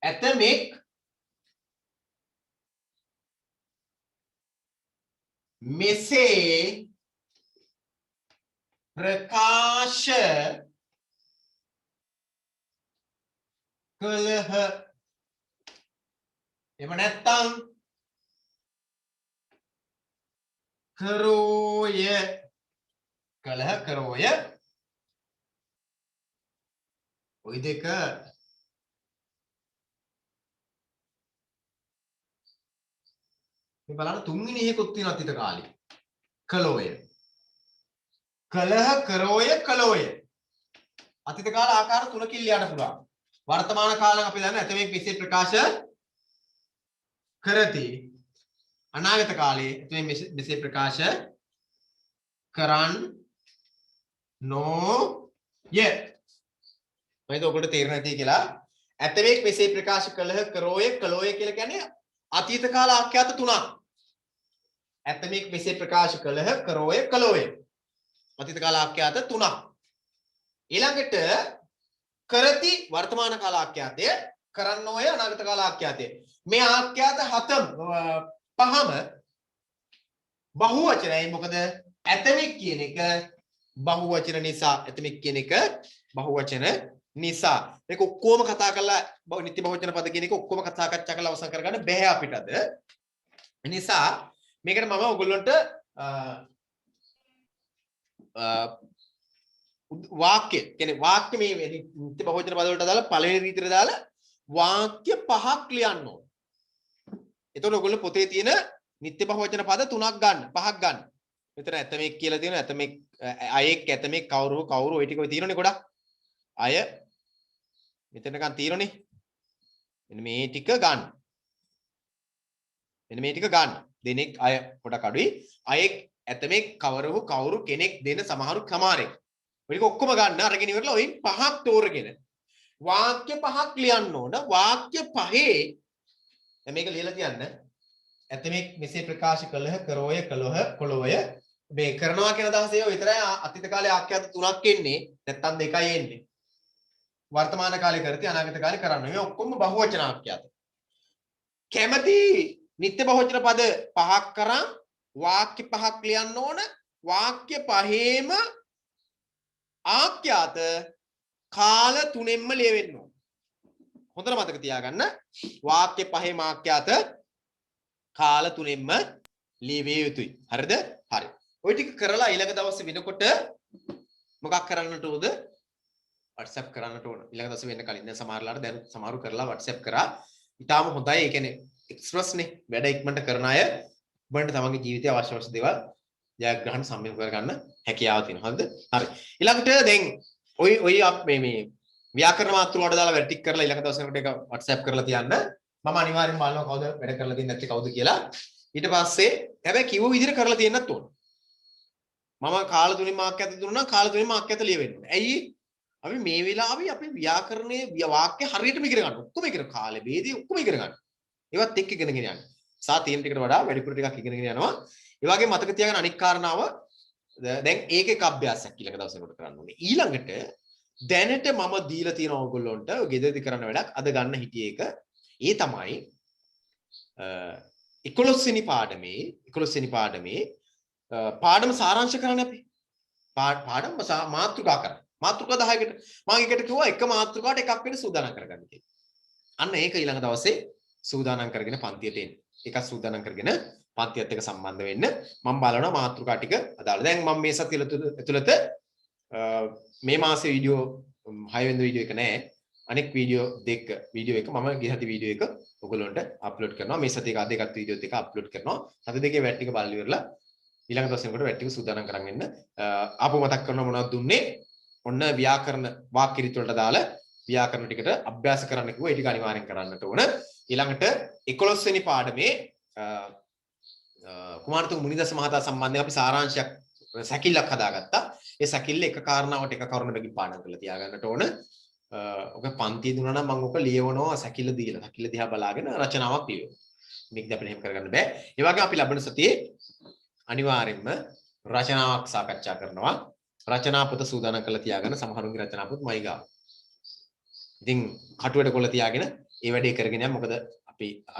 ඇතමෙක් මෙසේ ප්‍රකාශ කළහ. එම නැත්තම් කරෝය. කළහ කරෝය. ওই දෙක මේ බලන්න තුන්වෙනි එකකුත් තියෙනවා අතීත කාලේ. කළෝය. කලහ කරෝය කළෝය. අතීත කාල ආකාර තුනකින් ලියන්න පුළුවන්. වර්තමාන කාලෙන් අපි දන්න ඇතමෙක් මෙසේ ප්‍රකාශ කරති. අනාගත කාලේ ඇතමෙක් මෙසේ ප්‍රකාශ කරන් නොය. මම ඔකට තේරෙන්නේ නැති කියලා ඇතමෙක් මෙසේ ප්‍රකාශ කළහ කරෝය කළෝය කියලා කියන්නේ අතීත කාල ආඛ්‍යාත තුනක්. ඇතමෙක් මෙසේ ප්‍රකාශ කළහ කරෝය කළෝය. අතීත කාල ආඛ්‍යාත තුනක්. ඊළඟට කරති වර්තමාන කාල ආඛ්‍යාතය, කරන්නෝය අනාගත කාල ආඛ්‍යාතය. මේ ආඛ්‍යාත පහම බහුවචනයි. මොකද ඇතමෙක් කියන එක බහුවචන නිසා ඇතමෙක් කියන එක බහුවචන නිසා. මේක ඔක්කොම කතා කරලා නිත්‍ය බහුවචන පද කියන එක ඔක්කොම කතා කරලා අවසන් කරගන්න බැහැ අපිටද. නිසා මේකට මම ඔයගොල්ලන්ට වාක්‍ය කියන්නේ වාක්‍ය මේ නිත්‍ය බහුවචන පද වලට දාලා පළවෙනි රීතියට දාලා වාක්‍ය 5ක් ලියන්න ඕන. එතකොට ඔයගොල්ලෝ පොතේ තියෙන නිත්‍ය බහුවචන පද 3ක් ගන්න 5ක් ගන්න. මෙතන ඇතමෙක් කියලා තියෙනවා ඇතමෙක් අයෙක් ඇතමෙක් කවුරු ওই ටික ඔය තියෙනනේ ගොඩක්. අය මෙතනකන් තියෙනනේ. මෙන්න මේ ටික ගන්න. මෙන්න මේ ටික ගන්න. දෙනෙක් අය පොඩක් අඩුයි. අයෙක් ඇතමෙක් කවුරු කෙනෙක් දෙන සමහරු සමාරෙක්. ඔය ටික ඔක්කොම ගන්න අරගෙන ඉවරලා ඔයින් 5ක් තෝරගෙන වාක්‍ය 5ක් ලියන්න ඕන. වාක්‍ය 5 දැන් මේක ලියලා තියන්න. ඇතමෙක් මෙසේ ප්‍රකාශ කළහ කරෝය කොළොය මේ කරනවා කියන අදහස ඒව විතරයි. අතීත කාලේ ආඛ්‍යාත 3ක් එන්නේ නැත්තම් 2යි එන්නේ. වර්තමාන කාලේ කරති අනාගත කාලේ කරන්න. මේ ඔක්කොම බහුවචන ආඛ්‍යාත. කැමැති නිත්‍ය බහුවචන පද 5ක් කරන් වාක්‍ය 5ක් ලියන්න ඕන. වාක්‍ය 5ේම ආඛ්‍යාත කාල 3ෙන්ම ලියවෙන්න ඕන. හොඳට මතක තියාගන්න. වාක්‍ය 5ේම ආඛ්‍යාත කාල 3ෙන්ම ලියවිය යුතුයි. හරිද? හරි. ඔය ටික කරලා ඊළඟ දවසේ වෙනකොට මොකක් කරන්නට උද? WhatsApp කරන්නට ඕන. ඊළඟ දවසේ වෙන්න කලින් දැන් සමහරලාට දැන් සමහරු කරලා WhatsApp කරා. ඊටාම හොඳයි. ඒ කියන්නේ එක්ස්ප්‍රස් නේ. වැඩ ඉක්මනට කරන අය ඔබන්ට තමන්ගේ ජීවිතයේ අවශ්‍ය දේවල් ජයග්‍රහණ සම්මිත කරගන්න හැකියාව තියෙනවා. හරිද? හරි. ඊළඟට දැන් ඔය මේ ව්‍යාකරණ මාතෘකාවට දාලා වැඩ ටික කරලා ඊළඟ දවසේකට ඒක WhatsApp කරලා තියන්න. මම අනිවාර්යෙන්ම බලනවා කවුද වැඩ කරලා තියෙන්නේ නැත්තේ කවුද කියලා. ඊට පස්සේ හැබැයි කිව්ව විදිහට කරලා තියෙන්නත් ඕන. මම කාල 3 මාක් ඇත දුන්නා නම් කාල 3 මාක් ඇත ලියවෙන්න ඕනේ. ඇයි? අපි මේ වෙලාවේ අපි ව්‍යාකරණයේ වාක්‍ය හරියටම ඉගෙන ගන්න. ඔක්කොම ඉගෙන කාලේ ભેදී ඔක්කොම ඉගෙන ගන්න. ඒවත් එක්ක ඉගෙනගෙන යන්න. සා තියෙන ටිකට වඩා වැඩිපුර ටිකක් ඉගෙනගෙන යනවා. ඒ වගේම මතක තියාගන්න අනික් කාරණාව දැන් ඒක එක අභ්‍යාසයක් ඊළඟ දවසේ කොට කරන්න ඕනේ. ඊළඟට දැනට මම දීලා තියෙන ඕගොල්ලොන්ට ගෙදරදී කරන්න වැඩක් අද ගන්න හිටියේ එක. ඒ තමයි 11 වෙනි පාඩමේ පාඩම සාරාංශ කරන්නේ අපි. පාඩම මාතෘකා කරා. මාතෘකා 10කට මම එකට කිව්වා එක මාතෘකාවට එකක් වෙන සූදානම් කරගන්න කියලා. අන්න ඒක ඊළඟ දවසේ සූදානම් කරගෙන පන්තියට එන්න. එකක් සූදානම් කරගෙන පන්තියත් එක්ක සම්බන්ධ වෙන්න මම බලනවා මාතෘකා ටික අදාළ. දැන් මම මේ සතිය ඇතුළත මේ මාසේ වීඩියෝ 6 වෙනි වීඩියෝ එක නෑ. අනෙක් වීඩියෝ එක මම ගියහති වීඩියෝ එක ඔයගොල්ලන්ට අප්ලෝඩ් කරනවා. මේ සතියේ අද එකත් වීඩියෝ දෙක අප්ලෝඩ් කරනවා. සති දෙකේ වැට් ටික බලලා ඉවරලා ඊළඟ දවසේකට වැට් ටික සූදානම් කරන් ඉන්න. ආපහු මතක් කරනවා මොනවද දුන්නේ? ඔන්න ව්‍යාකරණ වාක්‍ය රීති වලට දාලා ව්‍යාකරණ ටිකට අභ්‍යාස කරන්න කිව්වා. ඒ ටික අනිවාර්යෙන් කරන්නට ඕන. ඊළඟට 11 වෙනි පාඩමේ කුමාරතුංග මුනිදාස මහතා සම්බන්ධයෙන් අපි සාරාංශයක් සැකිල්ලක් හදාගත්තා. ඒ සැකිල්ල එක කාරණාවට එක කරුණ බැගින් පාඩම් කරලා තියාගන්නට ඕන. ඔක පන්තිය දුන්නා නම් මම ඔක ලියවනවා සැකිල්ල දීලා. සැකිල්ල දිහා බලාගෙන රචනාවක් ලියවනවා. මේක අපිට එහෙම කරගන්න බෑ. ඒ වගේ අපි ලබන සතියේ අනිවාර්යෙන්ම රචනාවක් සාකච්ඡා කරනවා. රචනා පොත සූදානම් කරලා තියාගන්න. සමහරුන්ගේ රචනා පොත් මයි ගාව. ඉතින් කටුවට කොල්ල තියාගෙන ඒ වැඩේ කරගෙන යන්න. මොකද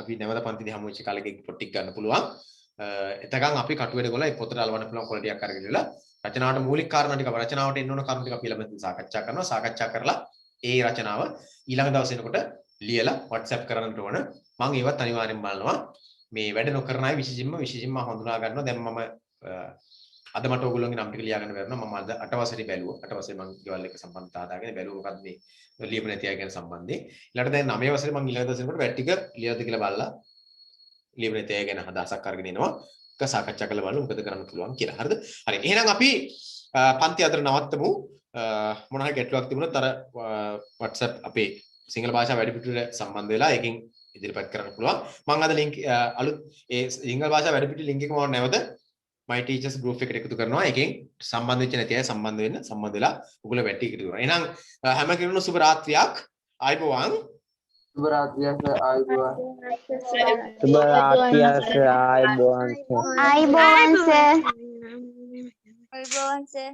අපි නැවත පන්තිදී හමු වෙච්ච කාලෙක පොත් ටික ගන්න පුළුවන්. එතකන් අපි කටුවට කොල්ල ඒ පොතට අලවන්න පුළුවන් කොළ ටිකක් අරගෙන ඉවරලා රචනාවට මූලික කාරණා ටික රචනාවට එන්න ඕන කරුණු ටික අපි ළමෙන් සාකච්ඡා කරනවා. සාකච්ඡා කරලා ඒ රචනාව ඊළඟ දවසේ එනකොට ලියලා WhatsApp කරන්නට ඕන. මම ඒවත් අනිවාර්යෙන් බලනවා. මේ වැඩ නොකරන අය විශේෂයෙන්ම හඳුනා ගන්නවා. දැන් මම අද මට ඕගොල්ලෝගේ නම් ටික ලියා ගන්න බැරිනවා. මම අද 8 වසරේ බැලුවා. 8 වසරේ මම ගෙවල් එක සම්බන්ධතාව දාගෙන බැලුවා මොකද්ද මේ ලියපු නැති අය ගැන සම්බන්ධයෙන්. ඊළඟට දැන් 9 වසරේ මම ඊළඟ දවසේකට වැට් ටික ලියවද කියලා බලලා ලියපු නැති අය ගැන අදහසක් අරගෙන එනවා. එක සාකච්ඡා කරලා බලමු මොකද කරන්න පුළුවන් කියලා. හරිද? හරි. එහෙනම් අපි පන්ති අතර නවත්තමු. මොන හරි ගැටලුවක් තිබුණොත් අර WhatsApp අපේ සිංහල භාෂාව වැඩිපිළිවෙල සම්බන්ධ වෙලා එකකින් ඉදිරිපත් කරන්න පුළුවන්. මම අද link අලුත් ඒ සිංහල භාෂාව වැඩිපිළිවෙල link එක මම නැවත my teachers group එකට එකතු කරනවා. එකෙන් සම්බන්ධ වෙච්ච නැති අය සම්බන්ධ වෙලා ඔයගොල්ලෝ වැටි එකතු කරනවා. එහෙනම් හැම කෙනෙකුම සුබ රාත්‍රියක්. ආයුබෝවන්. සුබ රාත්‍රියක් ආයුබෝවන්. සුබ රාත්‍රියක් ආයුබෝවන්. ආයිබෝන් සර්. ආයිබෝවන් සර්.